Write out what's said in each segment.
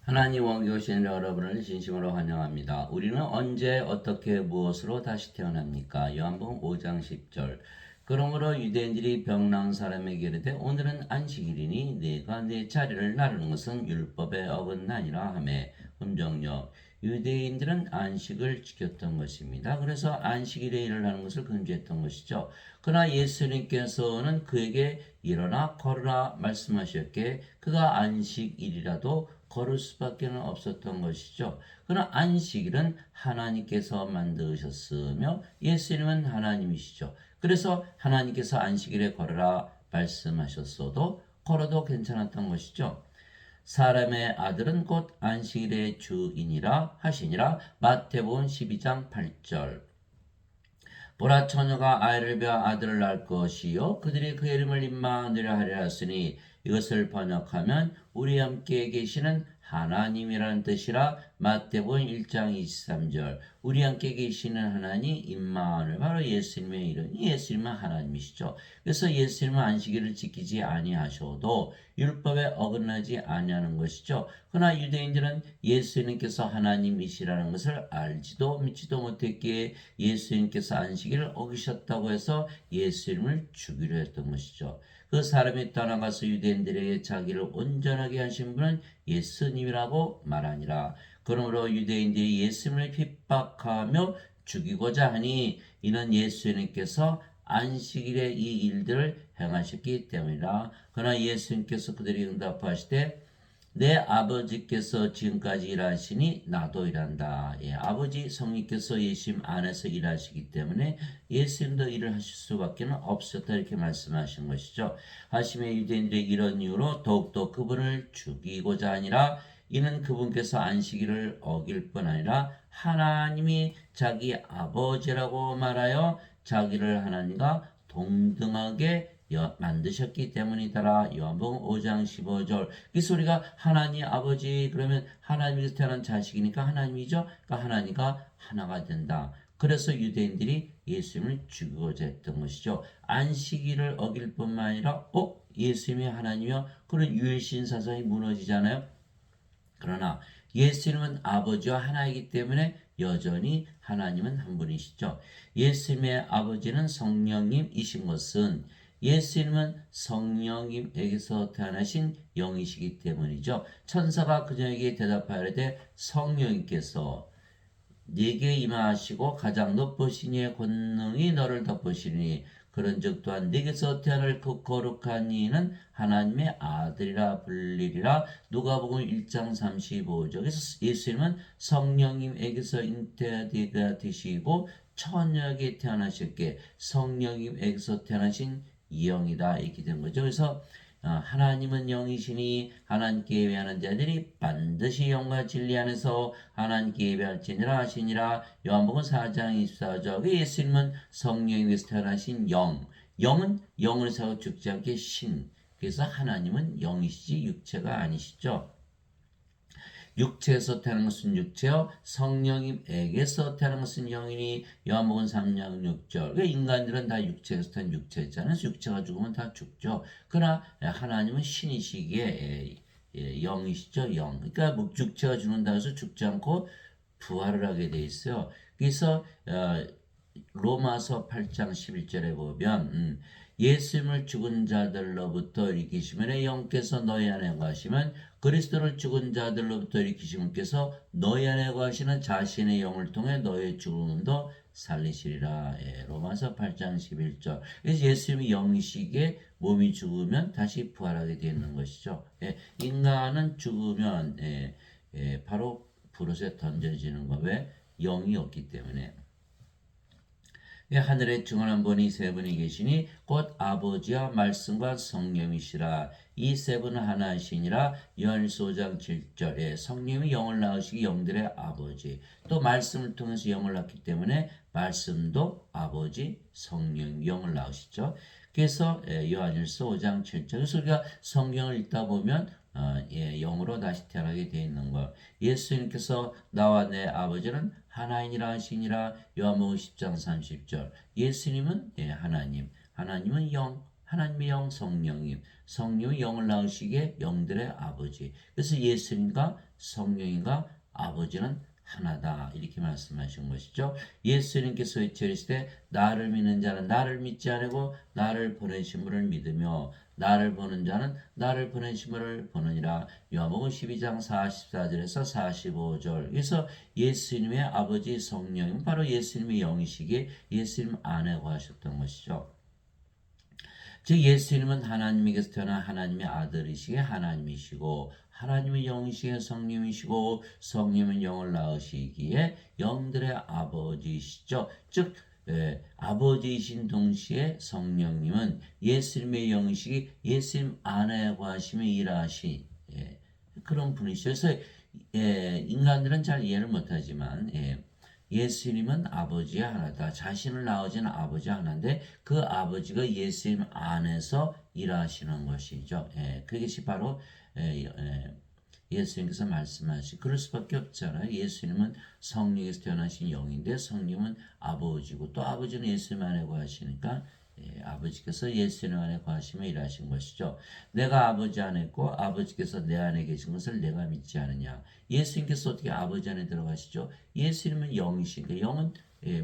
하나님 원교 오신 여러분을 진심으로 환영합니다. 우리는 언제 어떻게 무엇으로 다시 태어납니까? 요한복음 5장 10절. 그러므로 유대인들이 병나은 사람에게 이르되 오늘은 안식일이니 네가 네 자리를 나르는 것은 율법에 어긋나니라 하매 음정역. 유대인들은 안식을 지켰던 것입니다. 그래서 안식일에 일을 하는 것을 금지했던 것이죠. 그러나 예수님께서는 그에게 일어나 걸으라 말씀하셨기에 그가 안식일이라도 걸을 수밖에 없었던 것이죠. 그러나 안식일은 하나님께서 만드셨으며 예수님은 하나님이시죠. 그래서 하나님께서 안식일에 걸으라 말씀하셨어도 걸어도 괜찮았던 것이죠. 사람의 아들은 곧 안식일의 주인이라 하시니라. 마태복음 12장 8절. 보라 처녀가 아이를 베어 아들을 낳을 것이요 그들이 그 이름을 임마누엘 하리라 하시니 이것을 번역하면 우리 함께 계시는 하나님이라는 뜻이라. 마태복음 1장 23절. 우리 함께 계시는 하나님 임마누엘, 바로 예수님의 이름이 예수님은 하나님이시죠. 그래서 예수님은 안식일을 지키지 아니하셔도 율법에 어긋나지 아니하는 것이죠. 그러나 유대인들은 예수님께서 하나님이시라는 것을 알지도 믿지도 못했기에 예수님께서 안식일을 어기셨다고 해서 예수님을 죽이려 했던 것이죠. 그 사람이 떠나가서 유대인들에게 자기를 온전하게 하신 분은 예수님이라고 말하니라. 그러므로 유대인들이 예수님을 핍박하며 죽이고자 하니 이는 예수님께서 안식일에 이 일들을 행하셨기 때문이라. 그러나 예수님께서 그들이 응답하시되 내 아버지께서 지금까지 일하시니 나도 일한다. 아버지 성령께서 예수님 안에서 일하시기 때문에 예수님도 일을 하실 수밖에 없었다, 이렇게 말씀하신 것이죠. 하심에 유대인들의 이런 이유로 더욱더 그분을 죽이고자 하니라. 이는 그분께서 안식일을 어길 뿐 아니라 하나님이 자기 아버지라고 말하여 자기를 하나님과 동등하게 만드셨기 때문이더라. 요한복음 5장 15절. 그래서 우리가 하나님 아버지 그러면 하나님께서 태어난 자식이니까 하나님이죠. 그러니까 하나님과 하나가 된다. 그래서 유대인들이 예수님을 죽이고자 했던 것이죠. 안식일을 어길 뿐만 아니라 예수님이 하나님이요, 그런 유일신 사상이 무너지잖아요. 그러나 예수님은 아버지와 하나이기 때문에 여전히 하나님은 한 분이시죠. 예수님의 아버지는 성령님이신 것은 예수님은 성령님에게서 태어나신 영이시기 때문이죠. 천사가 그녀에게 대답하되 성령님께서 네게 임하시고 가장 높으신 이의 권능이 너를 덮으시니 그런즉 또한 네게서 태어날 그 거룩한 이는 하나님의 아들이라 불리리라. 누가복음 1장 35절. 그래서 예수님은 성령님에게서 잉태되가 되시고 처녀에게 태어나셨기에 성령님에게서 태어나신 영이다, 이렇게 된 거죠. 그래서 하나님은 영이시니 하나님께 예배하는 자들이 반드시 영과 진리 안에서 하나님께 예배할지니라 하시니라. 요한복음 4장 24절. 예수님은 성령에게서 태어나신 영, 영은 영을 사고 죽지 않게 신. 그래서 하나님은 영이시지 육체가 아니시죠. 육체에서 태어난 것은 육체요, 성령님에게서 태어난 것은 영이니. 요한복음 3장 6절. 인간들은 다 육체에서 태어난 육체잖아요. 육체가 죽으면 다 죽죠. 그러나 하나님은 신이시기에 영이시죠. 영. 그러니까 육체가 죽는다 해서 죽지 않고 부활을 하게 돼 있어요. 그래서 로마서 8장 11절에 보면 예수님을 죽은 자들로부터 일으키시면 영께서 너희 안에 거하시면 그리스도를 죽은 자들로부터 일으키신 분께서 너희 안에 거하시는 자신의 영을 통해 너의 죽음도 살리시리라. 로마서 8장 11절. 그래서 예수님이 영이시기에 몸이 죽으면 다시 부활하게 되는 것이죠. 인간은 죽으면 바로 불옷에 던져지는 거. 왜? 영이 없기 때문에. 하늘에 증언한 분이 세 분이 계시니 곧 아버지와 말씀과 성령이시라. 이 세 분은 하나이시니라. 요한일서 5장 7절에 성령이 영을 낳으시기 영들의 아버지, 또 말씀을 통해서 영을 낳기 때문에 말씀도 아버지, 성령, 영을 낳으시죠. 그래서 요한일서 5장 7절. 그래서 우리가 성경을 읽다 보면 영으로 다시 태어나게 되어 있는 것. 예수님께서 나와 내 아버지는 하나이니라 하시니라. 요한복음 10장 30절. 예수님은 하나님, 하나님은 영, 하나님의 영 성령님, 성령이 영을 낳으시기에 영들의 아버지. 그래서 예수님과 성령님과 아버지는 하나다 이렇게 말씀하신 것이죠. 예수님께서 외치시되 나를 믿는 자는 나를 믿지 않고 나를 보내신 분을 믿으며 나를 보는 자는 나를 보내신 분을 보느니라. 요한복음 12장 44절에서 45절. 그래서 예수님의 아버지 성령은 바로 예수님의 영이시기에 예수님 안에 거하셨던 것이죠. 즉 예수님은 하나님에게서 태어난 하나님의 아들이시기에 하나님이시고 하나님의 영이시기에 성령이시고 성령은 영을 낳으시기에 영들의 아버지시죠. 즉 아버지이신 동시에 성령님은 예수님의 영이시기 예수님 안에 거하시며 일하시 그런 분이시죠. 그래서 인간들은 잘 이해를 못하지만 예수님은 아버지 하나다. 자신을 낳으신 아버지 하나인데 그 아버지가 예수님 안에서 일하시는 것이죠. 그것이 바로 예수님께서 말씀하신 그럴 수밖에 없잖아요. 예수님은 성령에서 태어나신 영인데 성령은 아버지고 또 아버지는 예수님 안에 거하시니까 아버지께서 예수님 안에 거하시며 일하신 것이죠. 내가 아버지 안에 있고 아버지께서 내 안에 계신 것을 내가 믿지 않느냐. 예수님께서 어떻게 아버지 안에 들어가시죠? 예수님은 영이시니까 영은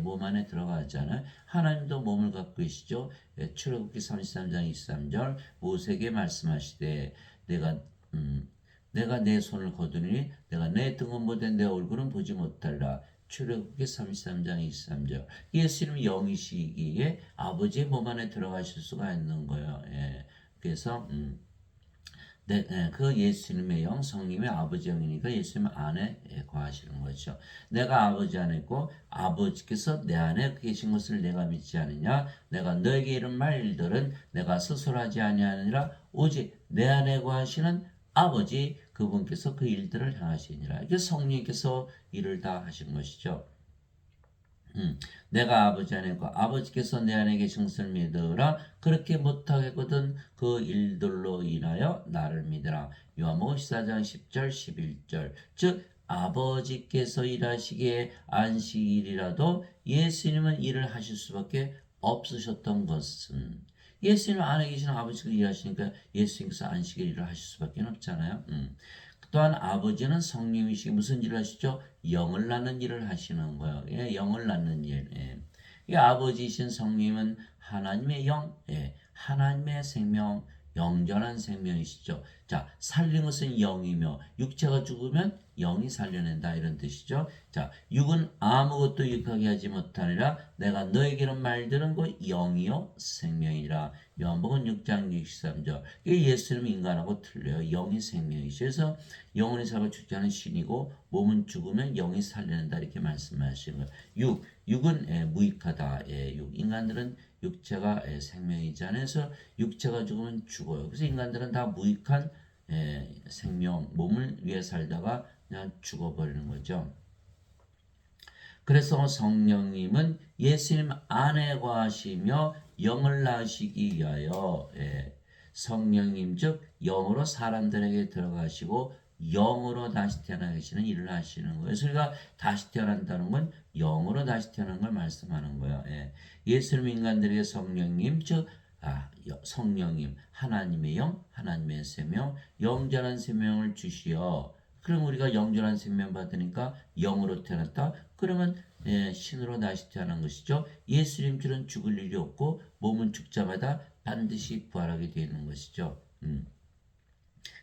몸 안에 들어가잖아요. 하나님도 몸을 갖고 계시죠. 출애굽기 33장 23절 모세에게 말씀하시되 내가 내 손을 거두니 내가 내 등은 보되 내 얼굴은 보지 못할라. 출애굽기 33장 23절. 예수님은 영이시기에 아버지의 몸 안에 들어가실 수가 있는 거예요. 그래서 그 예수님의 영, 성령의 아버지 영이니까 예수님 안에 거하시는 거죠. 내가 아버지 안에 있고 아버지께서 내 안에 계신 것을 내가 믿지 않느냐. 내가 너에게 이른 말들은 내가 스스로 하지 아니하느니라. 오직 내 안에 거하시는 아버지 그분께서 그 일들을 행하시니라. 이게 성령께서 일을 다 하신 것이죠. 내가 아버지 안에 있고 아버지께서 내 안에 계신 것을 믿으라. 그렇게 못하겠거든 그 일들로 인하여 나를 믿으라. 요한복음 14장 10절 11절. 즉 아버지께서 일하시기에 안식일이라도 예수님은 일을 하실 수밖에 없으셨던 것은 예수님 안에 계신 아버지가 일하시니까 예수님께서 안식일 일을 하실 수밖에 없잖아요. 또한 아버지는 성령이시기 무슨 일을 하시죠? 영을 낳는 일을 하시는 거예요. 영을 낳는 일. 이 아버지이신 성령은 하나님의 영, 하나님의 생명, 영전한 생명이시죠. 자, 살린 것은 영이며 육체가 죽으면 영이 살려낸다 이런 뜻이죠. 자, 육은 아무것도 유익하게 하지 못하리라. 내가 너에게는 말들은 곧 영이요 생명이라. 요한복음 6장 63절. 이게 예수님 인간하고 틀려요. 영이 생명이죠. 그래서 영혼의 살고 죽지 않은 신이고 몸은 죽으면 영이 살려낸다 이렇게 말씀하시는 거예요. 육은 무익하다. 인간들은 육체가 생명이잖아요. 그래서 육체가 죽으면 죽어요. 그래서 인간들은 다 무익한 생명, 몸을 위해 살다가 그냥 죽어버리는 거죠. 그래서 성령님은 예수님 안에 거하시며 영을 낳으시기 위하여 성령님 즉 영으로 사람들에게 들어가시고 영으로 다시 태어나 계시는 일을 하시는 거예요. 그래서 우리가 다시 태어난다는 건 영으로 다시 태어난 걸 말씀하는 거예요. 예수님 인간들에게 성령님 즉 성령님 하나님의 영 하나님의 생명 영전한 생명을 주시어 그럼 우리가 영전한 생명 받으니까 영으로 태어났다. 그러면 신으로 다시 태어난 것이죠. 예수님처럼 죽을 일이 없고 몸은 죽자마다 반드시 부활하게 되는 것이죠.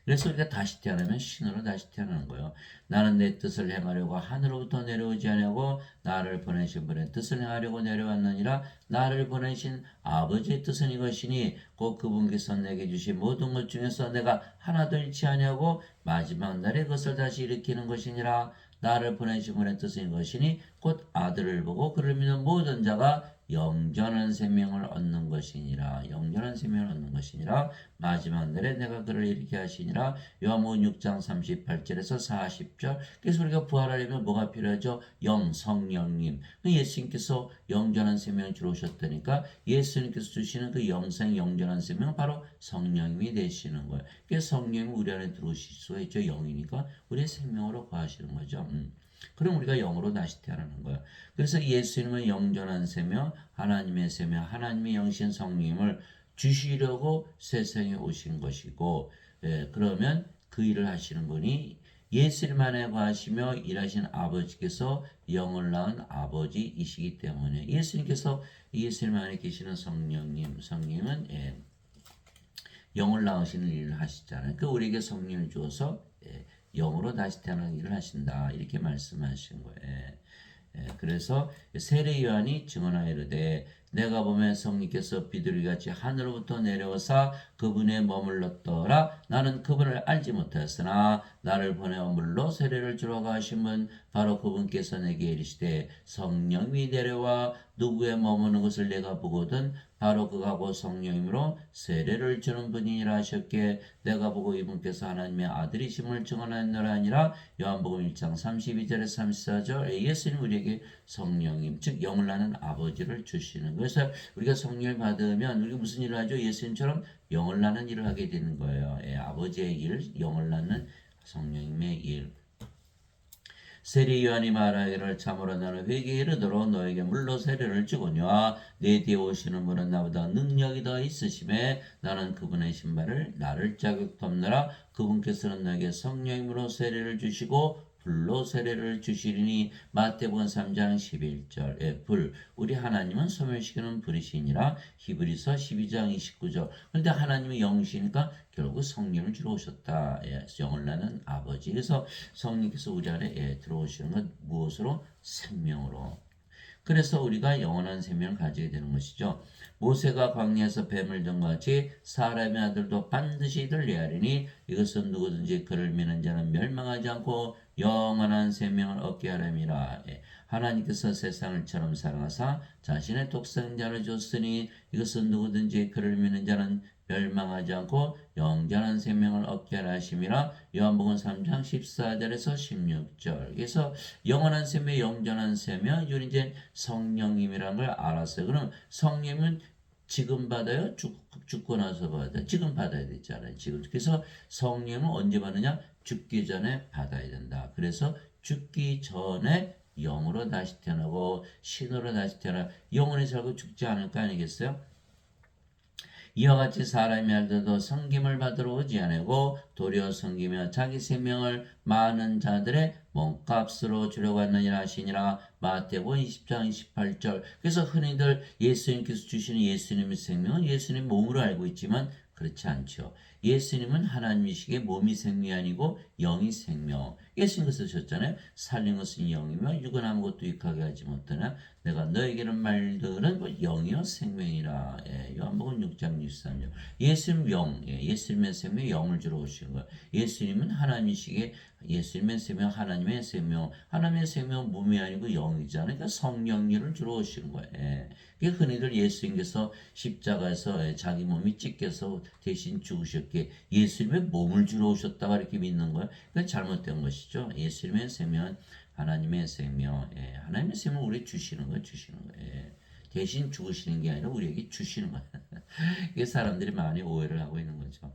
그래서 우리가 다시 태어나면 신으로 다시 태어나는 거예요. 나는 내 뜻을 행하려고 하늘로부터 내려오지 않냐고 나를 보내신 분의 뜻을 행하려고 내려왔느니라. 나를 보내신 아버지의 뜻은 이것이니 곧 그분께서 내게 주신 모든 것 중에서 내가 하나도 잃지 아니하고 마지막 날에 그것을 다시 일으키는 것이니라. 나를 보내신 분의 뜻은 이것이니 곧 아들을 보고 그를 믿는 모든 자가 영전한 생명을 얻는 것이니라. 영전한 생명을 얻는 것이니라. 마지막 날에 내가 그를 일으키게 하시니라. 요한복음 6장 38절에서 40절. 그래서 우리가 부활하려면 뭐가 필요하죠? 영, 성령님. 예수님께서 영전한 생명을 주러 오셨다니까 예수님께서 주시는 그 영생 영전한 생명은 바로 성령님이 되시는 거예요. 그래서 성령님이 우리 안에 들어오실 수가 있죠. 영이니까 우리의 생명으로 거하시는 거죠. 그럼 우리가 영으로 다시 태어나는 거예요. 그래서 예수님은 영전한 생명, 하나님의 생명, 하나님의 영신 성령님을 주시려고 세상에 오신 것이고, 그러면 그 일을 하시는 분이 예수님 안에 거하시며 일하신 아버지께서 영을 낳은 아버지이시기 때문에 예수님 안에 계시는 성령님은 영을 낳으시는 일을 하시잖아요. 그 우리에게 성령을 주어서 영으로 다시 태어나는 일을 하신다. 이렇게 말씀하신 거예요. 그래서 세례 요한이 증언하여 이르되 내가 보면 성령께서 비둘기같이 하늘로부터 내려오사 그분에 머물렀더라. 나는 그분을 알지 못하였으나 나를 보내어 물로 세례를 주러 가신 분 바로 그분께서 내게 이르시되 성령이 내려와 누구에 머무는 것을 내가 보거든 바로 그가 곧 성령이므로 세례를 주는 분이니라 하셨기에 내가 보고 이분께서 하나님의 아들이심을 증언하였노라 하니라. 요한복음 1장 32절에서 34절. 예수님 우리에게 성령님 즉 영을 낳는 아버지를 주시는 거예요. 그래서 우리가 성령을 받으면 우리가 무슨 일을 하죠? 예수님처럼 영을 낳는 일을 하게 되는 거예요. 아버지의 일, 영을 낳는 성령님의 일. 세례 요한이 말하기를 참으로 나는 회개에 이르도록 너에게 물로 세례를 주거니와 내 뒤에 오시는 분은 나보다 능력이 더 있으심에 나는 그분의 신발을 나를 자격도 없노라. 그분께서는 너에게 성령님으로 세례를 주시고 불로 세례를 주시리니. 마태복음 3장 11절. 불, 우리 하나님은 소멸시키는 불이시니라. 히브리서 12장 29절. 그런데 하나님이 영이시니까 결국 성령을 주러 오셨다. 영을 낳는 아버지. 그래서 성령께서 우리 안에 들어오시는 건 무엇으로? 생명으로. 그래서 우리가 영원한 생명을 가지게 되는 것이죠. 모세가 광야에서 뱀을 든 같이 사람의 아들도 반드시 들려야 하리니 이것은 누구든지 그를 믿는 자는 멸망하지 않고 영원한 생명을 얻게 하려니라. 하나님께서 세상을 처럼 사랑하사 자신의 독생자를 줬으니 이것은 누구든지 그를 믿는 자는 멸망하지 않고 영원한 생명을 얻게 하라 하심이라. 요한복음 3장 14절에서 16절. 그래서 영원한 생명, 영원한 생명, 이건 이제 성령님이라는 걸 알았어요. 그럼 성령은 지금 받아요? 죽고 나서 받아요? 지금 받아야 되잖아요. 지금. 그래서 성령은 언제 받느냐? 죽기 전에 받아야 된다. 그래서 죽기 전에 영으로 다시 태어나고 신으로 다시 태어나 영원히 살고 죽지 않을 거 아니겠어요? 이와 같이 사람이 알더라도 섬김을 받으러 오지 아니고 도리어 섬기며 자기 생명을 많은 자들의 몸값으로 주려고 하느니라 하시니라. 마태복음 20장 28절. 그래서 흔히들 예수님께서 주시는 예수님의 생명은 예수님 몸으로 알고 있지만 그렇지 않죠. 예수님은 하나님이시기에 몸이 생명이 아니고 영이 생명. 예수님께서 주셨잖아요. 살린 것은 영이며 육은 아무것도 유익하게 하지 못하나 내가 너에게는 말들은 영이요 생명이라. 요한복음 6장 63절. 예수님 영, 예수님의 생명 영을 주러 오신 거예요. 예수님은 하나님이시기에 예수님의 생명, 하나님의 생명, 하나님의 생명은 몸이 아니고 영이잖아요. 그러니까 성령님을 주러 오시는 거예요. 흔히들 예수님께서 십자가에서 자기 몸이 찢겨서 대신 죽으셨기에 예수님의 몸을 주러 오셨다가 이렇게 믿는 거예요. 그건 잘못된 것이죠. 예수님의 생명은 하나님의 생명, 하나님의 생명을 우리 주시는 거예요. 대신 죽으시는 게 아니라 우리에게 주시는 거예요. 이게 사람들이 많이 오해를 하고 있는 거죠.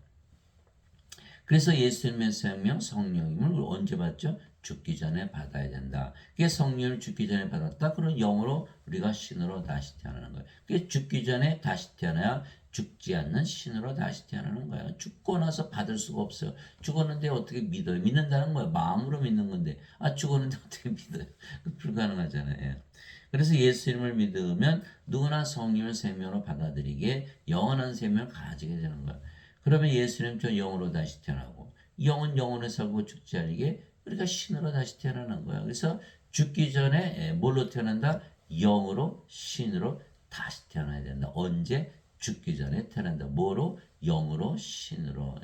그래서 예수님의 생명, 성령님을 언제 받죠? 죽기 전에 받아야 된다. 그게 성령을 죽기 전에 받았다. 그런 영으로 우리가 신으로 다시 태어나는 거예요. 그게 죽기 전에 다시 태어나야 죽지 않는 신으로 다시 태어나는 거예요. 죽고 나서 받을 수가 없어요. 죽었는데 어떻게 믿어요? 믿는다는 거예요. 마음으로 믿는 건데. 죽었는데 어떻게 믿어요? 불가능하잖아요. 그래서 예수님을 믿으면 누구나 성령을 생명으로 받아들이기에 영원한 생명을 가지게 되는 거예요. 그러면 예수님처럼 영으로 다시 태어나고 영은 영원에 살고 죽지 않게 우리가 신으로 다시 태어나는 거야. 그래서 죽기 전에 뭘로 태어난다? 영으로 신으로 다시 태어나야 된다. 언제? 죽기 전에 태어난다. 뭐로? 영으로 신으로.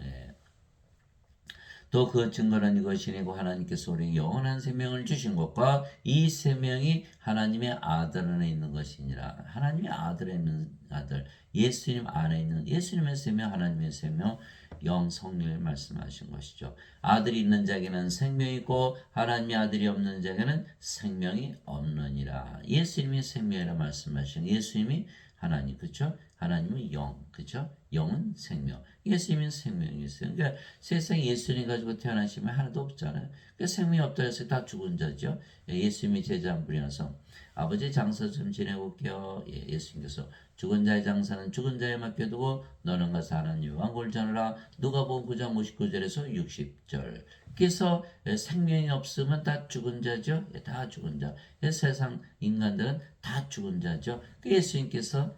또 그 증거는 이것이니고 하나님께서 우리 영원한 생명을 주신 것과 이 생명이 하나님의 아들 안에 있는 것이니라. 하나님의 아들에 있는 아들, 예수님 안에 있는 예수님의 생명, 하나님의 생명, 영 성령을 말씀하신 것이죠. 아들이 있는 자에게는 생명이 있고 하나님의 아들이 없는 자에게는 생명이 없느니라. 예수님이 생명이라 말씀하신 예수님이 하나님, 그렇죠? 하나님은 영, 그렇죠? 영은 생명. 예수님은 생명이 있어요. 그러니까 세상에 예수님 가지고 태어나시면 하나도 없잖아요. 그러니까 생명이 없다 해서 다 죽은 자죠. 예수님이 제자 한 분이라서 아버지 장사 좀 지내고 올게요. 예수님께서 죽은 자의 장사는 죽은 자에 맡겨두고 너는 가서 하나님 왕국을 전하라. 누가복음 9장 59절에서 60절. 그래서 생명이 없으면 다 죽은 자죠. 다 죽은 자. 세상 인간들은 다 죽은 자죠. 예수님께서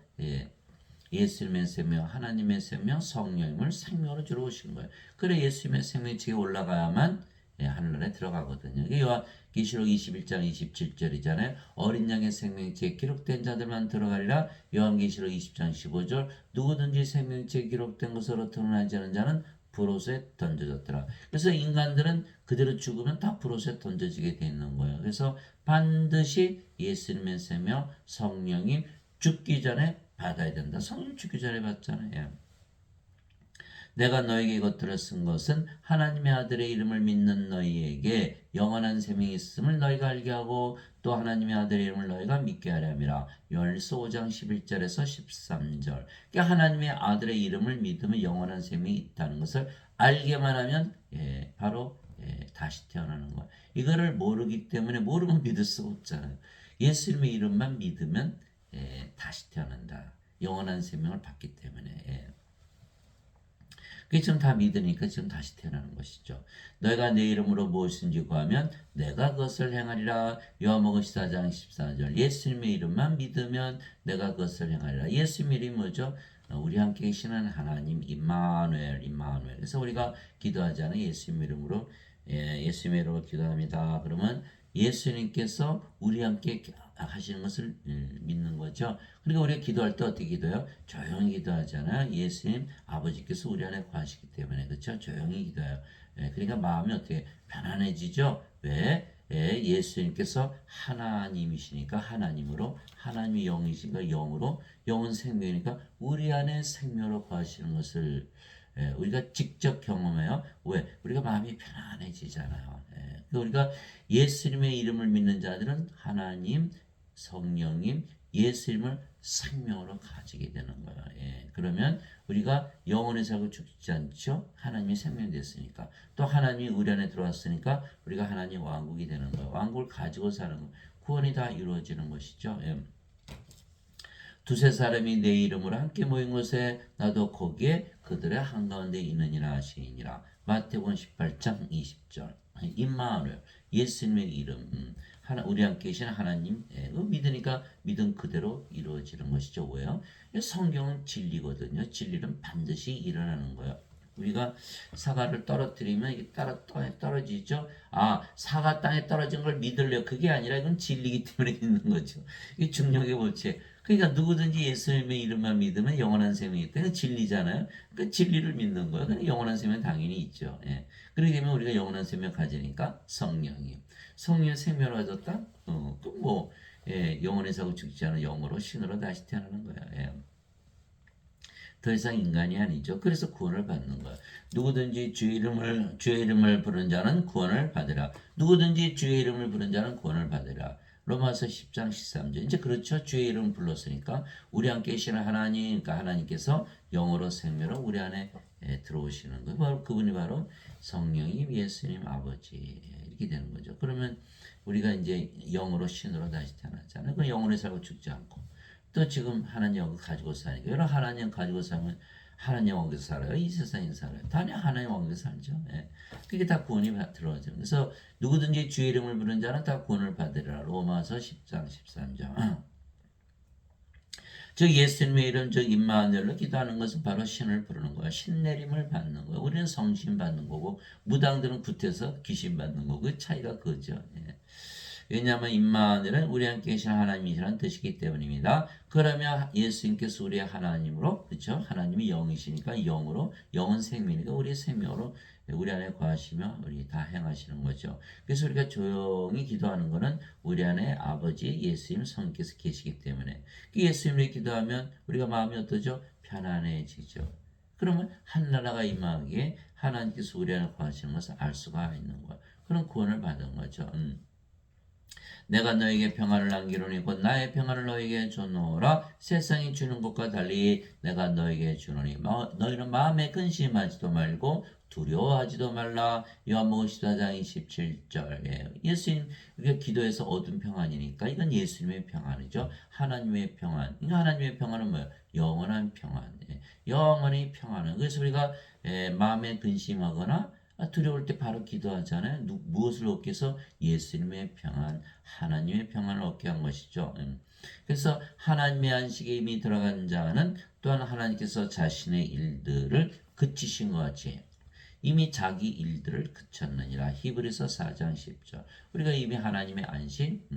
예수님의 생명, 하나님의 생명, 성령님을 생명으로 주러 오신 거예요. 그래 예수님의 생명이 지에 올라가야만 하늘나라에 들어가거든요. 이게 요한계시록 21장 27절이잖아요. 어린 양의 생명지에 기록된 자들만 들어가리라. 요한계시록 20장 15절 누구든지 생명지에 기록된 것으로 드러나지 않은 자는 불옷에 던져졌더라. 그래서 인간들은 그대로 죽으면 다 불옷에 던져지게 돼 있는 거예요. 그래서 반드시 예수님의 생명, 성령이 죽기 전에 받아야 된다. 성령 죽기 전에 받잖아요. 내가 너에게 이것들을 쓴 것은 하나님의 아들의 이름을 믿는 너희에게 영원한 생명이 있음을 너희가 알게 하고 또 하나님의 아들의 이름을 너희가 믿게 하려 함이라. 요한일서 5장 11절에서 13절. 그러니까 하나님의 아들의 이름을 믿으면 영원한 생명이 있다는 것을 알게만 하면 바로 다시 태어나는 거예요. 이거를 모르기 때문에 모르면 믿을 수가 없잖아요. 예수님의 이름만 믿으면 다시 태어난다. 영원한 생명을 받기 때문에. 그게 지금 다 믿으니까 지금 다시 태어나는 것이죠. 너희가 내 이름으로 무엇인지 구하면 내가 그것을 행하리라. 요한복음 14장 14절. 예수님의 이름만 믿으면 내가 그것을 행하리라. 예수님 이름이 뭐죠? 우리 함께 계시는 하나님 임마누엘. 그래서 우리가 기도하잖아요. 예수님 이름으로 예수님의 이름으로 기도합니다. 그러면 예수님께서 우리 함께 하시는 것을 믿는 거죠. 그러니까 우리가 기도할 때 어떻게 기도해요? 조용히 기도하잖아요. 예수님 아버지께서 우리 안에 거하시기 때문에 그렇죠. 조용히 기도해요. 그러니까 마음이 어떻게 편안해지죠? 왜? 예수님께서 하나님이시니까 하나님으로 하나님이 영이시니까 영으로 영은 생명이니까 우리 안에 생명으로 거하시는 것을 우리가 직접 경험해요. 왜? 우리가 마음이 편안해지잖아요. 그러니까 우리가 예수님의 이름을 믿는 자들은 하나님, 성령님, 예수님을 생명으로 가지게 되는 거예요. 그러면 우리가 영원히 살고 죽지 않죠? 하나님이 생명이 됐으니까. 또 하나님이 우리 안에 들어왔으니까 우리가 하나님 왕국이 되는 거예요. 왕국을 가지고 사는 거예요. 구원이 다 이루어지는 것이죠. 두세 사람이 내 이름으로 함께 모인 곳에 나도 거기에 그들의 한가운데 있느니라 하시니라. 마태복음 18장 20절. 임마누엘 예수님의 이름 우리 함께 계신 하나님 믿으니까 믿음 그대로 이루어지는 것이죠. 왜요? 성경은 진리거든요. 진리는 반드시 일어나는 거예요. 우리가 사과를 떨어뜨리면 이게 땅에 떨어지죠. 사과 땅에 떨어진 걸 믿을래요. 그게 아니라 이건 진리이기 때문에 믿는 거죠. 이 중력의 법칙. 그러니까 누구든지 예수님의 이름만 믿으면 영원한 생명이 있다. 그 진리잖아요. 그 진리를 믿는 거예요. 그러니까 영원한 생명 당연히 있죠. 그렇게 되면 우리가 영원한 생명 가지니까 성령이 생명을 가졌다. 영원히 사고 죽지 않은 영으로 신으로 다시 태어나는 거야. 더 이상 인간이 아니죠. 그래서 구원을 받는 거야. 누구든지 주의 이름을 부른 자는 구원을 받으라. 누구든지 주의 이름을 부른 자는 구원을 받으라. 로마서 10장 13절. 이제 그렇죠. 주의 이름 불렀으니까 우리 함께 계시는 하나님, 그러니까 하나님께서 영으로 생명으로 우리 안에 들어오시는 거예요. 바로 그분이 바로 성령님, 예수님, 아버지 이렇게 되는 거죠. 그러면 우리가 이제 영으로 신으로 다시 태어나잖아요. 그 영원히 살고 죽지 않고 또 지금 하나님 영을 가지고 사니까 여러분 하나님 가지고 살면 하나님 왕국에서 살아요. 이 세상에 살아요. 당연히 하나님 왕국에서 살죠. 그게 다 구원이 들어가죠. 그래서 누구든지 주의 이름을 부른 자는 다 구원을 받으리라. 로마서 10장 13절. 즉 예수님의 이름 즉 임마누엘로 기도하는 것은 바로 신을 부르는 거야. 신내림을 받는 거야. 우리는 성신 받는 거고 무당들은 굿해서 귀신 받는 거고 그 차이가 그거죠. 왜냐하면 임마누엘은 우리 함께 계신 하나님이시라는 뜻이기 때문입니다. 그러면 예수님께서 우리의 하나님으로 그렇죠? 하나님이 영이시니까 영으로 영은 생명이니까 우리의 생명으로 우리 안에 거하시며 우리 다 행하시는 거죠. 그래서 우리가 조용히 기도하는 것은 우리 안에 아버지 예수님 성령께서 계시기 때문에 예수님을 기도하면 우리가 마음이 어떠죠? 편안해지죠. 그러면 한나라가 임하기에 하나님께서 우리 안에 거하시는 것을 알 수가 있는 거예요. 그런 구원을 받은 거죠. 내가 너에게 평안을 남기노니 곧 나의 평안을 너에게 주노라. 세상이 주는 것과 달리 내가 너에게 주노니 너희는 마음에 근심하지도 말고 두려워하지도 말라. 요한복음 14장 27절. 예. 예수님 우리가 기도해서 얻은 평안이니까 이건 예수님의 평안이죠. 하나님의 평안. 이 하나님의 평안은 뭐예요? 영원한 평안. 예. 영원히 평안은. 그래서 우리가 마음에 근심하거나 두려울 때 바로 기도하잖아요. 무엇을 얻기 위해서? 예수님의 평안, 하나님의 평안을 얻게 한 것이죠. 그래서 하나님의 안식에 이미 들어간 자는 또한 하나님께서 자신의 일들을 그치신 것 같이 이미 자기 일들을 그쳤느니라. 히브리서 4장 10절. 우리가 이미 하나님의 안식,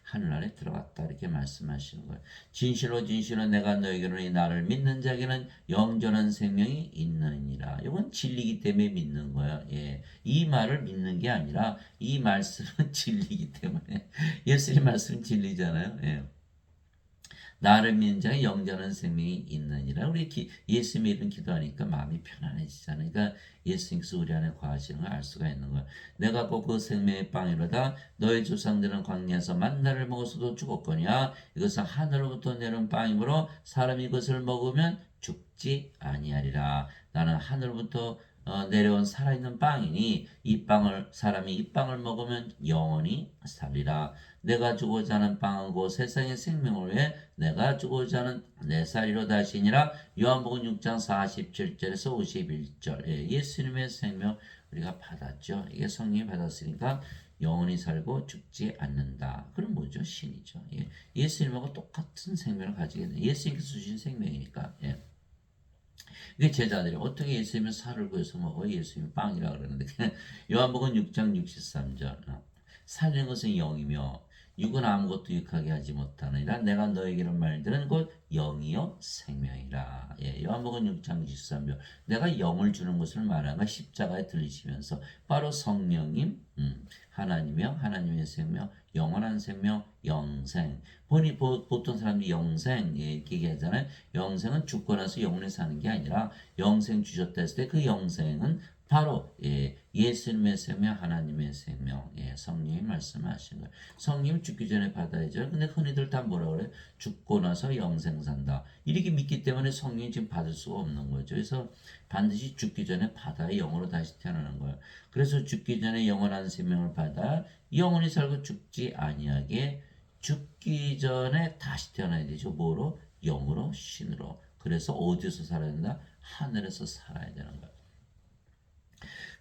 하늘나라에 들어갔다 이렇게 말씀하시는 거예요. 진실로 진실로 내가 너에게로 나를 믿는 자에게는 영존한 생명이 있느니라. 이건 진리이기 때문에 믿는 거예요. 예. 이 말을 믿는 게 아니라 이 말씀은 진리이기 때문에 예수님 말씀은 진리잖아요. 예. 나를 믿는 자에 영전한 생명이 있느니라. 우리 예수님의 이름 기도하니까 마음이 편안해지잖아요. 그러니까 예수님께서 우리 안에 거하시는 걸 알 수가 있는 거예요. 내가 곧 그 생명의 빵이로다. 너의 조상들은 광야에서 만나를 먹어서도 죽었거니와 이것은 하늘로부터 내려온 빵이므로 사람이 이것을 먹으면 죽지 아니하리라. 나는 하늘로부터 내려온 살아있는 빵이니 사람이 이 빵을 먹으면 영원히 살리라. 내가 주고자 하는 빵은 곧 세상의 생명을 위해 내가 주고자 하는 내 살이로다 하시니라. 요한복음 6장 47절에서 51절. 예수님의 생명 우리가 받았죠. 이게 성령이 받았으니까 영원히 살고 죽지 않는다. 그럼 뭐죠? 신이죠. 예수님하고 똑같은 생명을 가지게 돼. 예수님께서 주신 생명이니까. 이게 제자들이 어떻게 예수님의 살을 구해서 먹어요? 예수님 빵이라 그러는데 요한복음 6장 63절. 살리는 것은 영이며 육은 아무것도 유익하게 하지 못하느니라. 내가 너에게로 말들은 곧 영이요 생명이라. 요한복음 6장 23절. 내가 영을 주는 것을 말하는 거 십자가에 들리시면서 바로 성령님, 하나님이요 하나님의 생명, 영원한 생명, 영생. 보통 사람들이 영생 이렇게 얘기하잖아요. 영생은 죽고 나서 영원히 사는 게 아니라 영생 주셨다 했을 때 그 영생은 바로 예수님의 생명, 하나님의 생명, 성령이 말씀하신 거예요. 성령 죽기 전에 받아야죠. 근데 흔히들 다 뭐라 그래요? 죽고 나서 영생 산다. 이렇게 믿기 때문에 성령이 지금 받을 수가 없는 거죠. 그래서 반드시 죽기 전에 받아야 영으로 다시 태어나는 거예요. 그래서 죽기 전에 영원한 생명을 받아 영원히 살고 죽지 아니하게 죽기 전에 다시 태어나야 되죠. 뭐로? 영으로, 신으로. 그래서 어디서 살아야 된다? 하늘에서 살아야 되는 거예요.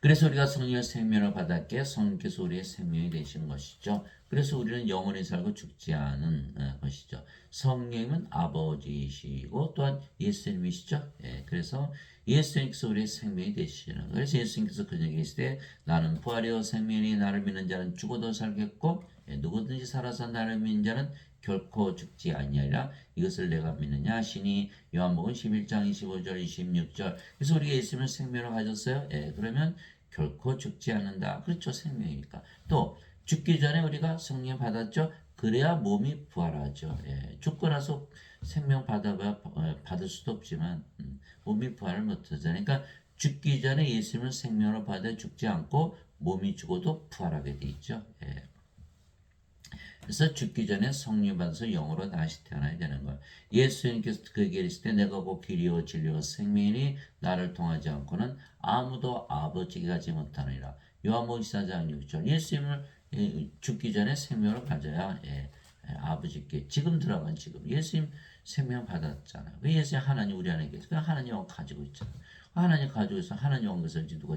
그래서 우리가 성령의 생명을 받았기에 성령께서 우리의 생명이 되신 것이죠. 그래서 우리는 영원히 살고 죽지 않은 것이죠. 성령은 아버지이시고 또한 예수님이시죠. 그래서 예수님께서 우리의 생명이 되시는 거예요. 그래서 예수님께서 그녀에게 계실 때 나는 부활이요 생명이 나를 믿는 자는 죽어도 살겠고 누구든지 살아서 나를 믿는 자는 결코 죽지 아니하리라. 이것을 내가 믿느냐 하시니 요한복음 11장 25절 26절. 그래서 우리가 예수님을 생명을 가졌어요. 그러면 결코 죽지 않는다. 그렇죠. 생명이니까. 또 죽기 전에 우리가 성령 받았죠. 그래야 몸이 부활하죠. 죽고 나서 생명 받을 수도 없지만 몸이 부활을 못하잖아요. 그러니까 죽기 전에 예수님을 생명으로 받아 죽지 않고 몸이 죽어도 부활하게 돼 있죠. 그래서 죽기 전에 성령 받아서 영으로 다시 태어나야 되는 거예요. 예수님께서 그에게 이르실 때 내가 곧 길이요 진리요 생명이니 나를 통하지 않고는 아무도 아버지께 가지 못하느니라. 요한복음 14장 6절. 예수님을 죽기 전에 생명을 가져야 아버지께 지금 들어간 지금 예수님 생명 받았잖아요. 왜 예수님 하나님 우리 안에 계세요? 하나님 영 가지고 있잖아요. 하나님 가지고 있어 하나님 영 것을 누가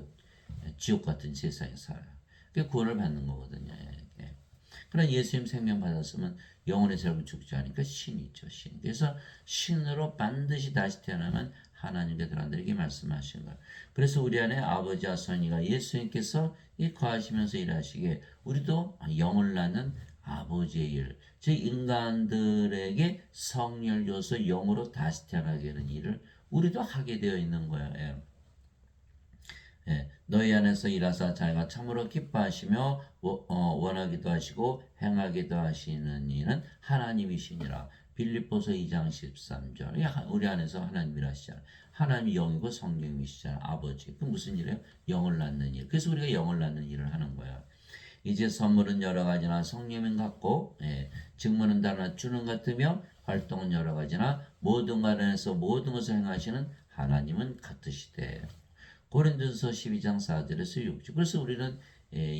지옥 같은 세상에 살아요. 그게 구원을 받는 거거든요. 그러나 예수님 생명 받았으면 영원히 살고 죽지 않으니까 신이죠. 신. 그래서 신으로 반드시 다시 태어나면 하나님께 들어간다고 말씀하신 거예요. 그래서 우리 안에 아버지와 선이가 예수님께서 이 거하시면서 일하시기에 우리도 영을 낳는 아버지의 일, 즉 인간들에게 성령을 줘서 영으로 다시 태어나게 하는 일을 우리도 하게 되어 있는 거예요. 너희 안에서 일하사 자기가 참으로 기뻐하시며 원하기도 하시고 행하기도 하시는 이는 하나님이시니라. 빌립보서 2장 13절. 우리 안에서 하나님 일하시잖아요. 하나님이 영이고 성령이시잖아요. 아버지. 그 무슨 일이에요? 영을 낳는 일. 그래서 우리가 영을 낳는 일을 하는 거야. 이제 선물은 여러 가지나 성령은 같고 직무는 다나 주는 같으며 활동은 여러 가지나 모든 관련해서 모든 것을 행하시는 하나님은 같으시되. 고린도서 12장 4절에서 6절. 그래서 우리는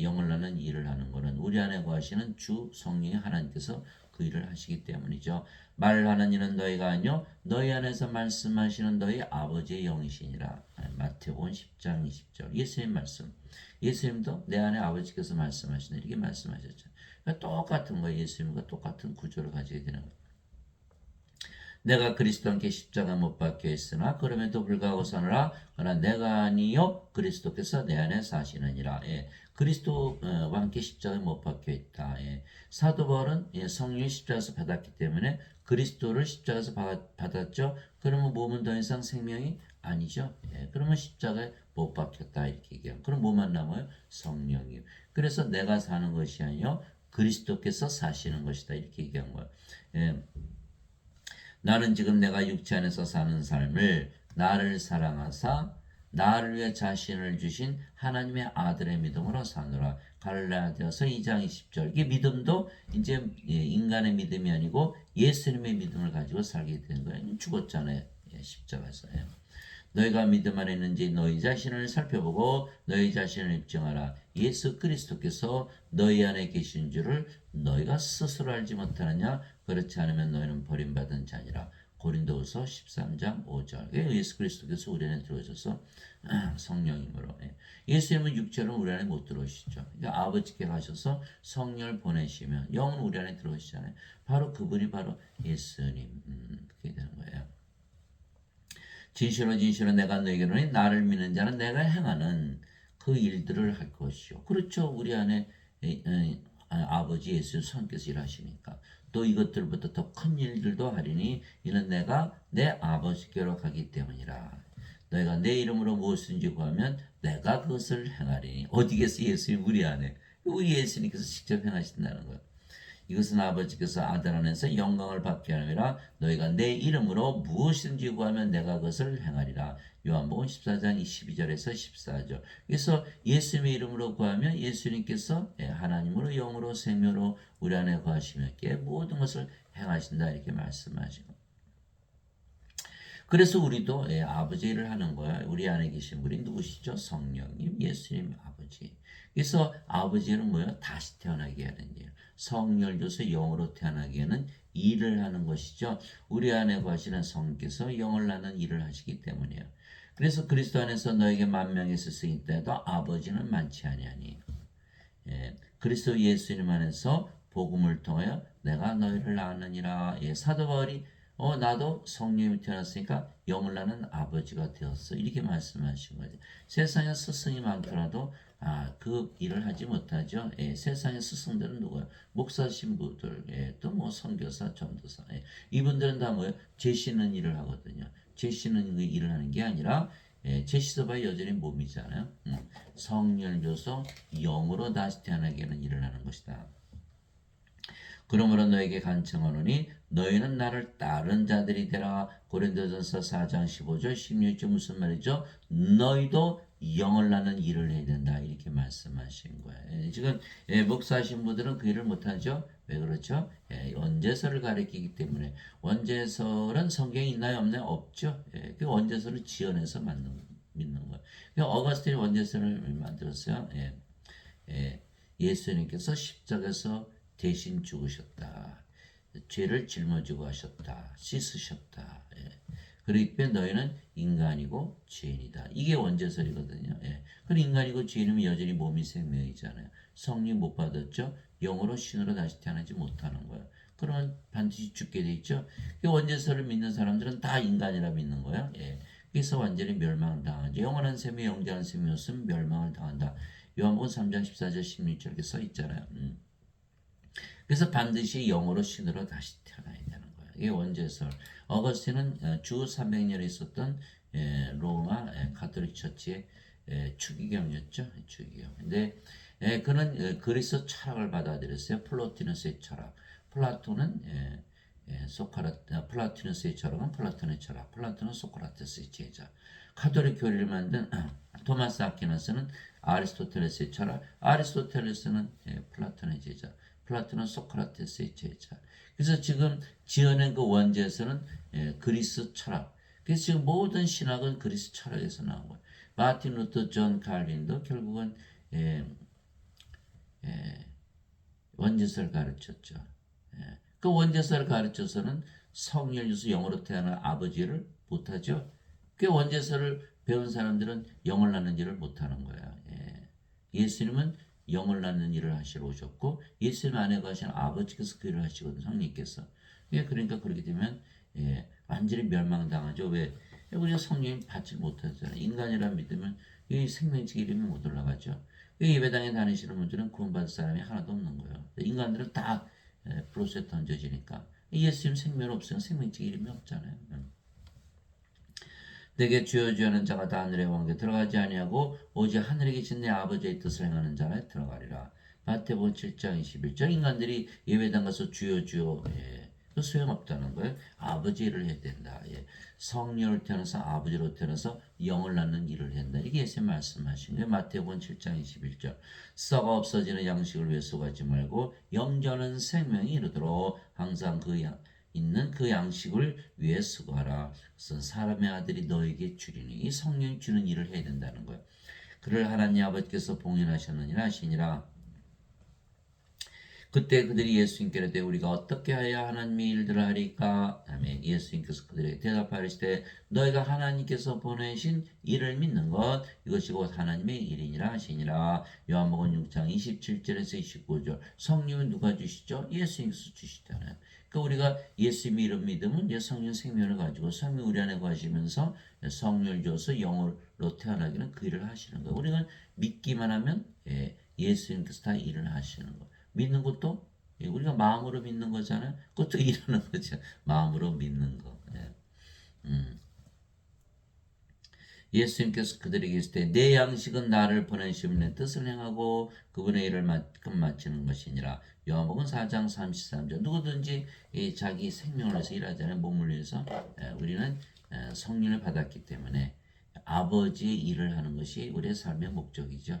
영을 나는 일을 하는 것은 우리 안에 거하시는 주 성령이 하나님께서 그 일을 하시기 때문이죠. 말하는 이는 너희가 아니요 너희 안에서 말씀하시는 너희 아버지의 영이시니라. 마태복음 10장 20절. 예수님 말씀. 예수님도 내 안에 아버지께서 말씀하시는 이렇게 말씀하셨죠. 그러니까 똑같은 거예요. 예수님과 똑같은 구조를 가지게 되는 거예요. 내가 그리스도와 함께 십자가 못 박혀 있으나 그럼에도 불구하고 사느라 그러나 내가 아니요 그리스도께서 내 안에 사시느니라. 그리스도와 함께 십자가에 못 박혀 있다. 사도 바울은 성령의 십자가에서 받았기 때문에 그리스도를 십자가에서 받았죠. 그러면 몸은 더 이상 생명이 아니죠. 그러면 십자가에 못 박혔다 이렇게 얘기해요. 그럼 뭐만 남아요? 성령이요. 그래서 내가 사는 것이 아니요 그리스도께서 사시는 것이다 이렇게 얘기한 거예요. 나는 지금 내가 육체 안에서 사는 삶을 나를 사랑하사 나를 위해 자신을 주신 하나님의 아들의 믿음으로 사노라. 갈라디아서 2장 20절. 이게 믿음도 이제 인간의 믿음이 아니고 예수님의 믿음을 가지고 살게 되는 거예요. 죽었잖아요. 십자가에서. 너희가 믿음 안에 있는지 너희 자신을 살펴보고 너희 자신을 입증하라. 예수 그리스도께서 너희 안에 계신 줄을 너희가 스스로 알지 못하느냐? 그렇지 않으면 너희는 버림받은 자니라. 고린도후서 13장 5절. 예수 그리스도께서 우리 안에 들어오셔서 성령님으로. 예수님은 육체로 우리 안에 못 들어오시죠. 그러니까 아버지께 가셔서 성령을 보내시면 영은 우리 안에 들어오시잖아요. 바로 그분이 바로 예수님. 그렇게 되는 거예요. 진실로 진실로 내가 너에게 이르노니 나를 믿는 자는 내가 행하는 그 일들을 할 것이요. 그렇죠. 우리 안에 아버지 예수 성께서 일하시니까 또 이것들보다 더 큰 일들도 하리니 이는 내가 내 아버지께로 가기 때문이라. 너희가 내 이름으로 무엇인지 구하면 내가 그것을 행하리니. 어디겠어 예수님 우리 안에. 우리 예수님께서 직접 행하신다는 거예요. 이것은 아버지께서 아들 안에서 영광을 받게 하느니라. 너희가 내 이름으로 무엇이든지 구하면 내가 그것을 행하리라. 요한복음 14장 22절에서 14절. 그래서 예수님의 이름으로 구하면 예수님께서 하나님으로 영으로 생명으로 우리 안에 거하시며 모든 것을 행하신다 이렇게 말씀하시고. 그래서 우리도 아버지 일을 하는 거야. 우리 안에 계신 분이 누구시죠? 성령님, 예수님 아버지. 그래서 아버지는 뭐예요? 다시 태어나게 하는 일. 성령을 줘서 영으로 태어나게 하는 일을 하는 것이죠. 우리 안에 거하시는 성께서 영을 낳는 일을 하시기 때문이에요. 그래서 그리스도 안에서 너에게 만명이 있을 때도 아버지는 많지 아니하니. 그리스도 예수님 안에서 복음을 통하여 내가 너희를 낳느니라. 사도 바울이 나도 성령이 태어났으니까 영을 낳는 아버지가 되었어. 이렇게 말씀하신 거죠. 세상에 스승이 많더라도 그 일을 하지 못하죠. 세상의 스승들은 누구예요? 목사 신부들, 또 뭐 선교사, 전도사. 이분들은 다 뭐예요? 제시는 일을 하거든요. 제시는 일을 하는 게 아니라 제시도 봐야 여전히 몸이잖아요. 성령을 줘서 영으로 다시 태어나게 하는 일을 하는 것이다. 그러므로 너에게 간청하노니 너희는 나를 따른 자들이 되라. 고린도전서 4장 15절 16절 무슨 말이죠? 너희도 영을 낳는 일을 해야 된다 이렇게 말씀하신 거예요. 지금 목사하신 분들은 그 일을 못하죠. 왜 그렇죠? 원제설을 가리키기 때문에. 원제설은 성경에 있나요 없나요? 없죠. 그 원제설을 지어내서 믿는 거예요. 어거스틴이 원제설을 만들었어요. 예수님께서 십자가에서 대신 죽으셨다. 죄를 짊어지고 하셨다. 씻으셨다. 그렇기 때문에 너희는 인간이고 죄인이다. 이게 원제설이거든요. 그럼 인간이고 죄인이면 여전히 몸이 생명이잖아요. 성령 못 받았죠? 영으로 신으로 다시 태어나지 못하는 거예요. 그러면 반드시 죽게 돼 있죠? 원제설을 믿는 사람들은 다 인간이라 믿는 거예요. 그래서 완전히 멸망당하죠. 영원한 셈이 영장한 셈이 없으면 멸망을 당한다. 요한복음 3장 14절 16절 이렇게 써 있잖아요. 그래서 반드시 영으로 신으로 다시 태어나야 되는 거예요. 이게 원제설. 어거스틴은 주 300년에 있었던 로마 가톨릭 처치의 추기경이었죠. 추기경. 근데 그는 그리스 철학을 받아들였어요. 플로티누스의 철학. 플라톤은 플라티누스의 철학은 플라톤의 철학. 플라톤은 소크라테스의 제자. 가톨릭 교리를 만든 토마스 아퀴나스는 아리스토텔레스의 철학. 아리스토텔레스는 플라톤의 제자. 플라톤은 소크라테스의 제자. 그래서 지금 지어낸 그 원제에서는 그리스 철학. 그래서 지금 모든 신학은 그리스 철학에서 나온 거예요. 마틴 루터 존 칼빈도 결국은 원제설을 가르쳤죠. 그 원제설을 가르쳐서는 성령유수 영으로 태어난 아버지를 못하죠. 그 원제설을 배운 사람들은 영을 낳는 일을 못하는 거야. 예수님은 영을 낳는 일을 하시러 오셨고 예수님 안에 가신 아버지께서 그 일을 하시거든요. 성령님께서. 그러니까 그렇게 되면 완전히 멸망당하죠. 왜? 우리가 성령님 받지 못하잖아요. 인간이라 믿으면 이 생명책 이름이 못 올라가죠. 예배당에 다니시는 분들은 구원받을 사람이 하나도 없는 거예요. 인간들은 다 프로스에 던져지니까 예수님 생명 없으면 생명책 이름이 없잖아요. 내게 주여주여는 자가 다 하늘의 왕국에 들어가지 아니하고 오직 하늘에 계신 내 아버지의 뜻을 행하는 자라 들어가리라. 마태복음 7장 21절. 인간들이 예배당 가서 주여 주여 그 소용없다는 거예요. 아버지 일을 해야 된다. 성령을 태어나서 아버지로 태어나서 영을 낳는 일을 해야 된다. 이게 예수님 말씀하신 거예요. 마태복음 7장 21절. 썩어 없어지는 양식을 위해 수고하지 말고 영전은 생명이 이르도록 항상 있는 그 양식을 위해 수고하라. 그것은 사람의 아들이 너에게 주리니 이 성령이 주는 일을 해야 된다는 거예요. 그를 하나님 아버지께서 봉인하셨느니라 하시니라. 그때 그들이 예수님께 이르되 우리가 어떻게 하여 하나님의 일들을 하리까? 하며 예수님께서 그들에게 대답하시되 너희가 하나님께서 보내신 일을 믿는 것 이것이 곧 하나님의 일이니라 하시니라. 요한복음 6장 27절에서 29절. 성령은 누가 주시죠? 예수님께서 주시잖아요. 그러니까 우리가 예수님의 이름 믿으면 성령 생명을 가지고 성령 우리 안에 거하시면서 성령을 줘서 영으로 태어나기는 그 일을 하시는 거예요. 우리가 믿기만 하면 예수님께서 다 일을 하시는 거예요. 믿는 것도 우리가 마음으로 믿는 거잖아요. 그것도 일하는 거죠. 마음으로 믿는 거. 예수님께서 그들에게 이르시되 내 양식은 나를 보내신 분의 뜻을 행하고 그분의 일을 마치는 것이니라. 요한복음 4장 33절. 누구든지 자기 생명을 위해서 일하잖아요. 몸을 위해서. 우리는 성령을 받았기 때문에 아버지의 일을 하는 것이 우리의 삶의 목적이죠.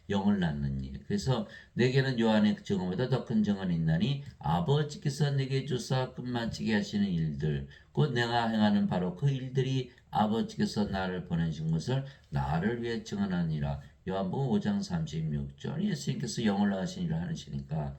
영을 낳는 일. 그래서 내게는 요한의 증언보다 더 큰 증언이 있나니 아버지께서 내게 주사 끝마치게 하시는 일들 곧 내가 행하는 바로 그 일들이 아버지께서 나를 보내신 것을 나를 위해 증언하니라. 요한복음 5장 36절. 예수님께서 영을 낳으신 일을 하시니까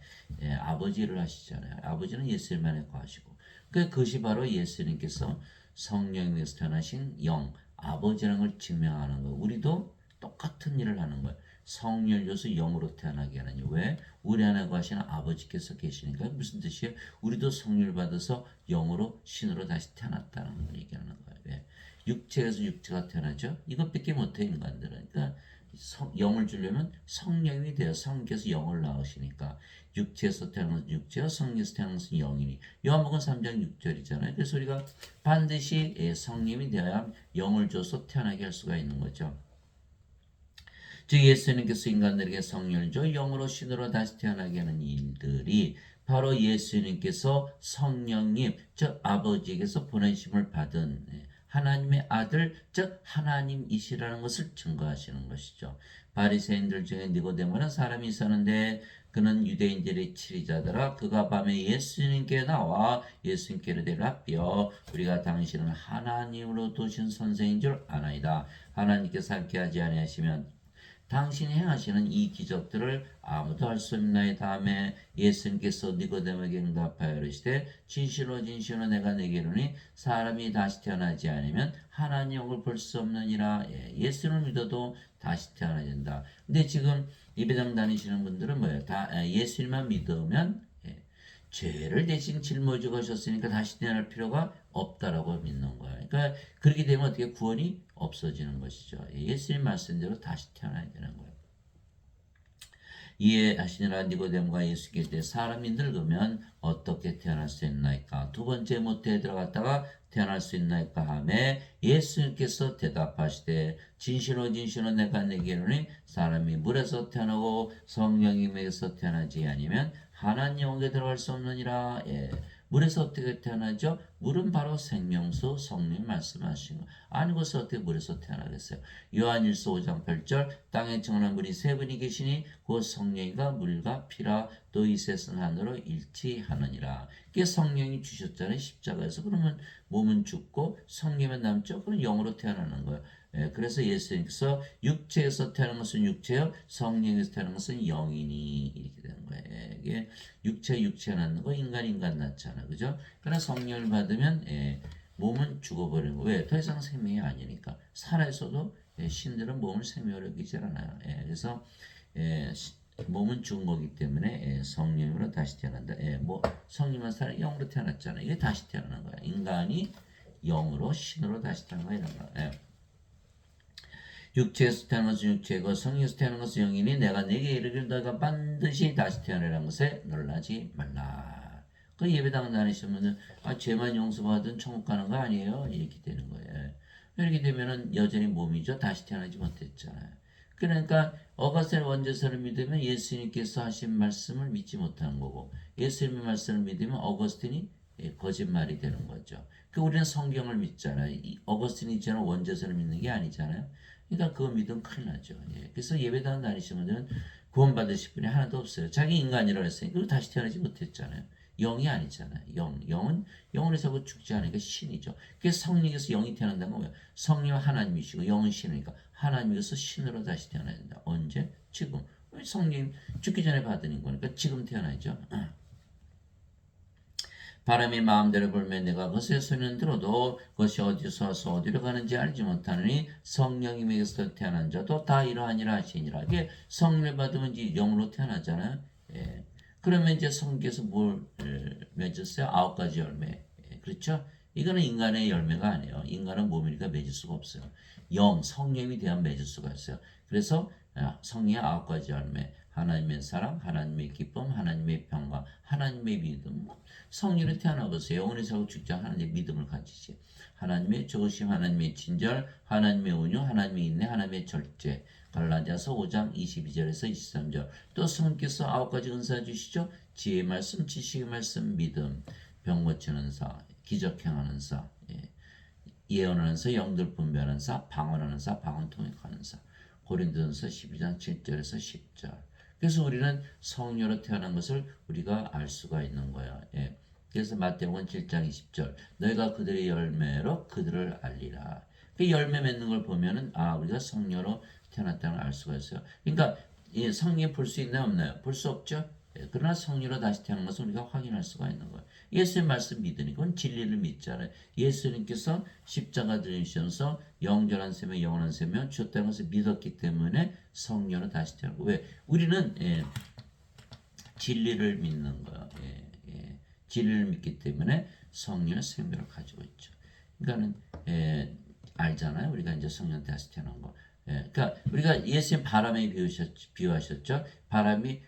아버지 일을 하시잖아요. 아버지는 예수님만에 거하시고 그것이 바로 예수님께서 성령에서 태어나신 영 아버지라는 걸 증명하는 거. 우리도 똑같은 일을 하는 거예요. 성령을 줘서 영으로 태어나게 하느니 왜? 우리 안에 거하시는 아버지께서 계시니까. 무슨 뜻이에요? 우리도 성령을 받아서 영으로 신으로 다시 태어났다는 걸 얘기하는 거예요. 왜? 육체에서 육체가 태어나죠. 이것밖에 못해 인간들은. 그러니까 영을 주려면 성령이 돼요. 성령께서 영을 낳으시니까 육체에서 태어난 육체와 성령에서 태어난 영이니. 요한복음 3장 6절이잖아요. 그래서 우리가 반드시 성령이 되어야 영을 줘서 태어나게 할 수가 있는 거죠. 즉 예수님께서 인간들에게 성령을 줘 영으로 신으로 다시 태어나게 하는 일들이 바로 예수님께서 성령님 즉 아버지에게서 보내심을 받은 하나님의 아들 즉 하나님이시라는 것을 증거하시는 것이죠. 바리새인들 중에 니고데모라는 사람이 있었는데 그는 유대인들의 치리자더라. 그가 밤에 예수님께 나와 예수님께 이르되 라삐여 우리가 당신은 하나님으로 두신 선생인 줄 아나이다. 하나님께서 함께 하지 아니하시면 당신이 행하시는 이 기적들을 아무도 할 수 없나이다 하며 예수님께서 니고데모에게 응답하여 이르시되 진실로 진실로 내가 내게 이르니 사람이 다시 태어나지 않으면 하나님 영을 볼 수 없느니라. 예수를 믿어도 다시 태어나야 된다. 근데 지금 예배당 다니시는 분들은 뭐예요? 다 예수님만 믿으면 죄를 대신 짊어지고 하셨으니까 다시 태어날 필요가 없다라고 믿는 거예요. 그러니까 그렇게 되면 어떻게 구원이 없어지는 것이죠. 예수님 말씀대로 다시 태어나야 되는 거예요. 이해하시느라 니고데모가 예수께 이르되 사람이 늙으면 어떻게 태어날 수 있나이까? 두 번째 모태에 들어갔다가 태어날 수 있나이까 하매 예수님께서 대답하시되 진실로 진실로 내가 내게 이르니 사람이 물에서 태어나고 성령님에게서 태어나지 아니면 하나님 영에 들어갈 수 없느니라. 물에서 어떻게 태어나죠? 물은 바로 생명수 성령이 말씀하신 거. 아니고서 어떻게 물에서 태어나겠어요? 요한일서 5장 8절 땅에 정한 분이 세 분이 계시니 그 성령이가 물과 피라 또 이 셋은 하늘로 일치하느니라. 이게 성령이 주셨잖아요. 십자가에서. 그러면 몸은 죽고 성령만 남죠. 그럼 영으로 태어나는 거예요. 예, 그래서 예수님께서 육체에서 태어난 것은 육체요, 성령에서 태어난 것은 영이니 이렇게 되는 거예요. 이게 육체 낳는 거, 인간 낳잖아, 그죠? 그러나 성령을 받으면 몸은 죽어버리는 거. 왜? 더 이상 생명이 아니니까. 살아있어도 신들은 몸을 생명으로 여기질 않아요. 그래서 몸은 죽은 거기 때문에 성령으로 다시 태어난다. 뭐 성령만 살아 영으로 태어났잖아. 이게 다시 태어나는 거야. 인간이 영으로 신으로 다시 태어난 거야, 이런 거야. 육체에서 태어난 것은 육체고 성령에서 태어난 것은 영이니 내가 네게 이르기를 너희가 반드시 다시 태어나라는 것에 놀라지 말라. 그 예배당 다니시면은 죄만 용서받은 천국 가는 거 아니에요? 이렇게 되는 거예요. 이렇게 되면은 여전히 몸이죠. 다시 태어나지 못했잖아요. 그러니까 어거스틴 원죄서를 믿으면 예수님께서 하신 말씀을 믿지 못하는 거고 예수님의 말씀을 믿으면 어거스틴이 거짓말이 되는 거죠. 그 우리는 성경을 믿잖아요. 어거스틴이 저는 원죄서를 믿는 게 아니잖아요. 그러니까 그거 믿으면 큰일 나죠. 그래서 예배당 다니시는 분들은 구원받으실 분이 하나도 없어요. 자기 인간이라고 했으니까 그리고 다시 태어나지 못했잖아요. 영이 아니잖아요. 영은 영원에서 죽지 않으니까 신이죠. 그래서 성령에서 영이 태어난다는 건 뭐예요? 성령은 하나님이시고 영은 신이니까 하나님에서 신으로 다시 태어나야 된다. 언제? 지금. 성령 죽기 전에 받은 거니까 지금 태어나죠. 바람이 마음대로 불면 내가 그것의 소리는 들어도 그것이 어디서 와서 어디로 가는지 알지 못하느니 성령님에게서 태어난 자도 다 이러하니라 하시니라. 이게 성령을 받으면 이제 영으로 태어나잖아요. 그러면 이제 성경에서 뭘 맺었어요? 9가지 열매. 그렇죠? 이거는 인간의 열매가 아니에요. 인간은 몸이니까 맺을 수가 없어요. 성령이 대한 맺을 수가 있어요. 그래서 성령의 9가지 열매. 하나님의 사랑, 하나님의 기쁨, 하나님의 평강, 하나님의 믿음. 성령을 태어나 보세요. 영원히 살고 죽지 않은 하나님의 믿음을 가지지. 하나님의 좋으심, 하나님의 친절, 하나님의 온유, 하나님의 인내, 하나님의 절제. 갈라디아서 5장 22절에서 23절. 또 성령께서 9가지 은사 주시죠. 지혜의 말씀, 지식의 말씀, 믿음, 병 고치는 사, 기적 행하는 사, 예언하는 사, 영들 분별하는 사, 방언하는 사, 방언 통역하는 사. 고린도전서 12장 7절에서 10절. 그래서 우리는 성령으로 태어난 것을 우리가 알 수가 있는 거야. 그래서 마태복음 7장 20절 너희가 그들의 열매로 그들을 알리라. 그 열매 맺는 걸 보면은 우리가 성령으로 태어났다는 걸 알 수가 있어요. 그러니까 성령이 볼 수 있나요 없나요? 볼 수 없죠. 그러나 성령으로 다시 태어난 것을 우리가 확인할 수가 있는 거예요. 예수의 말씀 믿으니 그건 진리를 믿잖아요. 예수님께서 십자가 들으시면서 영전한 생명, 영원한 생명 주었다는 것을 믿었기 때문에 성령으로 다시 태어나고 왜? 우리는 진리를 믿는 거예요. 진리를 믿기 때문에 성령의 생명을 가지고 있죠. 그러니까는 알잖아요. 우리가 이제 성령 다시 태어난 거. 그러니까 우리가 예수님 바람에 비유하셨죠. 바람이 휘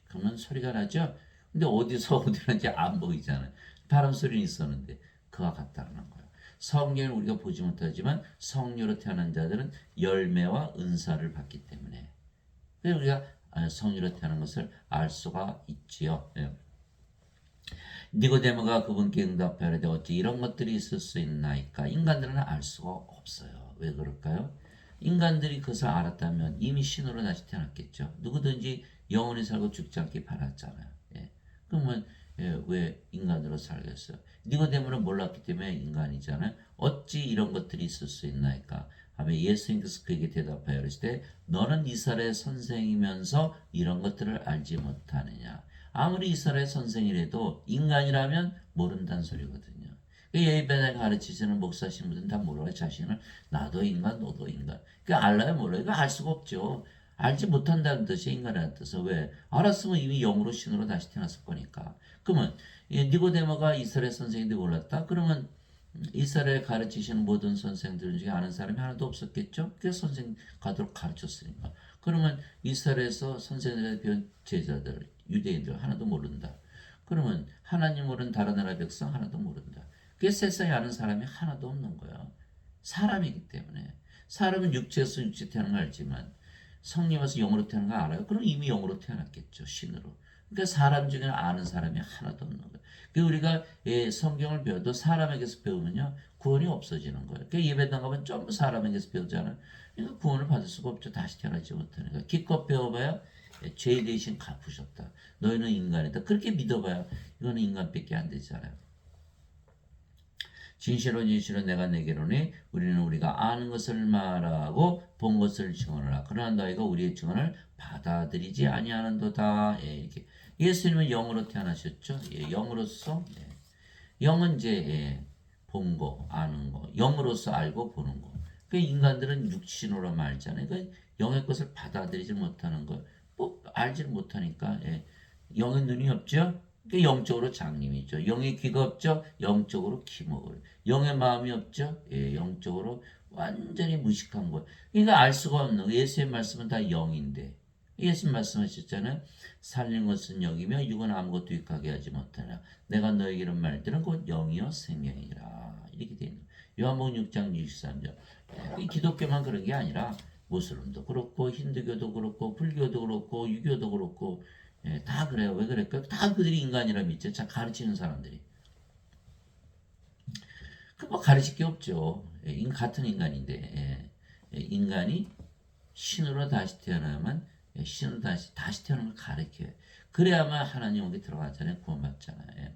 그러면 소리가 나죠. 근데 어디서 어디는지 안 보이잖아요. 바람 소리는 있었는데 그와 같다는 거예요. 성령을 우리가 보지 못하지만 성령으로 태어난 자들은 열매와 은사를 받기 때문에 그래서 우리가 성령으로 태어난 것을 알 수가 있지요. 니고데모가 그분께 응답하되 어찌 이런 것들이 있을 수 있나이까? 인간들은 알 수가 없어요. 왜 그럴까요? 인간들이 그것을 알았다면 이미 신으로 다시 태어났겠죠. 누구든지 영원히 살고 죽지 않기 바랐잖아요. 그러면 왜 인간으로 살겠어요? 니고데모는 몰랐기 때문에 인간이잖아요. 어찌 이런 것들이 있을 수 있나이까? 하면 예수님께서 그에게 대답하여 이르시되 너는 이스라엘의 선생이면서 이런 것들을 알지 못하느냐? 아무리 이스라엘 선생이라도 인간이라면 모른다는 소리거든요. 예배당에 가르치시는 목사신 분들은 다 몰라요. 자신을 나도 인간, 너도 인간. 알아요, 몰라요? 알 수가 없죠. 알지 못한다는 뜻이 인간이라는 뜻은 왜? 알았으면 이미 영으로 신으로 다시 태어났을 거니까. 그러면 니고데모가 이스라엘 선생인데 몰랐다? 그러면 이스라엘 가르치시는 모든 선생들 중에 아는 사람이 하나도 없었겠죠? 그 선생 가도록 가르쳤으니까. 그러면 이스라엘에서 선생들에 배운 제자들, 유대인들 하나도 모른다. 그러면 하나님 모르는 다른 나라 백성 하나도 모른다. 그게 세상에 아는 사람이 하나도 없는 거야. 사람이기 때문에. 사람은 육체에서 육체 태어난 걸 알지만 성령에서 영으로 태어난 거 알아요? 그럼 이미 영으로 태어났겠죠. 신으로. 그러니까 사람 중에는 아는 사람이 하나도 없는 거예요. 그 우리가 성경을 배워도 사람에게서 배우면요 구원이 없어지는 거예요. 그 예배당 가면 전부 사람에게서 배우잖아요. 그러니까 구원을 받을 수가 없죠. 다시 태어나지 못하니까 기껏 배워봐야 죄 대신 갚으셨다. 너희는 인간이다. 그렇게 믿어봐야 이거는 인간밖에 안 되잖아요. 진실로 내가 내게로니 우리는 우리가 아는 것을 말하고 본 것을 증언하라. 그러나 너희가 우리의 증언을 받아들이지 아니하는도다. 이렇게 예수님은 영으로 태어나셨죠. 영으로서 영은 이제 본 거, 아는 거, 영으로서 알고 보는 거. 그 인간들은 육신으로 말잖아요. 그 영의 것을 받아들이지 못하는 거, 뭐 알지 못하니까 영의 눈이 없죠. 그 영적으로 장님이죠. 영의 귀가 없죠. 영적으로 기목을. 영의 마음이 없죠. 영적으로 완전히 무식한 거. 그러니까 알 수가 없는 거. 예수의 말씀은 다 영인데. 예수님 말씀하셨잖아요. 살린 것은 영이며 육은 아무것도 유익하게 하지 못하나 내가 너에게는 말들은 곧 영이요 생명이라 이렇게 되어 있는 요한복음 6장 63절. 이 기독교만 그런 게 아니라 무슬림도 그렇고 힌두교도 그렇고 불교도 그렇고 유교도 그렇고 다 그래요. 왜 그럴까요? 다 그들이 인간이라 믿죠. 자 가르치는 사람들이. 그 뭐 가르칠 게 없죠. 같은 인간인데 인간이 신으로 다시 태어나면 신으로 다시 태어나는 걸 가르쳐요. 그래야만 하나님 여기 들어가잖아요. 구원받잖아요.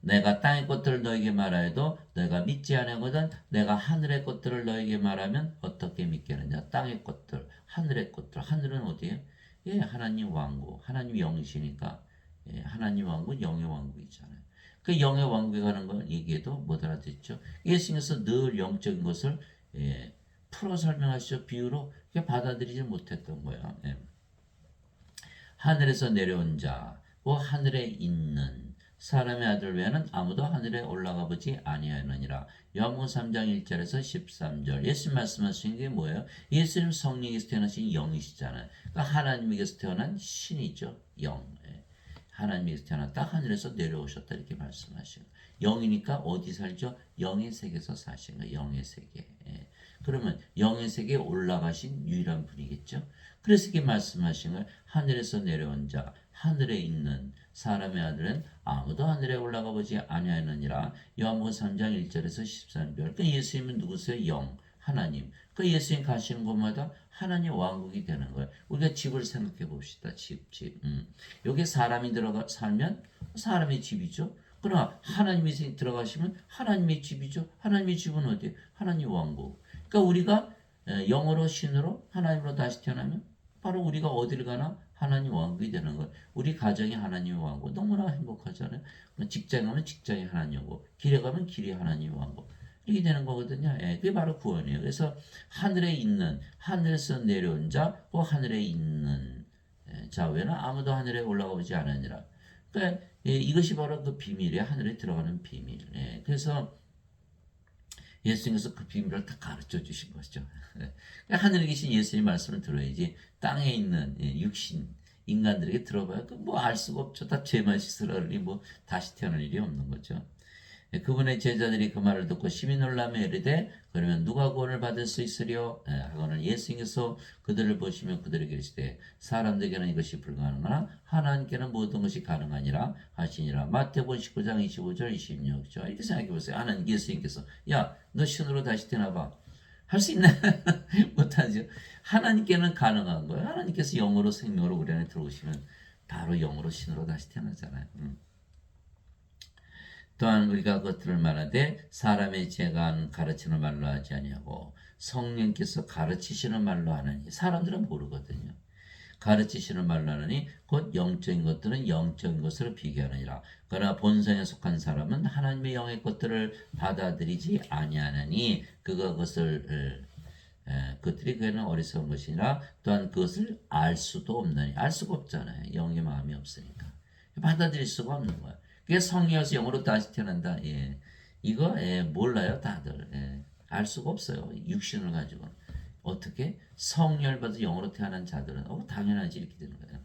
내가 땅의 것들을 너에게 말하여도 너희가 믿지 않거든 내가 하늘의 것들을 너에게 말하면 어떻게 믿겠느냐. 땅의 것들, 하늘의 것들. 하늘은 어디예요? 하나님 왕국, 하나님 영이시니까 하나님 왕국, 영의 왕국이잖아요. 그 영의 왕국에 가는 걸 얘기해도 못 알아듣죠. 예수님께서 늘 영적인 것을 풀어 설명하시죠. 비유로 받아들이지 못했던 거예요. 하늘에서 내려온 자, 뭐 하늘에 있는 사람의 아들 외에는 아무도 하늘에 올라가 보지 아니하느니라. 요한복음 3장 1절에서 13절. 예수님 말씀하신 게 뭐예요? 예수님 성령에서 태어나신 영이시잖아요. 그러니까 하나님에게서 태어난 신이죠. 영. 하나님에서 태어났다 하늘에서 내려오셨다 이렇게 말씀하시고 영이니까 어디 살죠? 영의 세계에서 사신 거예요. 영의 세계. 그러면 영의 세계에 올라가신 유일한 분이겠죠. 그래서 이렇게 말씀하신 거예요. 하늘에서 내려온 자, 하늘에 있는 사람의 아들은 아무도 하늘에 올라가 보지 아니하느니라. 요한복음 3장 1절에서 13절. 그 예수님은 누구세요? 영, 하나님. 그 예수님 가시는 곳마다 하나님 왕국이 되는 거예요. 우리가 집을 생각해 봅시다. 집. 여기 사람이 들어가 살면 사람의 집이죠. 그러나 하나님이 들어가시면 하나님의 집이죠. 하나님의 집은 어디예요? 하나님 왕국. 그러니까 우리가 영으로 신으로 하나님으로 다시 태어나면 바로 우리가 어디를 가나 하나님 왕국이 되는 거예요. 우리 가정이 하나님 왕국. 너무나 행복하잖아요. 직장 가면 직장이 하나님 왕국. 길에 가면 길이 하나님 왕국. 이게 되는 거거든요. 그게 바로 구원이에요. 그래서 하늘에 있는 하늘에서 내려온 자, 또 하늘에 있는 자 외에는 아무도 하늘에 올라가 보지 않으니라. 그러니까 이것이 바로 그 비밀이에요. 하늘에 들어가는 비밀. 그래서 예수님께서 그 비밀을 다 가르쳐 주신 것이죠. 그러니까 하늘에 계신 예수님 말씀을 들어야지 땅에 있는 육신 인간들에게 들어봐야 뭐 알 수가 없죠. 다 죄만 씻으라니 뭐 다시 태어날 일이 없는 거죠. 그분의 제자들이 그 말을 듣고 심히 놀라며 이르되 그러면 누가 구원을 받을 수 있으리요? 하고는 예수님께서 그들을 보시며 그들에게 이르시되 사람들에게는 이것이 불가능하나 하나님께는 모든 것이 가능하니라 하시니라. 마태복음 19장 25절 26절. 이렇게 생각해 보세요. 하나님 예수님께서 야 너 신으로 다시 태어나봐. 할 수 있나? 못하죠. 하나님께는 가능한 거예요. 하나님께서 영으로 생명으로 우리 안에 들어오시면 바로 영으로 신으로 다시 태어나잖아요. 또한 우리가 그것들을 말하되 사람의 제가 가르치는 말로 하지 아니하고 성령께서 가르치시는 말로 하느니 사람들은 모르거든요. 가르치시는 말로 하느니 곧 영적인 것들은 영적인 것으로 비교하느니라. 그러나 본성에 속한 사람은 하나님의 영의 것들을 받아들이지 아니하느니 그것을 그들이 그에는 어리석은 것이니라. 또한 그것을 알 수도 없느니 알 수가 없잖아요. 영의 마음이 없으니까 받아들일 수가 없는 거야. 그게 성령에서 영으로 다시 태어난다. 이거 몰라요 다들. 알 수가 없어요. 육신을 가지고 어떻게 성령을 받아 영으로 태어난 자들은 당연하지 이렇게 되는 거예요.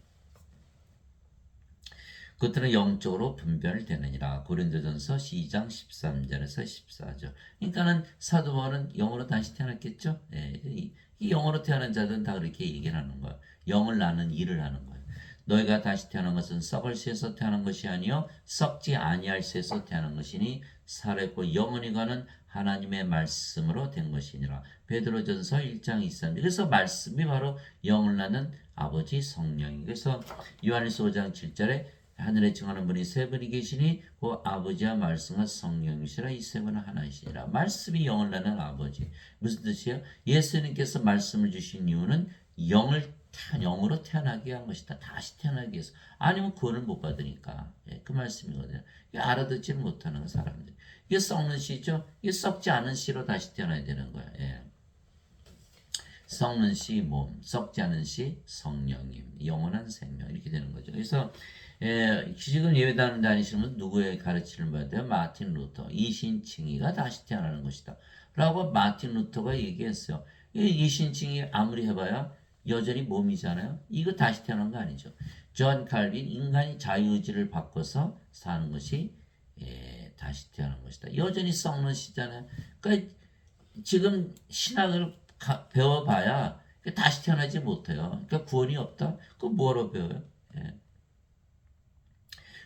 그것들은 영적으로 분별되느니라. 고린도전서 2장 13절에서 14절. 그러니까는 사도 바울은 영으로 다시 태어났겠죠. 이 영으로 태어난 자들은 다 그렇게 얘기를 하는 거예요. 영을 나는 일을 하는 거예요. 너희가 다시 태어난 것은 썩을 씨에서 태어난 것이 아니요 썩지 아니할 씨에서 태어난 것이니 살아있고 영원히 가는 하나님의 말씀으로 된 것이니라. 베드로전서 1장 23절. 그래서 말씀이 바로 영을 낳는 아버지 성령이. 그래서 요한일서 5장 7절에 하늘에 증하는 분이 세 분이 계시니 그 아버지와 말씀과 성령이시라. 이 세 분은 하나이시니라. 말씀이 영을 낳는 아버지. 무슨 뜻이에요? 예수님께서 말씀을 주신 이유는 영으로 태어나게 한 것이다. 다시 태어나기 위해서. 아니면 구원을 못 받으니까. 예, 그 말씀이거든요. 알아듣지 못하는 사람들. 이게 썩는 씨죠? 이게 썩지 않은 씨로 다시 태어나야 되는 거예요. 예. 썩는 씨 몸, 썩지 않은 씨 성령님, 영원한 생명 이렇게 되는 거죠. 그래서 지금 예배당 다니시는 누구의 가르침을 받아요? 마틴 루터, 이신칭이가 다시 태어나는 것이다. 라고 마틴 루터가 얘기했어요. 이신칭이 아무리 해봐야 여전히 몸이잖아요. 이거 다시 태어난 거 아니죠. 존 칼빈, 인간이 자유의지를 바꿔서 사는 것이 다시 태어난 것이다. 여전히 썩는 씨잖아요. 그러니까 지금 신학을 배워봐야 다시 태어나지 못해요. 그러니까 구원이 없다? 그거 뭐로 배워요? 예.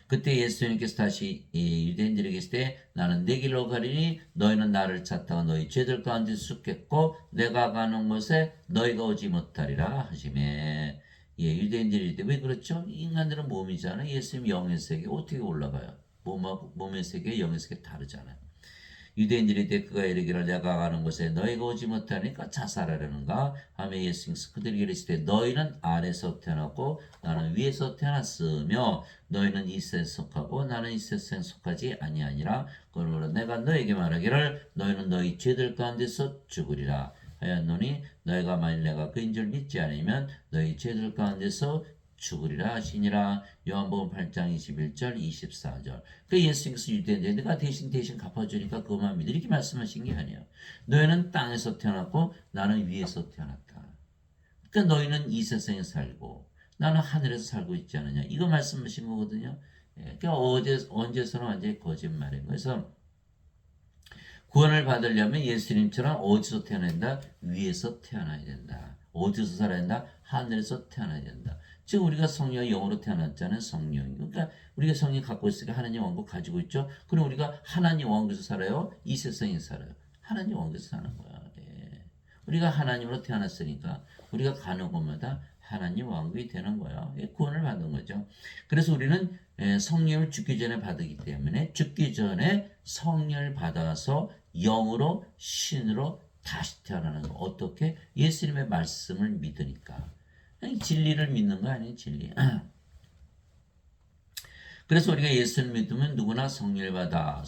그때 예수님께서 다시 유대인들에게 했을 때 나는 내 길로 가리니 너희는 나를 찾다가 너희 죄들 가운데 죽겠고 내가 가는 곳에 너희가 오지 못하리라 하시매. 예, 유대인들이 때 왜 그렇죠? 인간들은 몸이잖아요. 예수님 영의 세계 어떻게 올라가요? 몸의 세계, 영의 세계 다르잖아요. 유대인들이 때 그가 이르기를 내가 가는 곳에 너희가 오지 못하니까 자살하려는가 하며 예수님께서 그들에게 이르시되 너희는 아래서 태어났고 나는 위에서 태어났으며 너희는 이 세에 속하고 나는 이 세상에 속하지 아니하니라. 그러므로 내가 너희에게 말하기를 너희는 너희 죄들 가운데서 죽으리라 하였노니 너희가 만일 내가 그인 줄 믿지 않으면 너희 죄들 가운데서 죽으리라 하시니라. 요한복음 8장 21절 24절. 그 예수님께서 유대인들 내가 대신 갚아주니까 그것만 믿으 이렇게 말씀하신 게 아니에요. 너희는 땅에서 태어났고 나는 위에서 태어났다. 그러니까 너희는 이 세상에 살고 나는 하늘에서 살고 있지 않느냐. 이거 말씀하신 거거든요. 그러니까 언제서는 완전히 거짓말이에요. 그래서 구원을 받으려면 예수님처럼 어디서 태어나야 된다? 위에서 태어나야 된다. 어디서 살아야 된다? 하늘에서 태어나야 된다. 지금 우리가 성령의 영으로 태어났잖아요. 성령이. 그러니까 우리가 성령 갖고 있으니까 하나님 왕국 가지고 있죠. 그럼 우리가 하나님 왕국에서 살아요? 이 세상에 살아요? 하나님 왕국에서 사는 거야. 예. 우리가 하나님으로 태어났으니까 우리가 가는 곳마다 하나님 왕국이 되는 거예요. 예, 구원을 받은 거죠. 그래서 우리는 성령을 죽기 전에 받기 때문에 죽기 전에 성령을 받아서 영으로 신으로 다시 태어나는 거. 어떻게? 예수님의 말씀을 믿으니까. 진리를 믿는 거 아니에요, 진리. 그래서 우리가 예수를 믿으면 누구나 성령을 받아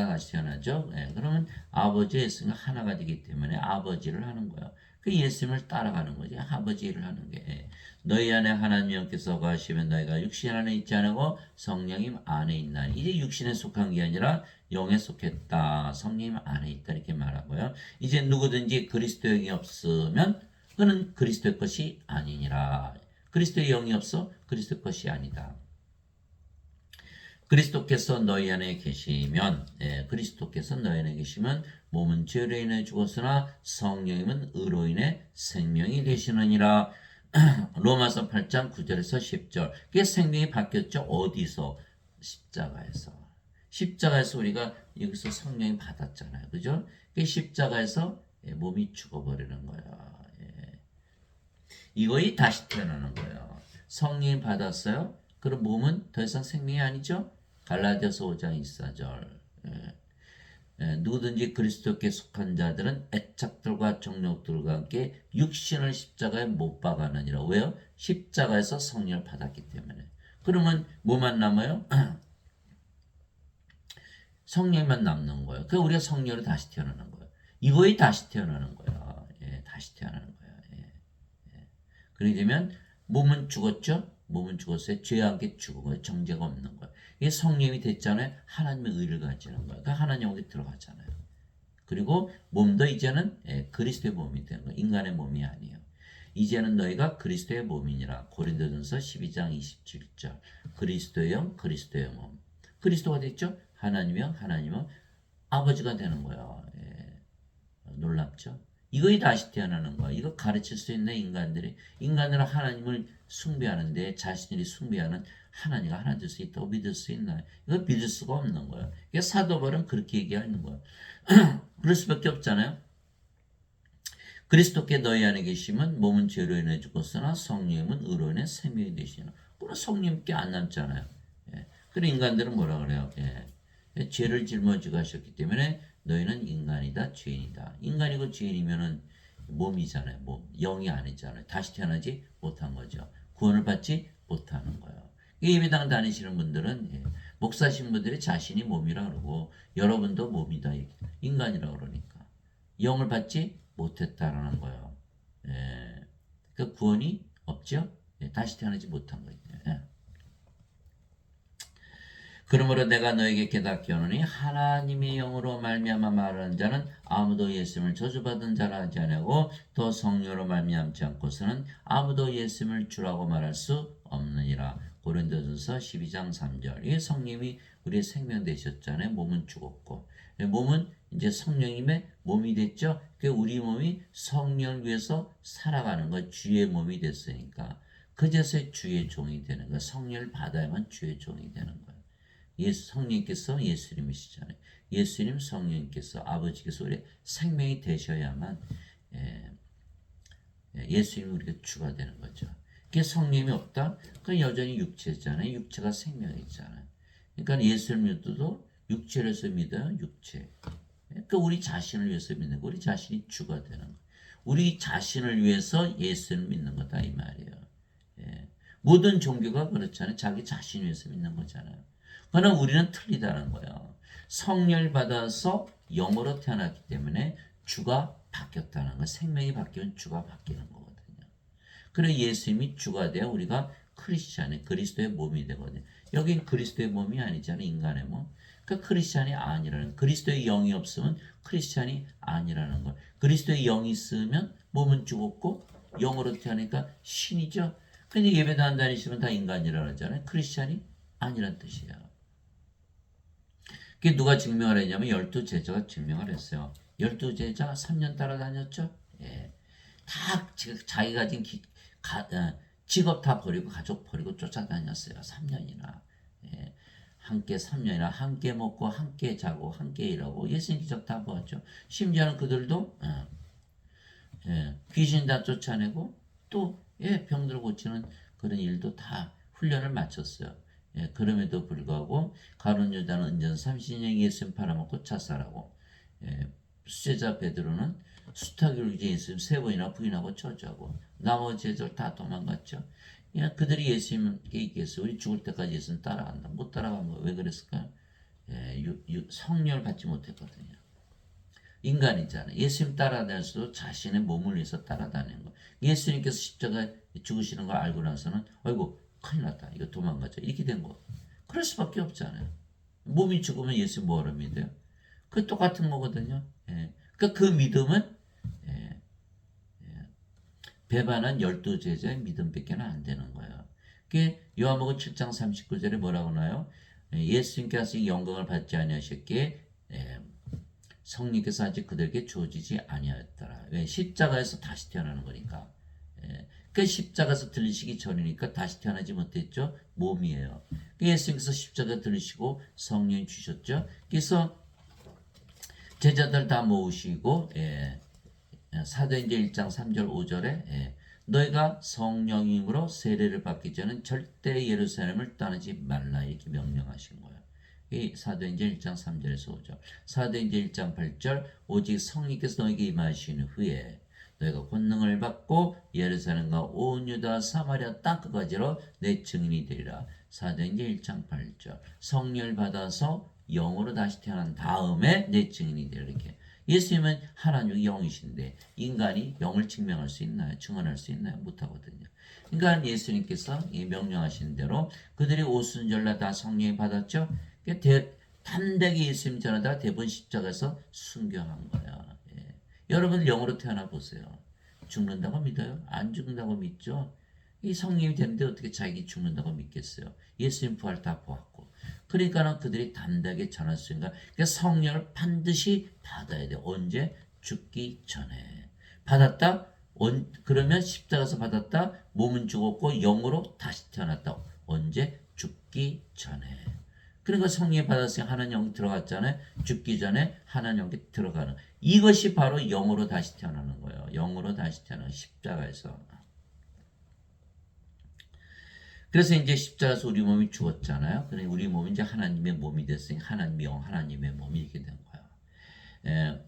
다시 태어나죠. 그러면 아버지 예수가 하나가 되기 때문에 아버지를 하는 거예요. 그 예수님을 따라가는 거지. 아버지 일을 하는 게. 너희 안에 하나님 영께서 거하시면 너희가 육신 안에 있지 않고 성령님 안에 있나니. 이제 육신에 속한 게 아니라 영에 속했다. 성령님 안에 있다. 이렇게 말하고요. 이제 누구든지 그리스도의 영이 없으면 그는 그리스도의 것이 아니니라. 그리스도의 영이 없어 그리스도의 것이 아니다. 그리스도께서 너희 안에 계시면 몸은 죄로 인해 죽었으나 성령님은 의로 인해 생명이 되시느니라. 로마서 8장 9절에서 10절. 그게 생명이 바뀌었죠. 어디서? 십자가에서. 십자가에서 우리가 여기서 성령이 받았잖아요. 그죠? 그 십자가에서 몸이 죽어버리는 거예요. 이거이 다시 태어나는 거예요. 성령이 받았어요. 그럼 몸은 더 이상 생명이 아니죠? 갈라디아서 5장 24절. 누구든지 그리스도께 속한 자들은 애착들과 정욕들과 함께 육신을 십자가에 못 박아느니라. 왜요? 십자가에서 성령을 받았기 때문에. 그러면 뭐만 남아요? 성령만 남는 거예요. 그래서 우리가 성령으로 다시 태어나는 거예요. 이거이 다시 태어나는 거예요. 다시 태어나는 거예요. 그렇게 되면 몸은 죽었죠? 몸은 죽었어요. 죄와 함께 죽은 거예요. 정죄가 없는 거예요. 이게 성령이 됐잖아요. 하나님의 의를 가지는 거예요. 그러니까 하나님 영이 들어가잖아요. 그리고 몸도 이제는 그리스도의 몸이 되는 거예요. 인간의 몸이 아니에요. 이제는 너희가 그리스도의 몸이니라. 고린도전서 12장 27절. 그리스도의 영, 그리스도의 몸. 그리스도가 됐죠? 하나님의 영, 하나님은 아버지가 되는 거예요. 놀랍죠? 이거에 다시 태어나는 거야. 이거 가르칠 수 있는 인간들이. 인간들은 하나님을 숭배하는데 자신들이 숭배하는 하나님이 하나 될 수 있다고 믿을 수 있나요? 이거 믿을 수가 없는 거야. 그러니까 사도 바울은 그렇게 얘기하는 거야. 그럴 수밖에 없잖아요. 그리스도께 너희 안에 계시면 몸은 죄로 인해 죽었으나 성령은 의로 인해 생명이 되시나. 그럼 성령께 안 남잖아요. 예. 그래 인간들은 뭐라 그래요? 예. 죄를 짊어지고 하셨기 때문에 너희는 인간이다, 죄인이다. 인간이고 죄인이면은 몸이잖아요. 몸, 영이 아니잖아요. 다시 태어나지 못한 거죠. 구원을 받지 못하는 거예요. 예배당 다니시는 분들은 목사 신부들이 자신이 몸이라 그러고 여러분도 몸이다, 인간이라 그러니까 영을 받지 못했다라는 거예요. 예. 그 구원이 없죠. 예. 다시 태어나지 못한 거예요. 예. 그러므로 내가 너에게 깨닫게 하노니 하나님의 영으로 말미암아 말하는 자는 아무도 예수님을 저주받은 자라 하지 아니하고 또 성령으로 말미암지 않고서는 아무도 예수님을 주라고 말할 수 없느니라. 고린도전서 12장 3절. 이 성령이 우리의 생명 되셨잖아요. 몸은 죽었고 몸은 이제 성령님의 몸이 됐죠. 그 우리 몸이 성령을 위해서 살아가는 거 주의 몸이 됐으니까 그제서야 주의 종이 되는 거. 성령을 받아야만 주의 종이 되는 거예요. 성령님께서 예수님이시잖아요. 예수님 성령님께서 아버지께서 우리 생명이 되셔야만 예수님이 우리가 주가 되는 거죠. 그게 성령이 없다? 그건 여전히 육체잖아요. 육체가 생명이잖아요. 그러니까 예수를 믿어도 육체로서 믿어요. 육체. 그러니까 우리 자신을 위해서 믿는 거. 우리 자신이 주가 되는 거. 우리 자신을 위해서 예수를 믿는 거다 이 말이에요. 모든 종교가 그렇잖아요. 자기 자신을 위해서 믿는 거잖아요. 그러나 우리는 틀리다는 거예요. 성령을 받아서 영으로 태어났기 때문에 주가 바뀌었다는 거. 생명이 바뀌면 주가 바뀌는 거거든요. 그래 예수님이 주가 되어 우리가 크리스찬의 그리스도의 몸이 되거든요. 여긴 그리스도의 몸이 아니잖아요. 인간의 몸. 그 크리스찬이 아니라는 그리스도의 영이 없으면 크리스찬이 아니라는 걸. 그리스도의 영이 있으면 몸은 죽었고 영으로 태어나니까 신이죠. 근데 예배도 안 다니시면 다 인간이라 그러잖아요. 크리스찬이 아니란 뜻이에요. 그게 누가 증명을 했냐면 12제자가 증명을 했어요. 12제자 3년 따라다녔죠. 예. 다 자기 가진 직업 다 버리고 가족 버리고 쫓아다녔어요. 3년이나. 예. 함께 3년이나 함께 먹고 함께 자고 함께 일하고 예수님 기적 다 보았죠. 심지어는 그들도 귀신 다 쫓아내고 또 병들 고치는 그런 일도 다 훈련을 마쳤어요. 그럼에도 불구하고 가룟 유다는 은전 30년 예수님 팔아먹고 자살하고 수제자 베드로는 수타기를 위해 예수님 3번이나 부인하고 저주하고 나머지 애들 다 도망갔죠. 그들이 예수님께 얘기했어요. 우리 죽을 때까지 예수님 따라간다. 못 따라간 거 왜 그랬을까요? 성령을 받지 못했거든요. 인간이잖아요. 예수님 따라다니면서도 자신의 몸을 위해서 따라다니는 거. 예수님께서 십자가에 죽으시는 걸 알고 나서는 아이고 큰일 났다. 이거 도망가자. 이렇게 된 거. 그럴 수밖에 없잖아요. 몸이 죽으면 예수 뭐하러 믿어요? 그 똑같은 거거든요. 그러니까 그 믿음은 배반한 12제자의 믿음밖에 안 되는 거예요. 그게 요한복음 7장 39절에 뭐라고 나요? 예수님께서 영광을 받지 아니하셨기에 성령께서 아직 그들에게 주어지지 아니하였더라. 왜? 십자가에서 다시 태어나는 거니까. 그 십자가에서 들리시기 전이니까 다시 태어나지 못했죠. 몸이에요. 예수님께서 십자가 들리시고 성령 주셨죠. 그래서 제자들 다 모으시고 사도행전 1장 3절 5절에 너희가 성령님으로 세례를 받기 전엔 절대 예루살렘을 떠나지 말라 이렇게 명령하신 거예요. 이 사도행전 1장 3절에서 5절. 사도행전 1장 8절 오직 성령께서 너에게 임하신 후에 너희가 권능을 받고 예루살렘과 온 유다 사마리아 땅 끝까지로 내 증인이 되리라. 사도행전 1장 8절. 성령을 받아서 영으로 다시 태어난 다음에 내 증인이 되리라. 이렇게. 예수님은 하나님의 영이신데 인간이 영을 증명할 수 있나요? 증언할 수 있나요? 못하거든요. 그러니까 예수님께서 이 명령하신 대로 그들이 오순절날 다 성령을 받았죠. 담대하게 예수님 전하다 대본 십자가에서 순교한 거야. 여러분 영으로 태어나 보세요. 죽는다고 믿어요? 안 죽는다고 믿죠? 이 성령이 되는데 어떻게 자기 죽는다고 믿겠어요? 예수님 부활 다 보았고. 그러니까 그들이 담대하게 전할 수 있는가? 그러니까 성령을 반드시 받아야 돼. 언제? 죽기 전에. 받았다? 그러면 십자가에서 받았다? 몸은 죽었고 영으로 다시 태어났다. 언제? 죽기 전에. 그러니까 성령 받았으니 하나님 영이 들어갔잖아요. 죽기 전에 하나님 영이 들어가는. 이것이 바로 영으로 다시 태어나는 거예요. 영으로 다시 태어나는 십자가에서. 그래서 이제 십자가에서 우리 몸이 죽었잖아요. 그러니 우리 몸이 이제 하나님의 몸이 됐으니 하나님의 영, 하나님의 몸이 이렇게 된 거예요.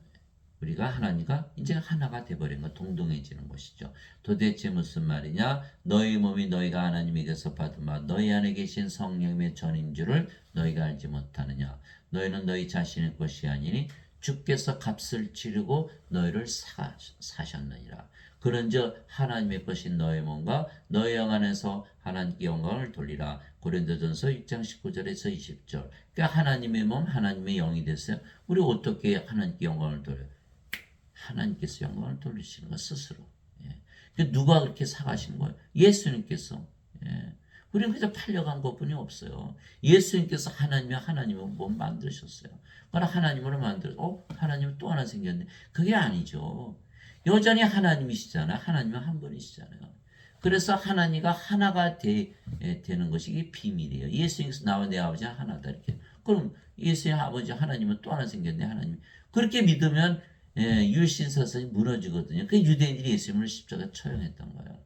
우리가 하나님과 이제 하나가 돼버린 거, 동동해지는 것이죠. 도대체 무슨 말이냐? 너희 몸이 너희가 하나님에게서 받은 바 너희 안에 계신 성령의 전인 줄을 너희가 알지 못하느냐? 너희는 너희 자신의 것이 아니니 주께서 값을 치르고 너희를 사셨느니라. 그런즉 하나님의 것인 너희 몸과 너희 영 안에서 하나님께 영광을 돌리라. 고린도전서 6장 19절에서 20절. 그러니까 하나님의 몸, 하나님의 영이 됐어요. 우리 어떻게 하나님께 영광을 돌려요? 하나님께서 영광을 돌리시는 것 스스로. 예. 누가 그렇게 사가신 거예요? 예수님께서. 예. 우리는 그저 팔려간 것뿐이 없어요. 예수님께서 하나님의 몸 만드셨어요. 그러나 하나님으로 하나님은 또 하나 생겼네. 그게 아니죠. 여전히 하나님이시잖아요. 하나님은 한 분이시잖아요. 그래서 하나님과 하나가 되는 것이 이게 비밀이에요. 예수님께서 나와 내 아버지가 하나다 이렇게. 그럼 예수의 아버지 하나님은 또 하나 생겼네. 하나님. 그렇게 믿으면 유신사상이 무너지거든요. 그 유대인들이 예수님을 십자가에 처형했던 거예요.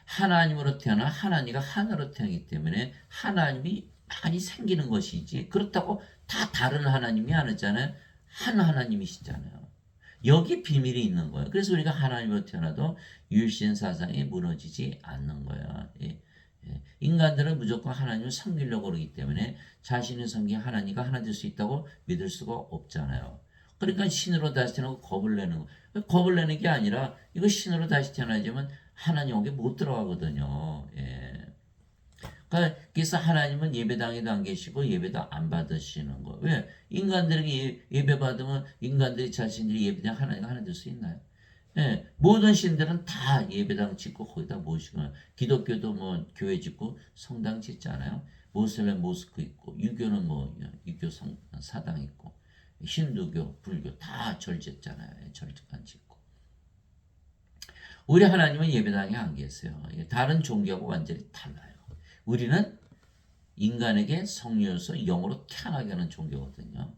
하나님으로 태어나 하나님과 하나로 태어나기 때문에 하나님이 많이 생기는 것이지 그렇다고 다 다른 하나님이 아니잖아요. 한 하나님이시잖아요. 여기 비밀이 있는 거예요. 그래서 우리가 하나님으로 태어나도 유신사상이 무너지지 않는 거예요. 인간들은 무조건 하나님을 섬기려고 그러기 때문에 자신의 섬긴 하나님과 하나 될 수 있다고 믿을 수가 없잖아요. 그러니까 신으로 다시 태어나고 겁을 내는 거. 겁을 내는 게 아니라 이거 신으로 다시 태어나지만 하나님 여기 못 들어가거든요. 그래서 하나님은 예배당에도 안 계시고 예배도 안 받으시는 거. 왜? 인간들에게 예배 받으면 인간들이 자신들이 예배당 하나님과 하나 될 수 있나요? 모든 신들은 다 예배당 짓고 거기다 모시고 기독교도 뭐 교회 짓고 성당 짓잖아요. 모슬렘 모스크 있고 유교는 뭐 유교 사당 있고 힌두교, 불교 다 절 짓잖아요. 절간 짓고. 우리 하나님은 예배당에 안 계세요. 다른 종교하고 완전히 달라요. 우리는 인간에게 성령으로서 영으로 태어나게 하는 종교거든요.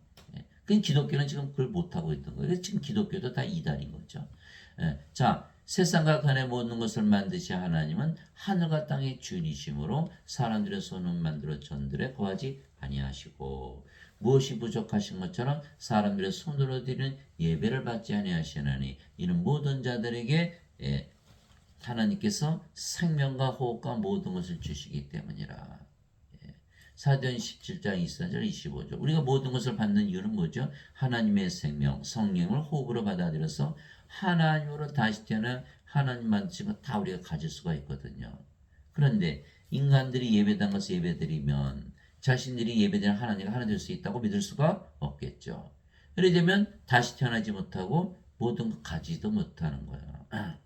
그 기독교는 지금 그걸 못하고 있는 거예요. 지금 기독교도 다 이단인 거죠. 자, 세상과 간의 모든 것을 만드신 하나님은 하늘과 땅의 주인이시므로 사람들의 손은 만들어 전들에 거하지 아니하시고 무엇이 부족하신 것처럼 사람들의 손으로 드리는 예배를 받지 아니하시나니 이는 모든 자들에게 하나님께서 생명과 호흡과 모든 것을 주시기 때문이라. 사도행 17장 24절 25절. 우리가 모든 것을 받는 이유는 뭐죠? 하나님의 생명, 성령을 호흡으로 받아들여서 하나님으로 다시 태어나 하나님 만드신 거 다 우리가 가질 수가 있거든요. 그런데 인간들이 예배당 가서 예배드리면 자신들이 예배드리는 하나님과 하나 될 수 있다고 믿을 수가 없겠죠. 그래 되면 다시 태어나지 못하고 모든 것 가지도 못하는 거예요.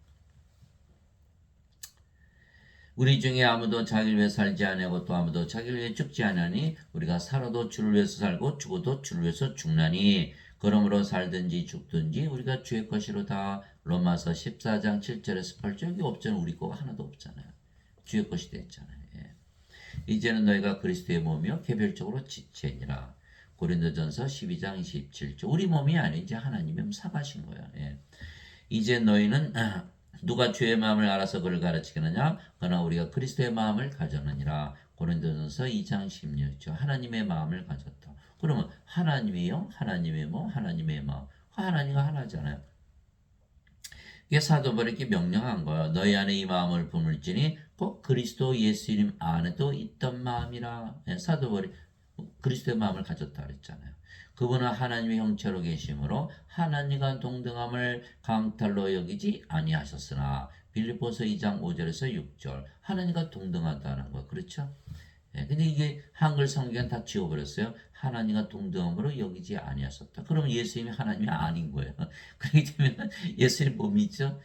우리 중에 아무도 자기를 위해 살지 아니하고 또 아무도 자기를 위해 죽지 않으니 우리가 살아도 주를 위해서 살고 죽어도 주를 위해서 죽나니 그러므로 살든지 죽든지 우리가 주의 것이로다. 로마서 14장 7절에서 8절. 여기 없잖아요. 우리 거가 하나도 없잖아요. 주의 것이 됐잖아요. 이제는 너희가 그리스도의 몸이요 개별적으로 지체니라. 고린도전서 12장 27절. 우리 몸이 아니지 이제 하나님의 사가신 거야. 이제 너희는 누가 주의 마음을 알아서 그를 가르치겠느냐? 그러나 우리가 그리스도의 마음을 가졌느니라. 고린도전서 2장 16절. 하나님의 마음을 가졌다. 그러면 하나님의 영, 하나님의 몸, 하나님의 마음. 하나님과 하나잖아요. 이게 사도 바울에게 명령한 거예요. 너희 안에 이 마음을 품을지니 꼭 그리스도 예수님 안에도 있던 마음이라. 사도 바울이 그리스도의 마음을 가졌다 그랬잖아요. 그분은 하나님의 형체로 계심으로 하나님과 동등함을 강탈로 여기지 아니하셨으나 빌립보서 2장 5절에서 6절 하나님과 동등하다는 거 그렇죠? 근데 이게 한글 성경은 다 지워버렸어요. 하나님과 동등함으로 여기지 아니하셨다. 그러면 예수님이 하나님이 아닌 거예요. 그렇기 때문에 예수님 몸이죠.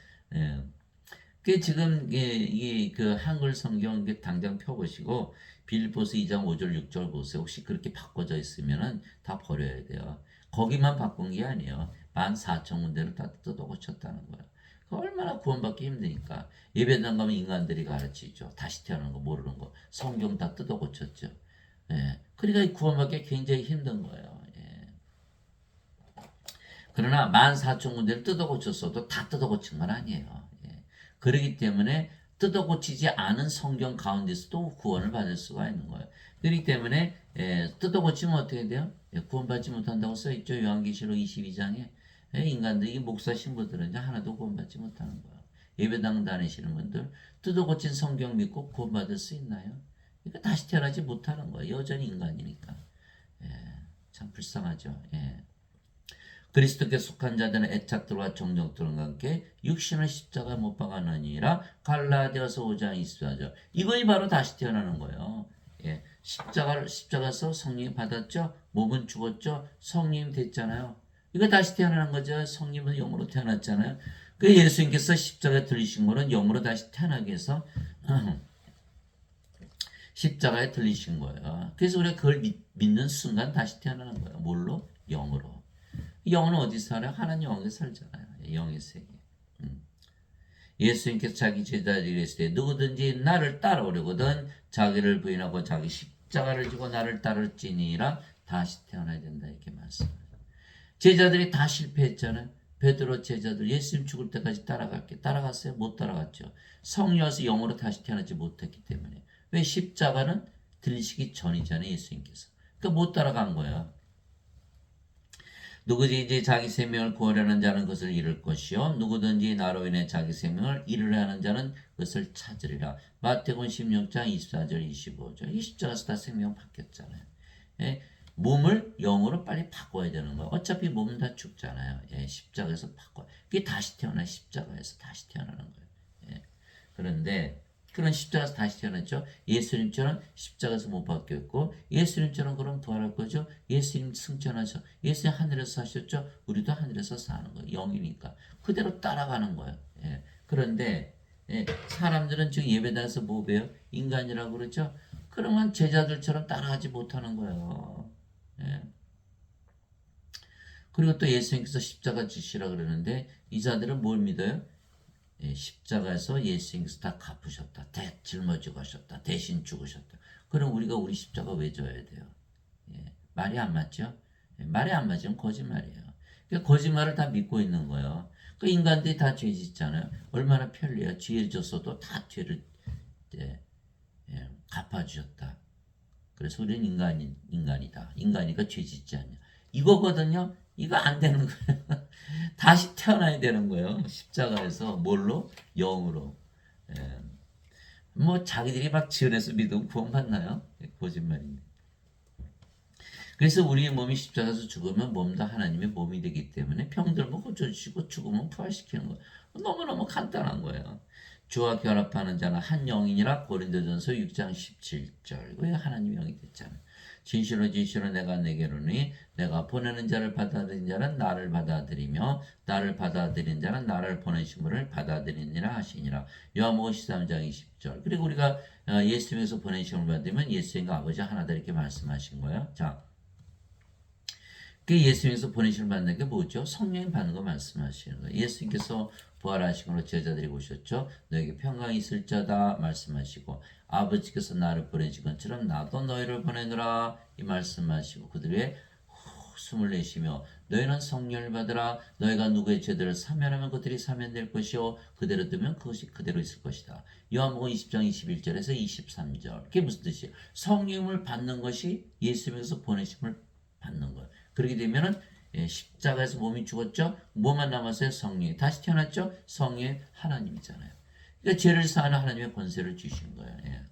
그 지금 그 한글 성경 당장 펴보시고 빌립보서 2장 5절 6절 보세요. 혹시 그렇게 바꿔져 있으면은 다 버려야 돼요. 거기만 바꾼 게 아니에요. 14,000군데를 다 뜯어 고쳤다는 거예요. 얼마나 구원받기 힘드니까. 예배당 가면 인간들이 가르치죠. 다시 태어나는 거 모르는 거. 성경 다 뜯어 고쳤죠. 예. 그러니까 구원받기 굉장히 힘든 거예요. 예. 그러나 14,000군데를 뜯어 고쳤어도 다 뜯어 고친 건 아니에요. 예. 그렇기 때문에 뜯어 고치지 않은 성경 가운데서도 구원을 받을 수가 있는 거예요. 그렇기 때문에 뜯어 고치면 어떻게 돼요? 구원받지 못한다고 써있죠. 요한계시록 22장에. 인간들이 목사 신부들은 이제 하나도 구원받지 못하는 거예요. 예배당 다니시는 분들 뜯어 고친 성경 믿고 구원받을 수 있나요? 그러니까 다시 태어나지 못하는 거예요. 여전히 인간이니까. 예, 참 불쌍하죠. 예. 그리스도께 속한 자들은 애착들과 정욕들과 함께 육신을 십자가 못 박아느니라. 갈라디아서 5장 24절. 이것이 바로 다시 태어나는 거예요. 예, 십자가에서 성령이 받았죠. 몸은 죽었죠. 성령이 됐잖아요. 이거 다시 태어나는 거죠. 성령은 영으로 태어났잖아요. 그 예수님께서 십자가에 들리신 거는 영으로 다시 태어나기 위해서 십자가에 들리신 거예요. 그래서 우리가 그걸 믿는 순간 다시 태어나는 거예요. 뭘로? 영으로. 영은 어디서 살아요? 하나님 영에 살잖아요. 영의 세계. 예수님께서 자기 제자들에게 이랬을 때 누구든지 나를 따라오려거든 자기를 부인하고 자기 십자가를 지고 나를 따를지니라. 다시 태어나야 된다 이렇게 말씀합니다. 제자들이 다 실패했잖아요. 베드로 제자들 예수님 죽을 때까지 따라갈게. 따라갔어요? 못 따라갔죠. 성령 와서 영으로 다시 태어나지 못했기 때문에. 왜? 십자가는 들리시기 전이잖아요. 예수님께서. 그러니까 못 따라간 거예요. 누구든지 자기 생명을 구하려는 자는 그것을 잃을 것이요 누구든지 나로 인해 자기 생명을 잃으려 하는 자는 그것을 찾으리라. 마태복음 16장 24절 25절. 이 십자가에서 다 생명 바뀌었잖아요. 예? 몸을 영으로 빨리 바꿔야 되는 거예요. 어차피 몸은 다 죽잖아요. 예, 십자가에서 바꿔. 그게 다시 태어나 십자가에서 다시 태어나는 거예요. 예. 그런데 그런 십자가에서 다시 태어났죠. 예수님처럼 십자가에서 못 바뀌었고 예수님처럼 그럼 부활할 거죠. 예수님 승천하셔. 예수님 하늘에서 사셨죠. 우리도 하늘에서 사는 거예요. 영이니까. 그대로 따라가는 거예요. 예. 그런데 사람들은 지금 예배당에서 뭐 배워요? 인간이라고 그러죠. 그러면 제자들처럼 따라하지 못하는 거예요. 예. 그리고 또 예수님께서 십자가 지시라 그러는데 이 자들은 뭘 믿어요? 예, 십자가에서 예수님께서 다 갚으셨다. 짊어지고 하셨다. 대신 죽으셨다. 그럼 우리가 우리 십자가 왜 져야 돼요? 예, 말이 안 맞죠? 예, 말이 안 맞으면 거짓말이에요. 그러니까 거짓말을 다 믿고 있는 거예요. 그 인간들이 다 죄 짓잖아요. 얼마나 편리해요. 죄를 졌어도 다 죄를 갚아주셨다. 그래서 우리는 인간이다. 인간이니까 죄 짓지 않냐. 이거거든요. 이거 안 되는 거예요. 다시 태어나야 되는 거예요. 십자가에서 뭘로? 영으로. 예. 뭐 자기들이 막 지원해서 믿으면 구원받나요? 거짓말입니다. 그래서 우리의 몸이 십자가에서 죽으면 몸도 하나님의 몸이 되기 때문에 병들면 고쳐주시고 죽으면 부활시키는 거예요. 너무너무 간단한 거예요. 주와 결합하는 자는 한 영이니라. 고린도전서 6장 17절. 왜 하나님의 영이 됐잖아요. 진실로 진실로 내가 내게로니 내가 보내는 자를 받아들인 자는 나를 받아들이며 나를 받아들인 자는 나를 보내신 분을 받아들이니라 하시니라. 요한복음 13장 20절. 그리고 우리가 예수님에서 보내심을 받으면 예수님과 아버지 하나다 이렇게 말씀하신 거예요. 자, 그 예수님께서 보내심을 받는 게 뭐죠? 성령이 받는 거 말씀하시는 거예요. 예수님께서 부활하신 걸로 제자들이 오셨죠. 너에게 평강이 있을 자다 말씀하시고 아버지께서 나를 보내신 것처럼 나도 너희를 보내노라 이 말씀하시고 그들의 숨을 내쉬며 너희는 성령을 받으라. 너희가 누구의 죄들을 사면하면 그들이 사면될 것이요 그대로 두면 그것이 그대로 있을 것이다. 요한복음 20장 21절에서 23절. 그게 무슨 뜻이에요? 성령을 받는 것이 예수님께서 보내심을 받는 거예요. 그렇게 되면은 십자가에서 몸이 죽었죠. 뭐만 남았어요? 성령이. 다시 태어났죠. 성령이 하나님이잖아요. 그러니까 죄를 사하는 하나님의 권세를 주신 거예요. 예.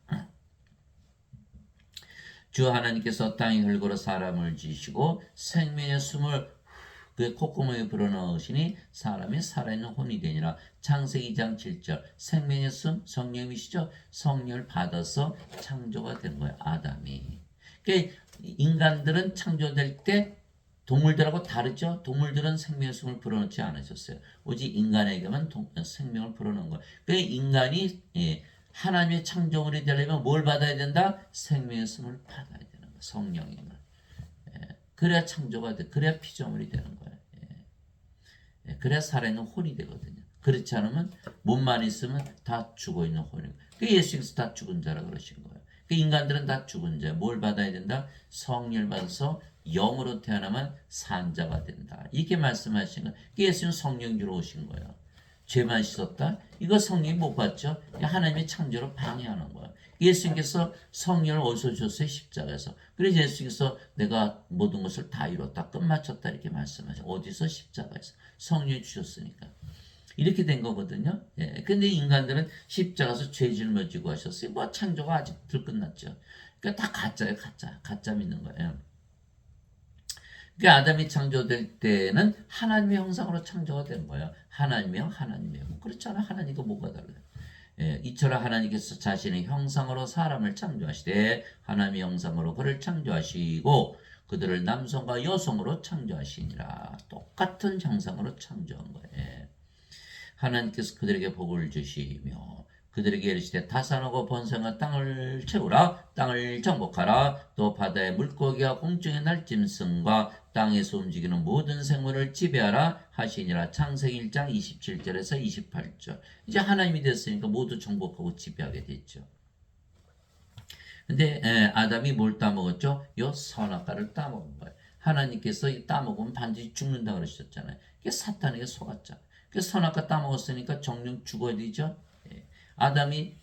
주 하나님께서 땅에 흙으로 사람을 지으시고 생명의 숨을 그의 콧구멍에 불어넣으시니 사람이 살아있는 혼이 되니라. 창세기 2장 7절. 생명의 숨 성령이시죠. 성령을 받아서 창조가 된 거예요. 아담이. 그러니까 인간들은 창조될 때 동물들하고 다르죠. 동물들은 생명의 숨을 불어넣지 않으셨어요. 오직 인간에게만 생명을 불어넣은 거예요. 그러니까 인간이 하나님의 창조물이 되려면 뭘 받아야 된다? 생명의 숨을 받아야 되는 거예요. 성령님을. 그래야 창조가 돼. 그래야 피조물이 되는 거예요. 그래야 살아있는 혼이 되거든요. 그렇지 않으면 몸만 있으면 다 죽어있는 혼이에요. 예수님께서 다 죽은 자라 그러신 거예요. 인간들은 다 죽은 자. 뭘 받아야 된다? 성령을 받아서 영으로 태어나면 산자가 된다. 이렇게 말씀하신 거예요. 예수님 성령 주러 오신 거예요. 죄만 씻었다? 이거 성령이 못 받죠? 하나님의 창조를 방해하는 거야. 예수님께서 성령을 어디서 주셨어요? 십자가에서. 그래서 예수님께서 내가 모든 것을 다 이뤘다, 끝마쳤다 이렇게 말씀하죠. 어디서? 십자가에서. 성령이 주셨으니까. 이렇게 된 거거든요. 예. 근데 인간들은 십자가에서 죄 짊어지고 하셨어요. 뭐 창조가 아직 덜 끝났죠. 그러니까 다 가짜예요, 가짜. 가짜 믿는 거예요. 그러니까 아담이 창조될 때는 하나님의 형상으로 창조가 된 거예요. 하나님이요, 하나님이요. 그렇잖아. 하나님과 뭐가 달라요? 예, 이처럼 하나님께서 자신의 형상으로 사람을 창조하시되 하나님의 형상으로 그를 창조하시고 그들을 남성과 여성으로 창조하시니라. 똑같은 형상으로 창조한 거예요. 하나님께서 그들에게 복을 주시며 그들에게 이르시되 다산하고 번성한 땅을 채우라, 땅을 정복하라, 또 바다의 물고기와 공중의 날짐승과 땅에서 움직이는 모든 생물을 지배하라 하시니라. 창세기 1장 27절에서 28절. 이제 하나님이 됐으니까 모두 정복하고 지배하게 됐죠. 근데 아담이 뭘 따먹었죠? 요 선악과를 따먹은 거예요. 하나님께서 따먹으면 반드시 죽는다 그러셨잖아요. 이게 사탄에게 속았잖아요. 그 선악과 따먹었으니까 정령 죽어야 되죠. 아담이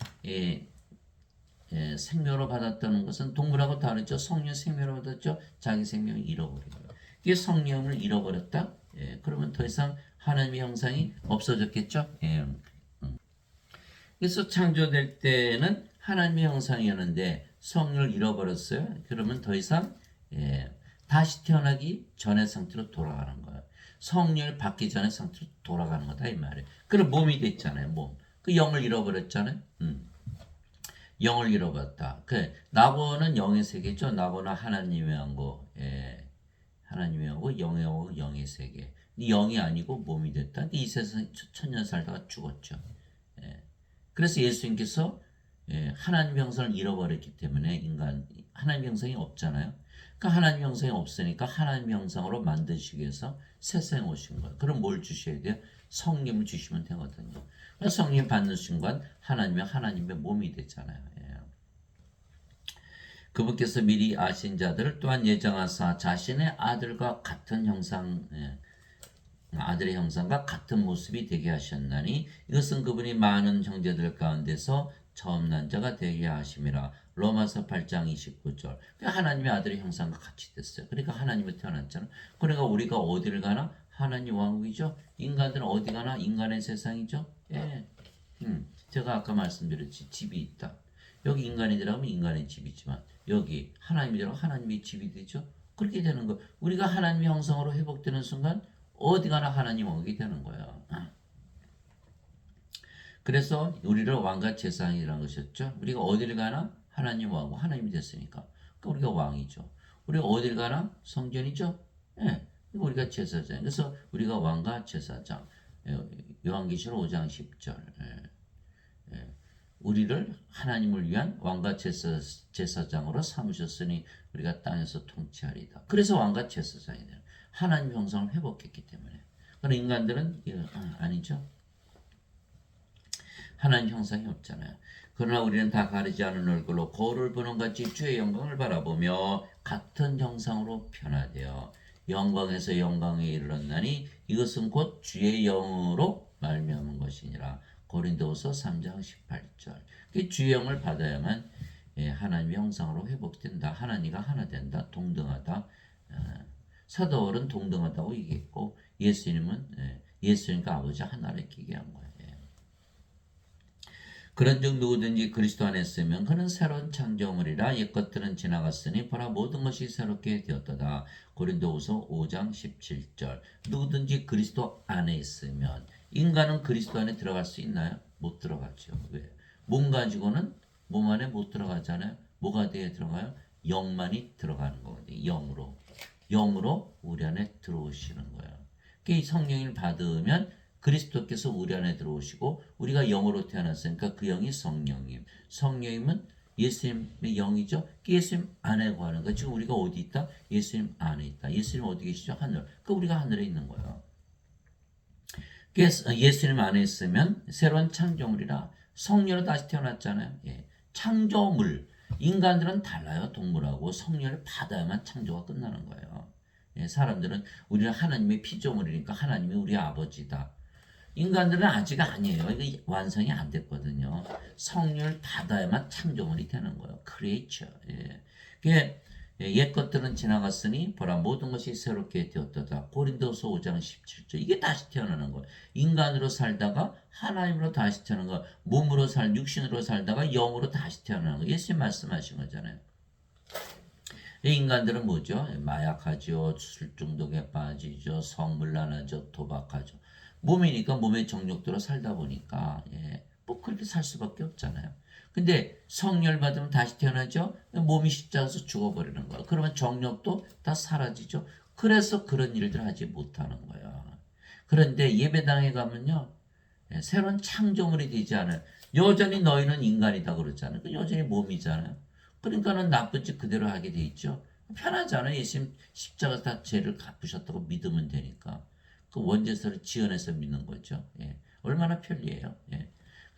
생명을 받았다는 것은 동물하고 다르죠. 성령 생명을 받았죠. 자기 생명을 잃어버린 거예요. 이게 성령을 잃어버렸다. 그러면 더 이상 하나님의 형상이 없어졌겠죠. 그래서 창조될 때는 하나님의 형상이었는데 성령을 잃어버렸어요. 그러면 더 이상 다시 태어나기 전의 상태로 돌아가는 거예요. 성령을 받기 전의 상태로 돌아가는 거다 이 말이에요. 그럼 몸이 됐잖아요. 몸. 그 영을 잃어버렸잖아요. 영을 잃어버렸다. 그 나보는 영의 세계죠. 나보는 하나님의 하고 하나님의 하고 영의 하고 영의 세계. 영이 아니고 몸이 됐다. 이 세상 천년 살다가 죽었죠. 그래서 예수님께서 하나님의 형상을 잃어버렸기 때문에 인간 하나님의 형상이 없잖아요. 그러니까 하나님의 형상이 없으니까 하나님의 형상으로 만드시기 위해서 세상에 오신 거예요. 그럼 뭘 주셔야 돼요? 성령을 주시면 되거든요. 성령 받는 순간 하나님의 몸이 되잖아요. 그분께서 미리 아신 자들을 또한 예정하사 자신의 아들과 같은 형상, 아들의 형상과 같은 모습이 되게 하셨나니 이것은 그분이 많은 형제들 가운데서 처음 난 자가 되게 하심이라. 로마서 8장 29절. 하나님의 아들의 형상과 같이 됐어요. 그러니까 하나님이 태어났잖아. 그러니까 우리가 어디를 가나 하나님 왕국이죠. 인간들은 어디 가나 인간의 세상이죠. 예. 제가 아까 말씀드렸지 집이 있다. 여기 인간이 들어가면 인간의 집이지만 여기 하나님이 들어가면 하나님의 집이 되죠. 그렇게 되는 거. 우리가 하나님의 형상으로 회복되는 순간 어디 가나 하나님 왕국이 되는 거예요. 그래서 우리를 왕과 제사장이라는 것이었죠. 우리가 어디를 가나 하나님 왕국, 하나님이 됐으니까. 그러니까 우리가 왕이죠. 우리가 어디를 가나 성전이죠. 예. 우리가 제사장. 그래서 우리가 왕과 제사장. 요한계시록 5장 10절. 우리를 하나님을 위한 왕과 제사장으로 삼으셨으니 우리가 땅에서 통치하리다. 그래서 왕과 제사장이 돼요. 하나님 형상을 회복했기 때문에. 그러나 인간들은 아니죠. 하나님 형상이 없잖아요. 그러나 우리는 다 가리지 않은 얼굴로 거울을 보는 같이 주의 영광을 바라보며 같은 형상으로 변화되어 영광에서 영광에 이르렀나니 이것은 곧 주의 영으로 말미암은 것이니라. 고린도후서 3장 18절. 주의 영을 받아야만 하나님의 형상으로 회복된다. 하나님과 하나 된다. 동등하다. 사도 바울은 동등하다고 얘기했고 예수님과 아버지 하나를 이렇게 얘기한 거예요. 그런즉 누구든지 그리스도 안에 있으면 그는 새로운 창조물이라. 옛것들은 지나갔으니 보라 모든 것이 새롭게 되었도다. 고린도후서 5장 17절. 누구든지 그리스도 안에 있으면. 인간은 그리스도 안에 들어갈 수 있나요? 못 들어가죠. 왜? 몸 가지고는 몸 안에 못 들어가잖아요. 뭐가 돼야 들어가요? 영만이 들어가는 거거든요. 영으로 우리 안에 들어오시는 거예요. 이 성령을 받으면 그리스도께서 우리 안에 들어오시고 우리가 영으로 태어났으니까 그 영이 성령님. 성령님은 예수님의 영이죠. 예수님 안에 거하는 거예요. 지금 우리가 어디 있다? 예수님 안에 있다. 예수님 어디 계시죠? 하늘. 그러니까 우리가 하늘에 있는 거예요. 예수님 안에 있으면 새로운 창조물이라 성령으로 다시 태어났잖아요. 예. 창조물. 인간들은 달라요. 동물하고 성령을 받아야만 창조가 끝나는 거예요. 예. 사람들은 우리는 하나님의 피조물이니까 하나님이 우리 아버지다. 인간들은 아직 아니에요. 이게 완성이 안 됐거든요. 성령을 받아야만 창조물이 되는 거예요. 크리에이처. 예. 그게 옛 것들은 지나갔으니 보라 모든 것이 새롭게 되었도다. 고린도서 5장 17절. 이게 다시 태어나는 거예요. 인간으로 살다가 하나님으로 다시 태어나는 거. 몸으로 육신으로 살다가 영으로 다시 태어나는 거. 예수님 말씀하신 거잖아요. 인간들은 뭐죠? 마약하죠. 술 중독에 빠지죠. 성물란하죠. 도박하죠. 몸이니까 몸의 정욕대로 살다 보니까 뭐 그렇게 살 수밖에 없잖아요. 근데 성령 받으면 다시 태어나죠. 몸이 십자가에서 죽어버리는 거야. 그러면 정욕도 다 사라지죠. 그래서 그런 일들 하지 못하는 거야. 그런데 예배당에 가면요. 새로운 창조물이 되지 않아요. 여전히 너희는 인간이다 그러잖아요. 여전히 몸이잖아요. 그러니까는 나쁜 짓 그대로 하게 돼 있죠. 편하잖아요. 예수님 십자가 다 죄를 갚으셨다고 믿으면 되니까. 그 원죄서를 지어내서 믿는 거죠. 예. 얼마나 편리해요. 예.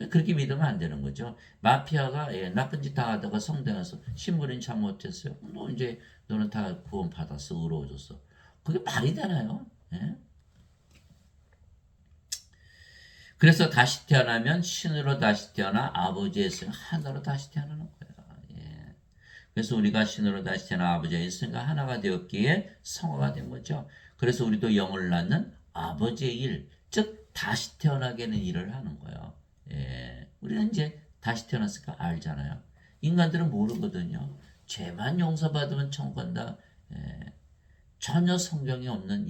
그렇게 믿으면 안 되는 거죠. 마피아가 나쁜 짓 다 하다가 성당에 서 신부님 잘못했어요. 너 이제 너는 다 구원 받았어. 의로워졌어. 그게 말이 되나요? 예? 그래서 다시 태어나면 신으로 다시 태어나 아버지의 성 하나로 다시 태어나는 거예요. 예. 그래서 우리가 신으로 다시 태어나 아버지의 성과 하나가 되었기에 성화가 된 거죠. 그래서 우리도 영을 낳는 아버지의 일, 즉 다시 태어나게 하는 일을 하는 거예요. 예. 우리는 이제 다시 태어났으니까 알잖아요. 인간들은 모르거든요. 죄만 용서받으면 천국 간다. 예. 전혀 성경이 없는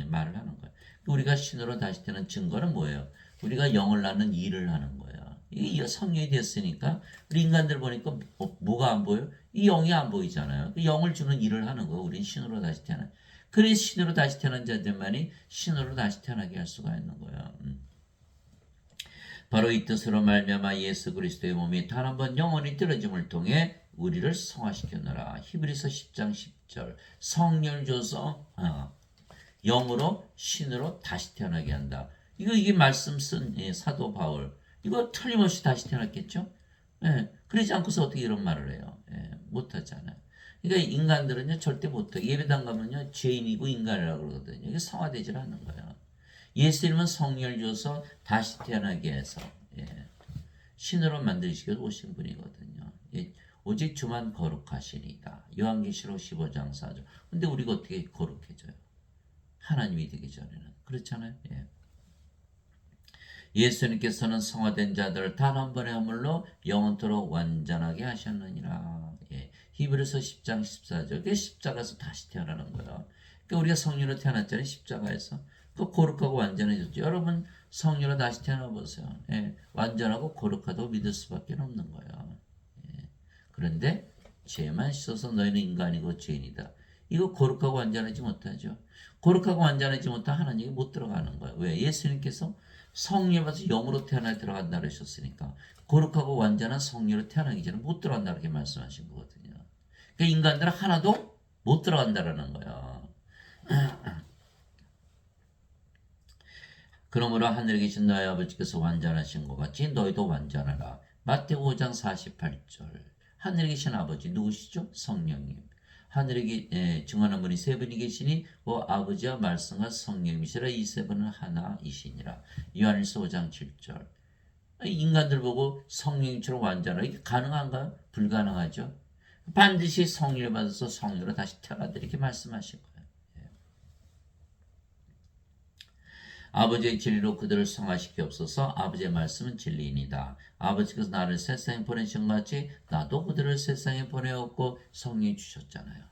말을 하는 거예요. 우리가 신으로 다시 태어난 증거는 뭐예요? 우리가 영을 낳는 일을 하는 거예요. 이게 성령이 됐으니까 우리 인간들 보니까 뭐가 안 보여요? 이 영이 안 보이잖아요. 그 영을 주는 일을 하는 거예요. 우린 신으로 다시 태어난. 그래서 신으로 다시 태어난 자들만이 신으로 다시 태어나게 할 수가 있는 거예요. 바로 이 뜻으로 말미암아 예수 그리스도의 몸이 단 한 번 영원히 들어짐을 통해 우리를 성화시켰노라. 히브리서 10장 10절. 성령을 줘서 영으로 신으로 다시 태어나게 한다. 이게 말씀 쓴 사도 바울. 이거 틀림없이 다시 태어났겠죠? 예, 그러지 않고서 어떻게 이런 말을 해요? 예, 못하잖아요. 그러니까 인간들은요 절대 못해. 예배당 가면요 죄인이고 인간이라고 그러거든요. 이게 성화되질 않는 거예요. 예수님은 성령을 줘서 다시 태어나게 해서 신으로 만드시기 위해서 오신 분이거든요. 오직 주만 거룩하시니까. 요한계시록 15장 4절. 근데 우리가 어떻게 거룩해져요? 하나님이 되기 전에는. 그렇잖아요. 예. 예수님께서는 성화된 자들을 단 한 번의 허물로 영원토록 완전하게 하셨느니라. 예. 히브리서 10장 14절. 그게 십자가에서 다시 태어나는 거예요. 그러니까 우리가 성령으로 태어났잖아요. 십자가에서. 그 거룩하고 완전해졌죠. 여러분 성령으로 다시 태어나 보세요. 예. 완전하고 거룩하다고 믿을 수밖에 없는 거예요. 예. 그런데 죄만 씻어서 너희는 인간이고 죄인이다. 이거 거룩하고 완전하지 못하죠. 거룩하고 완전하지 못한 하나님이 못 들어가는 거예요. 왜? 예수님께서 성령을 받아서 영으로 태어나 들어간다 그러셨으니까 거룩하고 완전한 성령으로 태어나기 전에 못 들어간다 이렇게 말씀하신 거거든요. 그러니까 인간들은 하나도 못 들어간다라는 거예요. 그러므로 하늘에 계신 너희 아버지께서 완전하신 것 같이 너희도 완전하라. 마태오 5장 48절. 하늘에 계신 아버지 누구시죠? 성령님. 하늘에 증언한 분이 세 분이 계시니 아버지와 말씀과 성령이시라. 이 세 분은 하나이시니라. 요한일서 5장 7절. 인간들 보고 성령님처럼 완전하게 이게 가능한가요? 불가능하죠. 반드시 성령을 받아서 성령으로 다시 태어나다 이렇게 말씀하신 거예요. 아버지의 진리로 그들을 성화시키옵소서. 아버지의 말씀은 진리이니다. 아버지께서 나를 세상에 보내신 것 같이 나도 그들을 세상에 보내었고 성령이 주셨잖아요.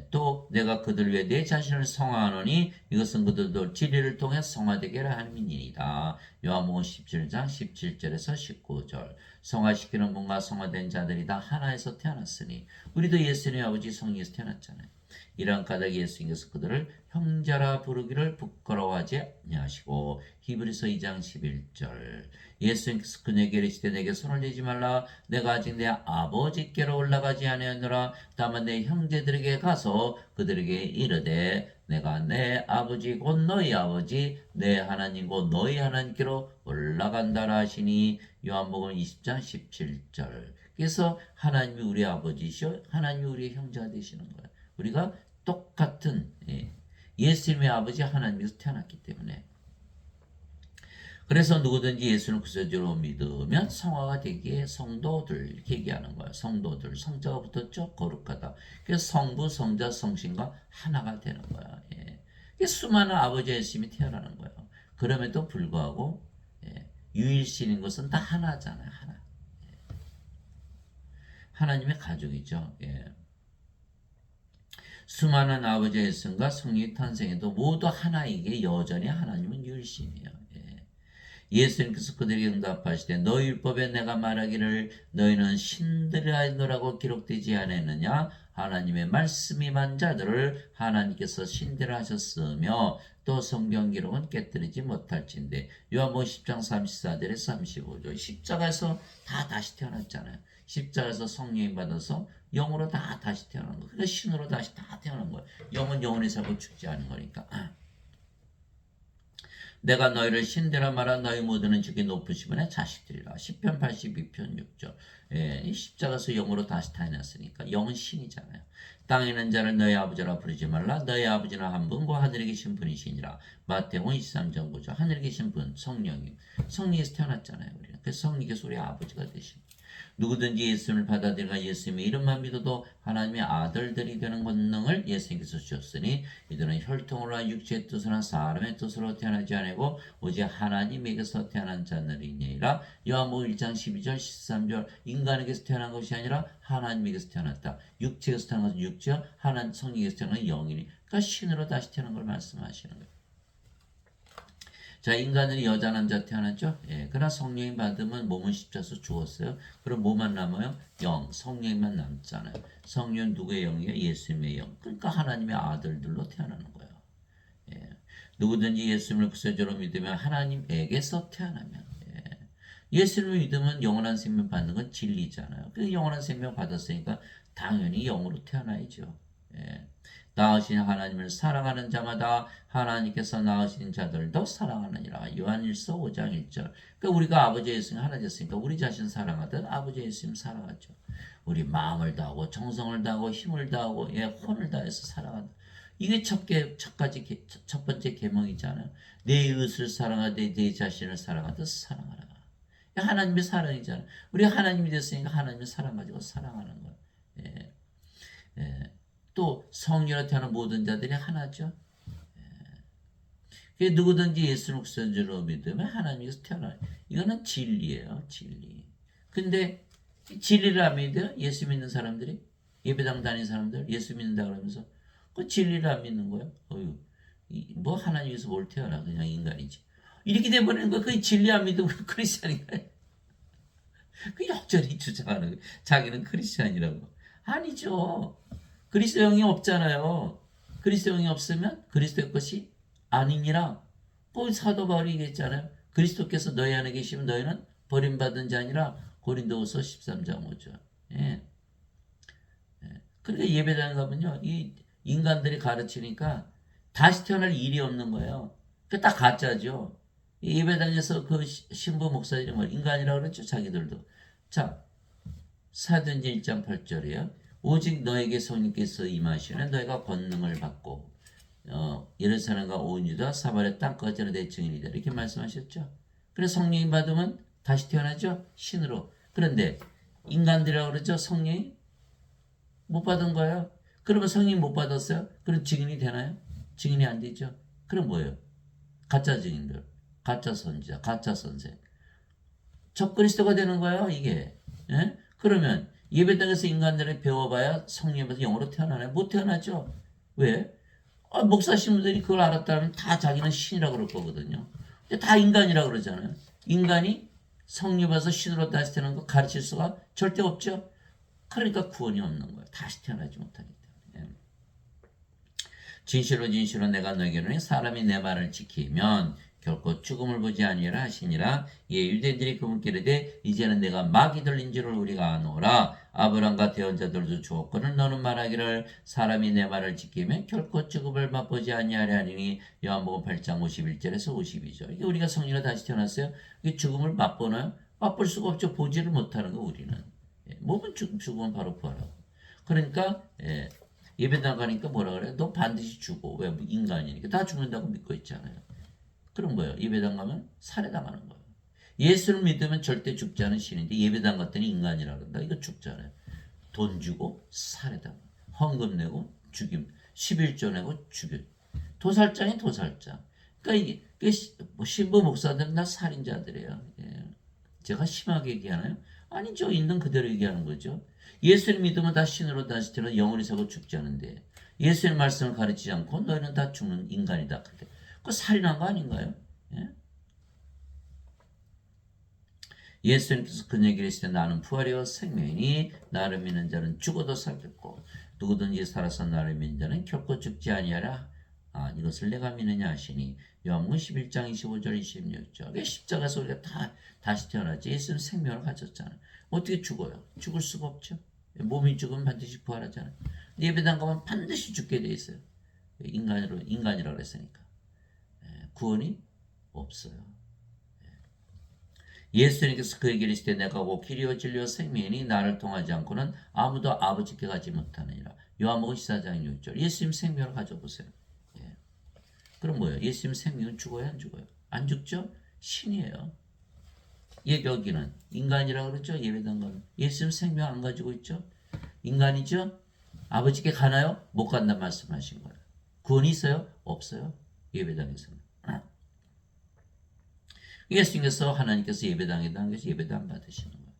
또 내가 그들 위해 내 자신을 성화하노니 이것은 그들도 진리를 통해 성화되게 하려 함이니이다. 요한복음 17장 17절에서 19절. 성화시키는 분과 성화된 자들이 다 하나에서 태어났으니 우리도 예수님의 아버지 성령에서 태어났잖아요. 이러한 까닭에 예수님께서 그들을 형제라 부르기를 부끄러워하지 아니하시고 히브리서 2장 11절. 예수님께서 그에게 이르시되 내게 손을 대지 말라. 내가 아직 내 아버지께로 올라가지 아니하노라. 다만 내 형제들에게 가서 그들에게 이르되 내가 내 아버지 곧 너희 아버지 내 하나님 곧 너희 하나님께로 올라간다라 하시니 요한복음 20장 17절. 그래서 하나님이 우리 아버지시오 하나님이 우리의 형제가 되시는 거예요. 우리가 똑같은 예수님의 아버지 하나님께서 태어났기 때문에. 그래서 누구든지 예수를 구세주로 믿으면 성화가 되기에 성도들 이렇게 얘기하는 거예요. 성도들 성자가 붙었죠. 거룩하다. 그래서 성부 성자 성신과 하나가 되는 거야. 수많은 아버지 예수님이 태어나는 거예요. 그럼에도 불구하고 유일신인 것은 다 하나잖아요. 하나. 하나님의 가족이죠. 수많은 아버지 예수님과 성령이 탄생해도 모두 하나이기에 여전히 하나님은 유일신이에요. 예수님께서 그들에게 응답하시되 너희 율법에 내가 말하기를 너희는 신들이라고 기록되지 않았느냐. 하나님의 말씀이 만 자들을 하나님께서 신들을 하셨으며 또 성경 기록은 깨뜨리지 못할진대. 요한복음 10장 34절에 35절. 십자가에서 다 다시 태어났잖아요. 십자가에서 성령이 받아서 영으로 다 다시 태어난 거예요. 그러니까 신으로 다시 다 태어난 거예요. 영은 영원히 살고 죽지 않은 거니까. 내가 너희를 신대라 말하 너희 모두는 저기 높으신 분의 자식들이라. 시편 82편 6절. 이 십자가에서 영으로 다시 태어났으니까 영은 신이잖아요. 땅에 있는 자를 너희 아버지라 부르지 말라. 너희 아버지는 한 분과 하늘에 계신 분이시니라. 마태복음 23장 9절. 하늘에 계신 분 성령님. 성령에서 태어났잖아요. 우리는. 그래서 성령께서 우리 아버지가 되신. 누구든지 예수님을 받아들이가 예수님의 이름만 믿어도 하나님의 아들들이 되는 권능을 예수님께서 주셨으니 이들은 혈통으로나 육체의 뜻으로나 사람의 뜻으로 태어나지 아니고 오직 하나님에게서 태어난 자들이니라. 요한복음 1장 12절 13절. 인간에게서 태어난 것이 아니라 하나님에게서 태어났다. 육체에서 태어난 것은 육체요 하나님 성령에게서 태어난 영이니. 그러니까 신으로 다시 태어난 걸 말씀하시는 거예요. 자, 인간은 여자 남자 태어났죠. 그러나 성령이 받으면 몸은 십자가에서 죽었어요. 그럼 뭐만 남아요? 영, 성령만 남잖아요. 성령 누구의 영이에요? 예수님의 영. 그러니까 하나님의 아들들로 태어나는 거예요. 누구든지 예수님을 구세주로 믿으면 하나님에게서 태어나면. 예수님을 믿으면 영원한 생명 받는 건 진리잖아요. 그 영원한 생명 받았으니까 당연히 영으로 태어나야죠. 낳으신 하나님을 사랑하는 자마다 하나님께서 낳으신 자들도 사랑하느니라. 요한일서 5장 1절. 그러니까 우리가 아버지 예수님 하나 됐으니까 우리 자신 사랑하듯 아버지 예수님 사랑하죠. 우리 마음을 다하고 정성을 다하고 힘을 다하고 혼을 다해서 사랑한다. 이게 첫 번째 계명이잖아요. 내 이웃을 사랑하되 내 자신을 사랑하듯 사랑하라. 하나님의 사랑이잖아요. 우리 하나님이 됐으니까 하나님의 사랑 가지고 사랑하는 거예요. 또 성령으로 태어난 모든 자들이 하나죠. 누구든지 예수를 구세주로 믿으면 하나님께서 태어나요. 이거는 진리예요. 진리. 근데 진리를 안 믿어요? 예수 믿는 사람들이? 예배당 다니는 사람들 예수 믿는다 그러면서 그 진리를 안 믿는 거예요. 뭐 하나님께서 뭘 태어나 그냥 인간이지. 이렇게 돼버리는 거예요. 그 진리 안 믿으면 크리스찬인가요? 그 역전히 주장하는 거예요. 자기는 크리스찬이라고. 아니죠. 그리스도 영이 없잖아요. 그리스도 영이 없으면 그리스도의 것이 아니니라. 뭐 사도 바울이 얘기했잖아요. 그리스도께서 너희 안에 계시면 너희는 버림받은 자니라. 고린도후서 13장 5절. 그러니까 예배당 가면요. 이 인간들이 가르치니까 다시 태어날 일이 없는 거예요. 그 다 가짜죠. 예배당에서 그 신부 목사들이 뭐 인간이라고 그랬죠. 자기들도. 자, 사도행전 1장 8절이에요. 오직 너에게 성령께서 임하시는 너희가 권능을 받고 예루살렘과 온 유다 사마리아 땅까지는 내 증인이다. 이렇게 말씀하셨죠. 그래서 성령이 받으면 다시 태어나죠. 신으로. 그런데 인간들이라고 그러죠. 성령이 못 받은 거예요. 그러면 성령이 못 받았어요. 그럼 증인이 되나요? 증인이 안 되죠. 그럼 뭐예요? 가짜 증인들, 가짜 선지자, 가짜 선생. 적그리스도가 되는 거예요. 이게. 그러면 예배당에서 인간들을 배워봐야 성령에서 영으로 태어나나요? 못 태어나죠. 왜? 목사 신부들이 그걸 알았다면 다 자기는 신이라고 그럴 거거든요. 근데 다 인간이라고 그러잖아요. 인간이 성령 받아서 신으로 다시 태어나는 거 가르칠 수가 절대 없죠. 그러니까 구원이 없는 거예요. 다시 태어나지 못하기 때문에. 진실로 진실로 내가 너에게 이르노니 사람이 내 말을 지키면 결코 죽음을 보지 아니하라 하시니라. 예, 유대인들이 그분께 이르되 이제는 내가 마귀 들린 줄을 우리가 아노라. 아브람과 대언자들도 주었거늘 너는 말하기를 사람이 내 말을 지키면 결코 죽음을 맛보지 아니하려 하리니 요한복음 8장 51절에서 52절. 이게 우리가 성령으로 다시 태어났어요. 이게 죽음을 맛보나요? 맛볼 수가 없죠. 보지를 못하는 거 우리는. 예, 몸은 죽으면 바로 부활하고. 그러니까 예배당 가니까 뭐라 그래? 너 반드시 죽어. 왜? 인간이니까 다 죽는다고 믿고 있잖아요. 그런 거예요. 예배당 가면 살해당하는 거예요. 예수를 믿으면 절대 죽지 않은 신인데 예배당 갔더니 인간이라 그런다. 이거 죽잖아요. 돈 주고 살해당, 헌금 내고 죽임, 11조 내고 죽임. 도살장이 도살장. 그러니까 이게 뭐 신부 목사들은 다 살인자들이에요. 예. 제가 심하게 얘기하나요? 아니죠. 있는 그대로 얘기하는 거죠. 예수를 믿으면 다 신으로 다시 태어나 영원히 살고 죽지 않은데 예수의 말씀을 가르치지 않고 너희는 다 죽는 인간이다. 그 살인한 거 아닌가요? 예? 예수님께서 그 얘기를 했을 때 나는 부활이요 생명이니 나를 믿는 자는 죽어도 살겠고 누구든지 살아서 나를 믿는 자는 결코 죽지 아니하라. 이것을 내가 믿느냐 하시니 요한복음 11장 25절 26절. 십자가에서 우리가 다시 태어나지. 예수는 생명을 가졌잖아요. 어떻게 죽어요? 죽을 수가 없죠. 몸이 죽으면 반드시 부활하잖아요. 예배당 가면 반드시 죽게 돼 있어요. 인간이라고 그랬으니까. 구원이 없어요. 예수님께서 그 얘기를 했을 때 내가 곧 길이요 진리요 생명이니 나를 통하지 않고는 아무도 아버지께 가지 못하느니라. 요한복음 14장 6절. 예수님 생명을 가져보세요. 예. 그럼 뭐예요? 예수님 생명은 죽어요? 안 죽어요? 안 죽죠? 신이에요. 여기는 인간이라고 그러죠? 예배당 가면. 예수님 생명 안 가지고 있죠? 인간이죠? 아버지께 가나요? 못 간다 말씀하신 거예요. 구원이 있어요? 없어요. 예배당에서는. 예수님께서 하나님께서 예배당에 당겨서 예배도 안 받으시는 거예요.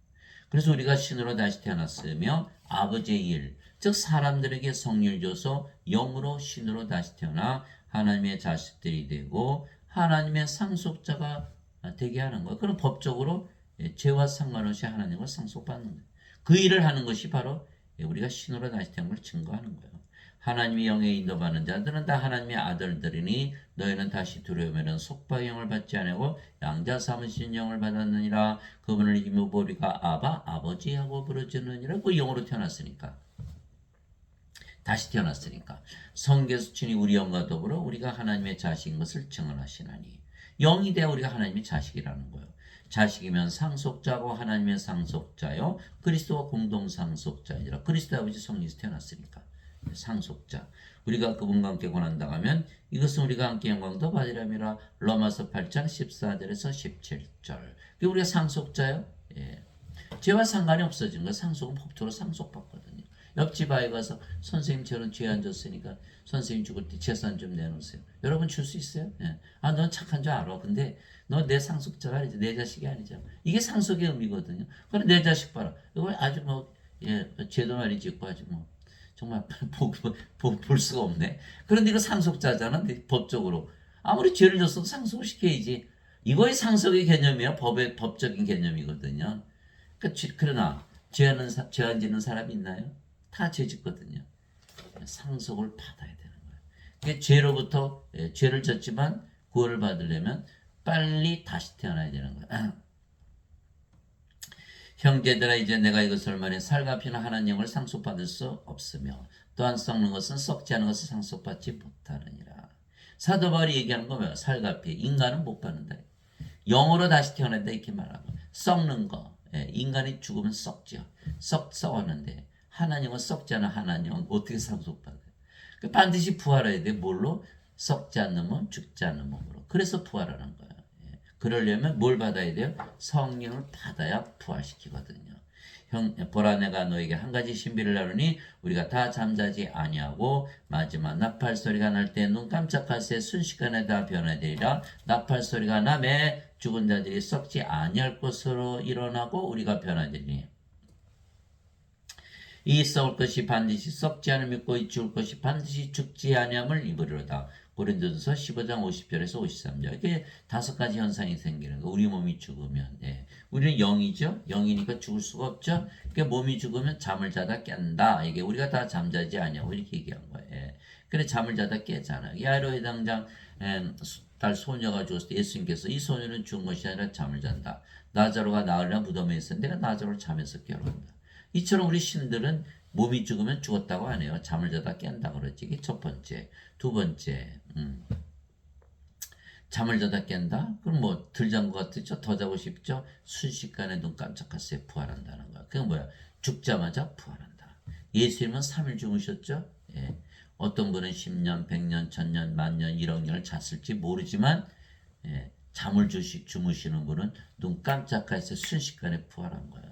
그래서 우리가 신으로 다시 태어났으며 아버지의 일, 즉 사람들에게 성령을 줘서 영으로 신으로 다시 태어나 하나님의 자식들이 되고 하나님의 상속자가 되게 하는 거예요. 그럼 법적으로 죄와 상관없이 하나님과 상속받는 거예요. 그 일을 하는 것이 바로 우리가 신으로 다시 태어난 걸 증거하는 거예요. 하나님의 영에 인도받는 자들은 다 하나님의 아들들이니 너희는 다시 들어오면 속박의 영을 받지 아니하고 양자 삼으신 영을 받았느니라. 그분을 이기며 우리가 아바 아버지 하고 부르짖느니라. 그 영으로 태어났으니까. 다시 태어났으니까. 성경에서 친히 우리 영과 더불어 우리가 하나님의 자식인 것을 증언하시나니. 영이 되어 우리가 하나님의 자식이라는 거예요. 자식이면 상속자고 하나님의 상속자요. 그리스도와 공동 상속자이라. 그리스도 아버지 성령에서 태어났으니까. 상속자. 우리가 그분과 함께 고난당하면 이것은 우리가 함께 영광도 받으려니라. 로마서 8장 14절에서 17절. 우리가 상속자요. 예. 죄와 상관이 없어진 거. 상속은 법적으로 상속받거든요. 옆집 아이 가서 선생님 저는 죄 안 졌으니까 선생님 죽을 때 재산 좀 내놓으세요. 여러분 줄 수 있어요? 예. 넌 착한 줄 알아. 근데 너 내 상속자가 아니지. 내 자식이 아니잖아. 이게 상속의 의미거든요. 그래 내 자식 봐라. 이거 아주 죄도 많이 짓고 아주 정말 볼 수가 없네. 그런데 이거 상속자잖아. 법적으로. 아무리 죄를 졌어도 상속을 시켜야지. 이거의 상속의 개념이야. 법적인 개념이거든요. 그러나 죄 안 짓는 사람이 있나요? 다 죄 짓거든요. 상속을 받아야 되는 거예요. 죄로부터 죄를 졌지만 구원을 받으려면 빨리 다시 태어나야 되는 거예요. 형제들아 이제 내가 이것을 말해 살과 피는 하나님 영을 상속받을 수 없으며 또한 썩는 것은 썩지 않은 것을 상속받지 못하느니라. 사도 바울이 얘기하는 거 뭐야? 살과 피. 인간은 못 받는다. 영으로 다시 태어난다 이렇게 말하고. 썩는 거. 인간이 죽으면 썩죠. 썩었는데 하나님은 썩지 않은 하나님은 어떻게 상속받아요? 반드시 부활해야 돼. 뭘로? 썩지 않는 몸, 죽지 않는 몸으로. 그래서 부활하는 거예요. 그러려면 뭘 받아야 돼요? 성령을 받아야 부활시키거든요. 보라 내가 너에게 한 가지 신비를 나누니 우리가 다 잠자지 아니하고 마지막 나팔 소리가 날 때 눈 깜짝할 새 순식간에 다 변화되리라. 나팔 소리가 나매 죽은 자들이 썩지 아니할 것으로 일어나고 우리가 변화되리니 이 썩을 것이 반드시 썩지 않을 믿고 이 죽을 것이 반드시 죽지 아니함을 입으리로다. 고린도전서 15장 50절에서 53절. 이게 5가지 현상이 생기는 거. 우리 몸이 죽으면, 우리는 영이죠. 영이니까 죽을 수가 없죠. 그러니까 몸이 죽으면 잠을 자다 깬다. 이게 우리가 다 잠자지 않냐고 이렇게 얘기한 거예요. 그래 잠을 자다 깨잖아요. 야이로 해당장 딸 소녀가 죽었을 때 예수님께서 이 소녀는 죽은 것이 아니라 잠을 잔다. 나자로가 나으리라 무덤에 있었는데 내가 나자로를 잠에서 깨워온다. 이처럼 우리 신들은 몸이 죽으면 죽었다고 안 해요. 잠을 자다 깬다 그러지. 이게 첫 번째. 두 번째, 잠을 자다 깬다? 그럼 뭐 덜 잔 것 같죠? 더 자고 싶죠? 순식간에 눈 깜짝할 새 부활한다는 거야. 그게 뭐야? 죽자마자 부활한다. 예수님은 3일 주무셨죠? 예. 어떤 분은 10년, 100년, 1000년, 만년, 1억 년을 잤을지 모르지만 예. 잠을 주무시는 분은 눈 깜짝할 새 순식간에 부활한 거야.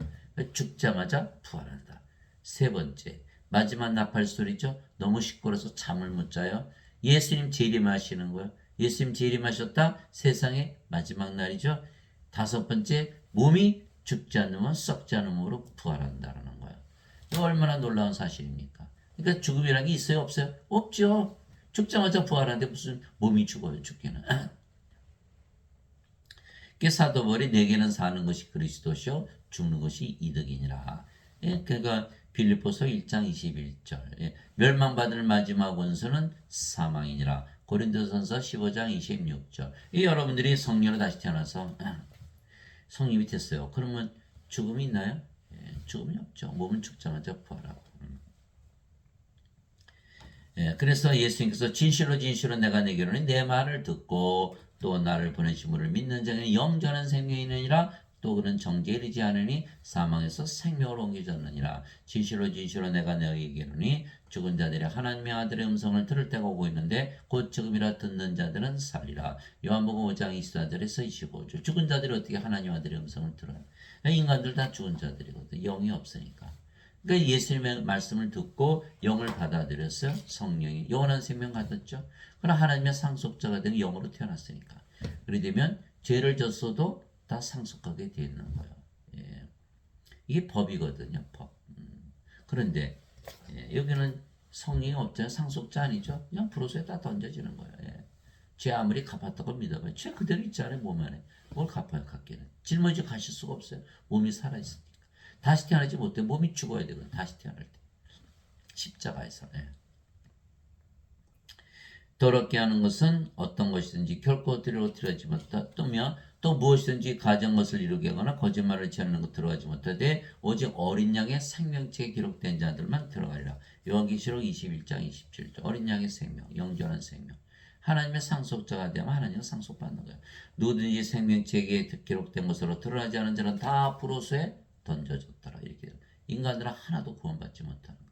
죽자마자 부활한다. 세 번째, 마지막 나팔 소리죠? 너무 시끄러워서 잠을 못 자요. 예수님 재림하시는 거예요. 예수님 재림하셨다. 세상의 마지막 날이죠. 다섯 번째, 몸이 죽지 않으면 썩지 않음으로 부활한다는 거예요. 이거 얼마나 놀라운 사실입니까? 그러니까 죽음이라는 게 있어요? 없어요? 없죠. 죽자마자 부활하는데 무슨 몸이 죽어요, 죽기는. 사도 바울이 내게는 사는 것이 그리스도시요 죽는 것이 이득이니라. 예, 그러니까 빌립보서 1장 21절. 예, 멸망받을 마지막 원수는 사망이니라. 고린도전서 15장 26절. 여러분들이 성령으로 다시 태어나서 성님이 됐어요. 그러면 죽음이 있나요? 예, 죽음이 없죠. 몸은 죽자마자 부활하고. 예, 그래서 예수님께서 진실로 진실로 내가 내게로는 내 말을 듣고 또 나를 보내신 분을 믿는 자에게는 영전한 생명이 있느니라. 또 그는 정죄에 이르지 않으니 사망에서 생명으로 옮겨졌느니라. 진실로 진실로 내가 너희에게 이르노니 죽은 자들이 하나님의 아들의 음성을 들을 때가 오고 있는데 곧 지금이라 듣는 자들은 살리라. 요한복음 5장 24절에서 25절. 죽은 자들이 어떻게 하나님 아들의 음성을 들어요? 인간들 다 죽은 자들이거든. 영이 없으니까. 그러니까 예수님의 말씀을 듣고 영을 받아들였어요. 성령이 영원한 생명 받았죠. 그러나 하나님의 상속자가 되는 영으로 태어났으니까. 그렇게 되면 죄를 졌어도 다 상속하게 되는 거예요. 예. 이게 법이거든요. 법. 그런데 예. 여기는 성령이 없잖아요. 상속자 아니죠. 그냥 불호소에 다 던져지는 거예요. 예. 죄 아무리 갚았다고 믿어봐요. 죄 그대로 있잖아요. 몸 안에. 뭘 갚아요. 갚기는. 짊어지고 가실 수가 없어요. 몸이 살아있으니까. 다시 태어나지 못해. 몸이 죽어야 되거든. 다시 태어날 때. 십자가에서. 예. 더럽게 하는 것은 어떤 것이든지 결코 들어가지 못하다. 또 무엇이든지 가진 것을 이루게 하거나 거짓말을 취하는 것 들어가지 못하되 오직 어린 양의 생명체에 기록된 자들만 들어가리라. 요한계시록 21장 27절. 어린 양의 생명, 영전한 생명. 하나님의 상속자가 되면 하나님은 상속받는 거예요. 누구든지 생명체에 기록된 것으로 드러나지 않은 자는 다 불호소에 던져졌더라. 이렇게 인간들은 하나도 구원받지 못하는 거예요.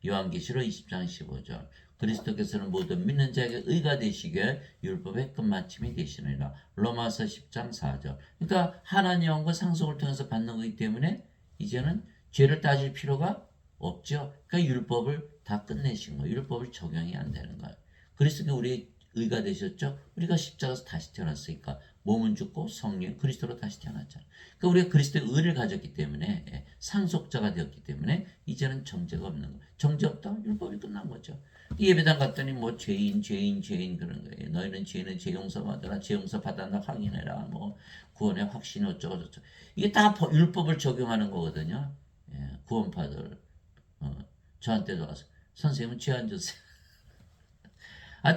요한계시록 20장 15절. 그리스도께서는 모든 믿는 자에게 의가 되시게 율법의 끝마침이 되시느니라. 로마서 10장 4절. 그러니까 하나님 영과 상속을 통해서 받는 거기 때문에 이제는 죄를 따질 필요가 없죠. 그러니까 율법을 다 끝내신 거예요. 율법을 적용이 안 되는 거예요. 그리스도가 우리의 의가 되셨죠. 우리가 십자가에서 다시 태어났으니까 몸은 죽고 성령 그리스도로 다시 태어났잖아요. 그러니까 우리가 그리스도의 의를 가졌기 때문에 상속자가 되었기 때문에 이제는 정죄가 없는 거예요. 정죄 없다? 율법이 끝난 거죠. 예배당 갔더니 뭐 죄인 그런 거예요. 너희는 죄는 죄 용서 받으라. 죄 용서 받았나 확인해라. 뭐 구원의 확신이 어쩌고 저쩌고. 이게 다 율법을 적용하는 거거든요. 예, 구원파들 저한테도 와서 선생님은 죄 안 졌어요.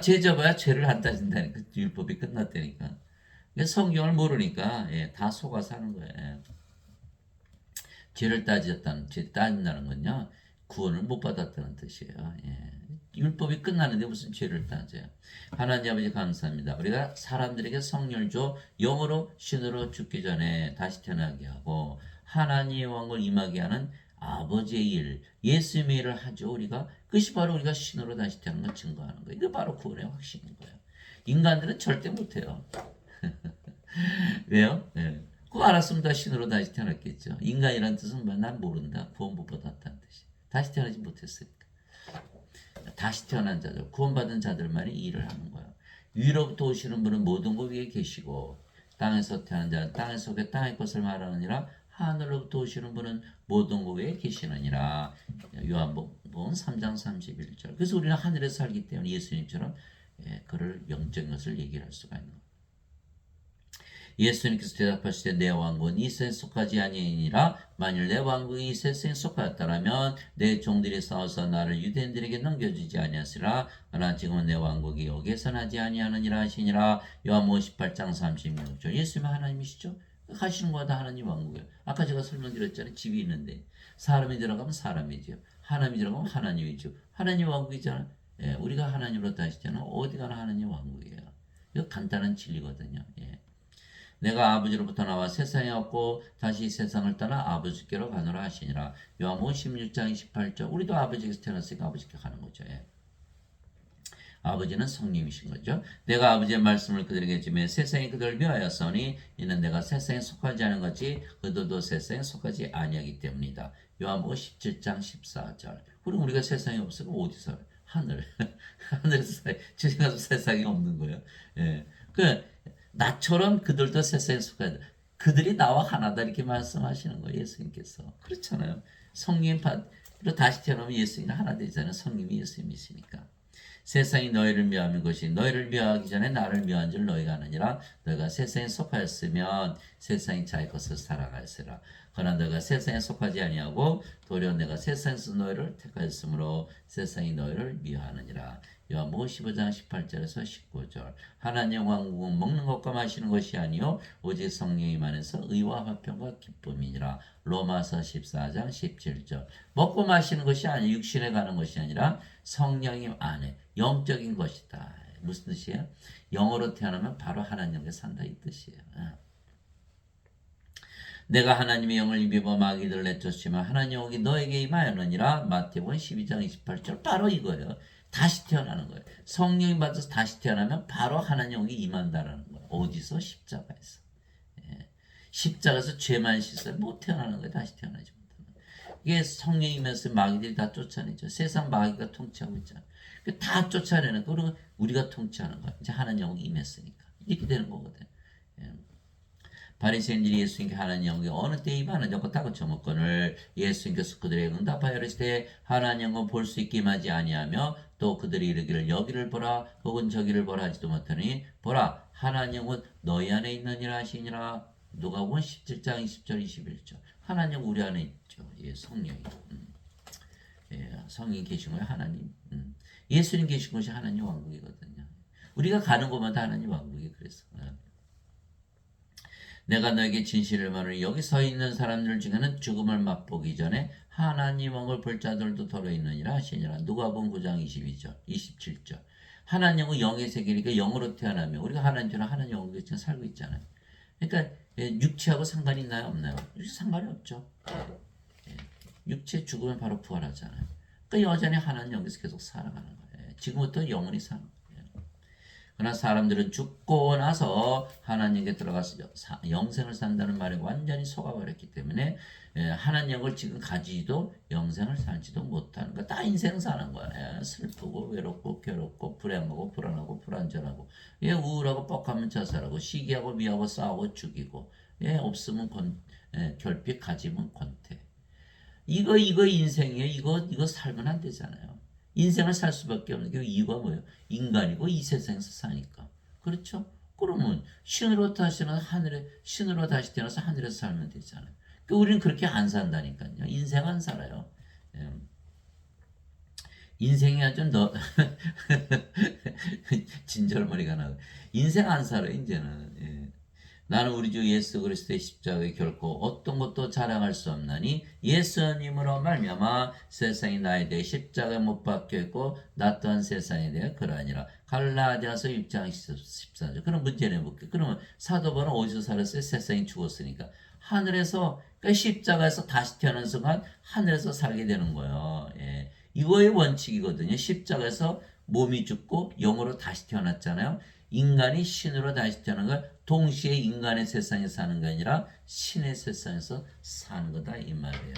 죄 져봐야 죄를 안 따진다니까. 율법이 끝났다니까. 성경을 모르니까 다 속아서 하는 거예요. 죄를 따진다는 건요. 구원을 못 받았다는 뜻이에요. 율법이 끝나는데 무슨 죄를 따져요. 하나님 아버지 감사합니다. 우리가 사람들에게 성령을 줘 영으로 신으로 죽기 전에 다시 태어나게 하고 하나님의 왕을 임하게 하는 아버지의 일, 예수님의 일을 하죠. 우리가 그것이 바로 우리가 신으로 다시 태어나는 걸 증거하는 거예요. 이거 바로 구원의 확신인 거예요. 인간들은 절대 못해요. 왜요? 그거 알았으면 다 신으로 다시 태어났겠죠. 인간이란 뜻은 뭐, 난 모른다. 구원 못 받았다는 뜻이. 다시 태어나지 못했으니까. 다시 태어난 자들, 구원받은 자들만이 이 일을 하는 거예요. 위로부터 오시는 분은 모든 것 위에 계시고 땅에서 태어난 자는 땅에 속에 땅의 것을 말하느니라. 하늘로부터 오시는 분은 모든 것 위에 계시느니라. 요한복음 3장 31절. 그래서 우리는 하늘에서 살기 때문에 예수님처럼 그를 영적인 것을 얘기할 수가 있는 거예요. 예수님께서 대답하시되 내 왕국은 이 세상에 속하지 아니하니라. 만일 내 왕국이 이 세상에 속하였더라면 내 종들이 싸워서 나를 유대인들에게 넘겨주지 아니하시라. 그러나 지금은 내 왕국이 여기에서 나지 아니하느니라 하시니라. 요한복음 18장 36절. 예수님은 하나님이시죠. 가시는 곳마다 하나님 왕국이에요. 아까 제가 설명드렸잖아요. 집이 있는데 사람이 들어가면 사람이죠. 하나님이 들어가면 하나님이죠. 하나님 왕국이잖아요. 예, 우리가 하나님으로 다시잖아요. 어디 가나 하나님 왕국이에요. 이거 간단한 진리거든요. 예. 내가 아버지로부터 나와 세상에 왔고 다시 세상을 떠나 아버지께로 가노라 하시니라. 요한복음 16장 28절. 우리도 아버지께서 태어났으니까 아버지께 가는 거죠. 예. 아버지는 성령이신 거죠. 내가 아버지의 말씀을 그들에게 주며 세상이 그들을 미워하였으니 이는 내가 세상에 속하지 않은 것이 그들도 세상에 속하지 아니하기 때문이다. 요한복음 17장 14절. 그럼 우리가 세상에 없으면 어디서 살아요? 하늘. 하늘에서 살아요. 지금 세상에 없는 거예요. 예. 그 나처럼 그들도 세상에 속하야 돼. 그들이 나와 하나다 이렇게 말씀하시는 거예요. 예수님께서. 그렇잖아요. 성령으로 다시 태어나면 예수님은 하나 되잖아요. 성령이 예수님이시니까. 세상이 너희를 미워하는 것이 너희를 미워하기 전에 나를 미워한 줄 너희가 아느니라. 너희가 세상에 속하였으면 세상이 자기 것을 살아가였으라. 그러나 너희가 세상에 속하지 아니하고 도리어 내가 세상에서 너희를 택하였으므로 세상이 너희를 미워하느니라. 요한복음 15장 18절에서 19절. 하나님 왕국은 먹는 것과 마시는 것이 아니요 오직 성령이 임하여서 의와 화평과 기쁨이니라. 로마서 14장 17절. 먹고 마시는 것이 아니 육신에 가는 것이 아니라 성령님 안에 영적인 것이다. 무슨 뜻이에요? 영으로 태어나면 바로 하나님께 산다 이 뜻이에요. 내가 하나님의 영을 입어 마귀들을 내쫓지만 하나님의 영이 너에게 임하였느니라. 마태복음 12장 28절. 바로 이거예요. 다시 태어나는 거예요. 성령이 받아서 다시 태어나면 바로 하나님의 영이 임한다라는 거예요. 어디서? 십자가에서. 예. 십자가에서 죄만 씻어요. 못 태어나는 거예요. 다시 태어나지 못하는 거예요. 이게 성령이면서 마귀들이 다 쫓아내죠. 세상 마귀가 통치하고 있잖아요. 다 쫓아내는 거. 그리고 우리가 통치하는 거예요. 이제 하나님 영이 임했으니까. 이렇게 되는 거거든요. 예. 바리새인들이 예수님께 하나님 영이 어느 때에 임하는지 묻다고 저먹건을 예수님께서 그들에게 응답하여 이르시되 하나님 영은 볼 수 있게 임하지 아니하며 또 그들이 이르기를 여기를 보라 혹은 저기를 보라 하지도 못하니 보라 하나님 영은 너희 안에 있느니라 하시니라. 누가복음 17장 20절 21절. 하나님 영 우리 안에 있죠. 예, 성령이. 예, 성령이 계신 거예요. 하나님. 예수님 계신 것이 하나님 왕국이거든요. 우리가 가는 곳마다 하나님 왕국이 그래서. 내가 너에게 진실을 말하니 여기 서 있는 사람들 중에는 죽음을 맛보기 전에 하나님 왕을 볼 자들도 더러 있느니라 하시니라. 누가복음 9장 22절, 27절. 하나님은 영의 세계니까 영으로 태어나면 우리가 하나님처럼 하나님 영으로 지금 살고 있잖아요. 그러니까 육체하고 상관이 있나요? 없나요? 상관이 없죠. 육체 죽으면 바로 부활하잖아요. 그러니까 여전히 하나님 영에서 계속 살아가는 거예요. 지금부터 영원히 사는 거예요. 그러나 사람들은 죽고 나서 하나님께 들어가서 영생을 산다는 말에 완전히 속아버렸기 때문에 하나님 영을 지금 가지도 영생을 살지도 못하는 거. 다 인생 사는 거야. 슬프고 외롭고 괴롭고 불행하고 불안하고 불안전하고 우울하고 뻑하면 자살하고 시기하고 미하고 싸우고 죽이고 없으면 결핍 가지면 권태. 이거 인생이에요. 이거 살면 안 되잖아요. 인생을 살 수밖에 없는 게 이유가 뭐예요? 인간이고 이 세상에서 사니까. 그렇죠? 그러면 신으로 다시 태어나서 하늘에서 살면 되잖아요. 그러니까 우리는 그렇게 안 산다니까요. 인생 안 살아요. 인생이 아주 진절머리가 나고 인생 안 살아 이제는. 나는 우리 주 예수 그리스도의 십자가에 결코 어떤 것도 자랑할 수 없나니 예수님으로 말미암아 세상이 나에 대해 십자가에 못 박혀 있고 나 또한 세상에 대해 그러하니라. 갈라디아서 6장 14절. 그럼 문제 내볼게요. 그러면 사도 바울은 어디서 살았어요? 세상이 죽었으니까. 하늘에서 그러니까 십자가에서 다시 태어난 순간 하늘에서 살게 되는 거예요. 이거의 원칙이거든요. 십자가에서 몸이 죽고 영으로 다시 태어났잖아요. 인간이 신으로 다시 태어난 걸 동시에 인간의 세상에 사는 게 아니라 신의 세상에서 사는 거다 이 말이에요.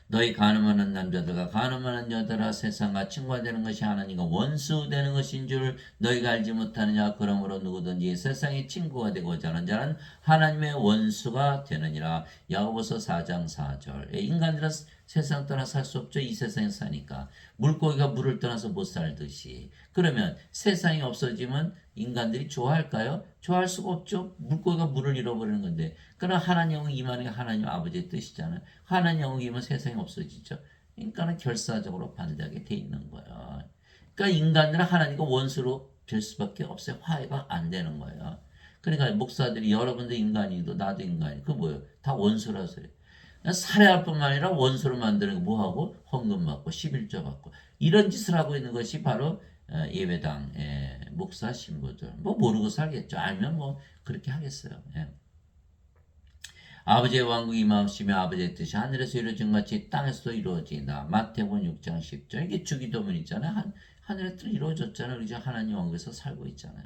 너희 가늠하는 남자들과 가늠하는 여자라 세상과 친구되는 것이 하나님과 원수되는 것인 줄 너희가 알지 못하느냐. 그러므로 누구든지 세상의 친구가 되고자 하는 자는 하나님의 원수가 되느니라. 야고보서 4장 4절. 인간들은 세상 떠나 살 수 없죠. 이 세상에 사니까. 물고기가 물을 떠나서 못 살듯이 그러면 세상이 없어지면 인간들이 좋아할까요? 좋아할 수가 없죠. 물고기가 물을 잃어버리는 건데. 그러나 하나님 영이 임하는 게 하나님 아버지의 뜻이잖아요. 하나님 영이 임하면 세상이 없어지죠. 인간은 결사적으로 반대하게 돼 있는 거예요. 그러니까 인간들은 하나님과 원수로 될 수밖에 없어요. 화해가 안 되는 거예요. 그러니까 목사들이 여러분도 인간이고 나도 인간이 그 뭐예요? 다 원수라서요. 살해할 뿐만 아니라 원수로 만드는 거 뭐하고 헌금 받고 11조 받고 이런 짓을 하고 있는 것이 바로 예배당 목사 신부들 뭐 모르고 살겠죠. 알면 뭐 그렇게 하겠어요. 예. 아버지의 왕국이 임하시며 아버지의 뜻이 하늘에서 이루어진 같이 땅에서도 이루어진다. 마태복음 6장 10절 이게 주기도문 있잖아요. 하늘의 뜻 이루어졌잖아요. 이제 하나님 왕국에서 살고 있잖아요.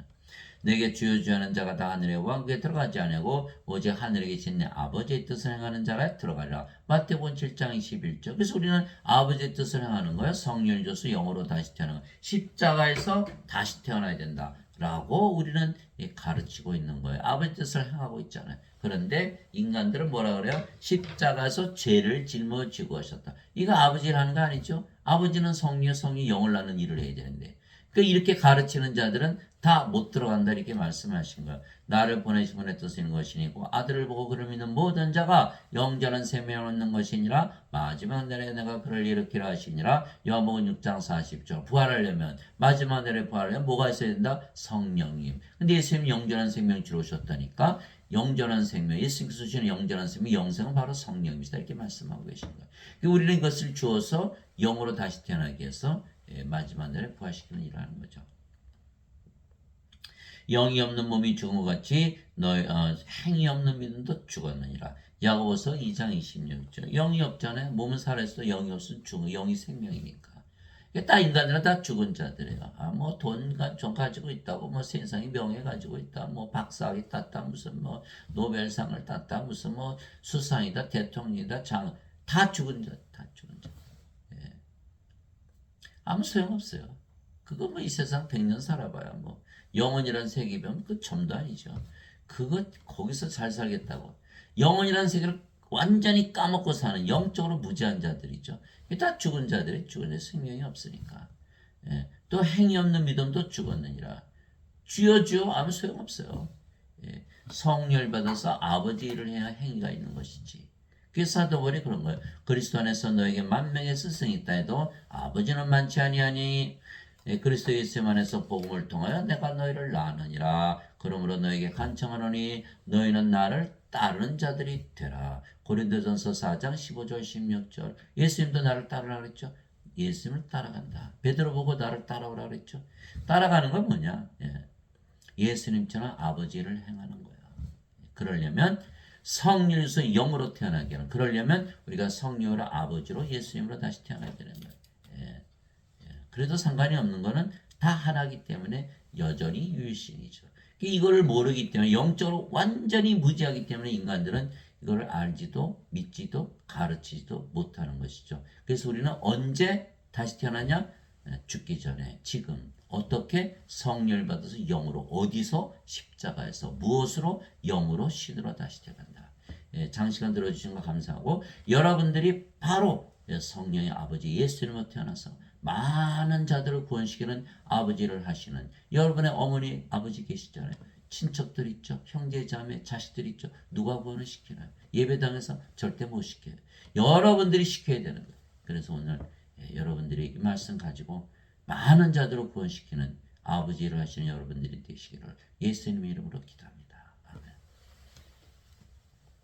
내게 주여 주여 하는 자가 다 하늘의 왕국에 들어가지 아니하고 오직 하늘에 계신 내 아버지의 뜻을 행하는 자라 들어가리라. 마태복음 7장 21절. 그래서 우리는 아버지의 뜻을 행하는 거야. 성령을 줘서 영으로 다시 태어나는 거야. 십자가에서 다시 태어나야 된다. 라고 우리는 가르치고 있는 거예요. 아버지 뜻을 행하고 있잖아요. 그런데 인간들은 뭐라 그래요? 십자가에서 죄를 짊어지고 하셨다. 이거 아버지를 하는 거 아니죠? 아버지는 성령, 성이 영을 낳는 일을 해야 되는데. 그러니까 이렇게 가르치는 자들은 다 못 들어간다 이렇게 말씀하신 거예요. 나를 보내신 분의 뜻인 것이니고 아들을 보고 그를 믿는 모든 자가 영전한 생명을 얻는 것이니라. 마지막 날에 내가 그를 일으키라 하시니라. 요한복음 6장 40절. 부활하려면 마지막 날에 부활하려면 뭐가 있어야 된다? 성령님. 근데 예수님이 영전한 생명을 주러 오셨다니까. 영전한 생명, 예수님께서 주시는 영전한 생명, 영생은 바로 성령입니다. 이렇게 말씀하고 계신 거예요. 우리는 이것을 주어서 영으로 다시 태어나게 해서 마지막 날에 부활시키는 일을 하는 거죠. 영이 없는 몸이 죽은 것 같이 행이 없는 믿음도 죽었느니라. 야고보서 2장 26절. 영이 없잖아요. 몸은 살아있어 영이 없으면 죽어. 영이 생명이니까. 다 인간들은 다 죽은 자들이에요. 뭐 돈 좀 가지고 있다고, 뭐 세상에 명예 가지고 있다, 뭐 박사학위 땄다, 무슨 뭐 노벨상을 땄다, 무슨 뭐 수상이다, 대통령이다, 다 죽은 자, 다 죽은 자. 예. 아무 소용없어요. 그거 뭐 이 세상 100년 살아봐야 뭐 영혼이란 세계면 그 점도 아니죠. 그거 거기서 잘 살겠다고. 영혼이란 세계를 완전히 까먹고 사는 영적으로 무지한 자들이죠. 다 죽은 자들이 죽은 생명이 없으니까. 예. 또 행위 없는 믿음도 죽었느니라. 주여 주여 아무 소용없어요. 예. 성령을 받아서 아버지 일을 해야 행위가 있는 것이지. 그게 사도벌이 그런 거예요. 그리스도 안에서 너에게 만명의 스승이 있다 해도 아버지는 많지 아니하니 그리스도 예수 안에서 복음을 통하여 내가 너희를 낳느니라. 그러므로 너에게 간청하노니 너희는 나를 따르는 자들이 되라. 고린도전서 4장 15절 16절. 예수님도 나를 따르라 그랬죠. 예수님을 따라간다. 베드로 보고 나를 따라오라 그랬죠. 따라가는 건 뭐냐? 예수님처럼 아버지를 행하는 거야. 그러려면 성령에서 영으로 태어나게 하는. 그러려면 우리가 성령으로 아버지로 예수님으로 다시 태어나야 되는 거예요. 그래도 상관이 없는 거는 다 하나이기 때문에 여전히 유일신이죠. 이거를 모르기 때문에 영적으로 완전히 무지하기 때문에 인간들은 이걸 알지도 믿지도 가르치지도 못하는 것이죠. 그래서 우리는 언제 다시 태어나냐? 죽기 전에 지금 어떻게 성령을 받아서 영으로 어디서 십자가에서 무엇으로 영으로 신으로 다시 태어난다. 장시간 들어주신 거 감사하고 여러분들이 바로 성령의 아버지 예수님으로 태어나서 많은 자들을 구원시키는 아버지를 하시는 여러분의 어머니 아버지 계시잖아요. 친척들 있죠. 형제 자매 자식들 있죠. 누가 구원을 시키나요? 예배당에서 절대 못 시켜요. 여러분들이 시켜야 되는 거예요. 그래서 오늘 여러분들이 이 말씀 가지고 많은 자들을 구원시키는 아버지를 하시는 여러분들이 되시기를 예수님의 이름으로 기도합니다.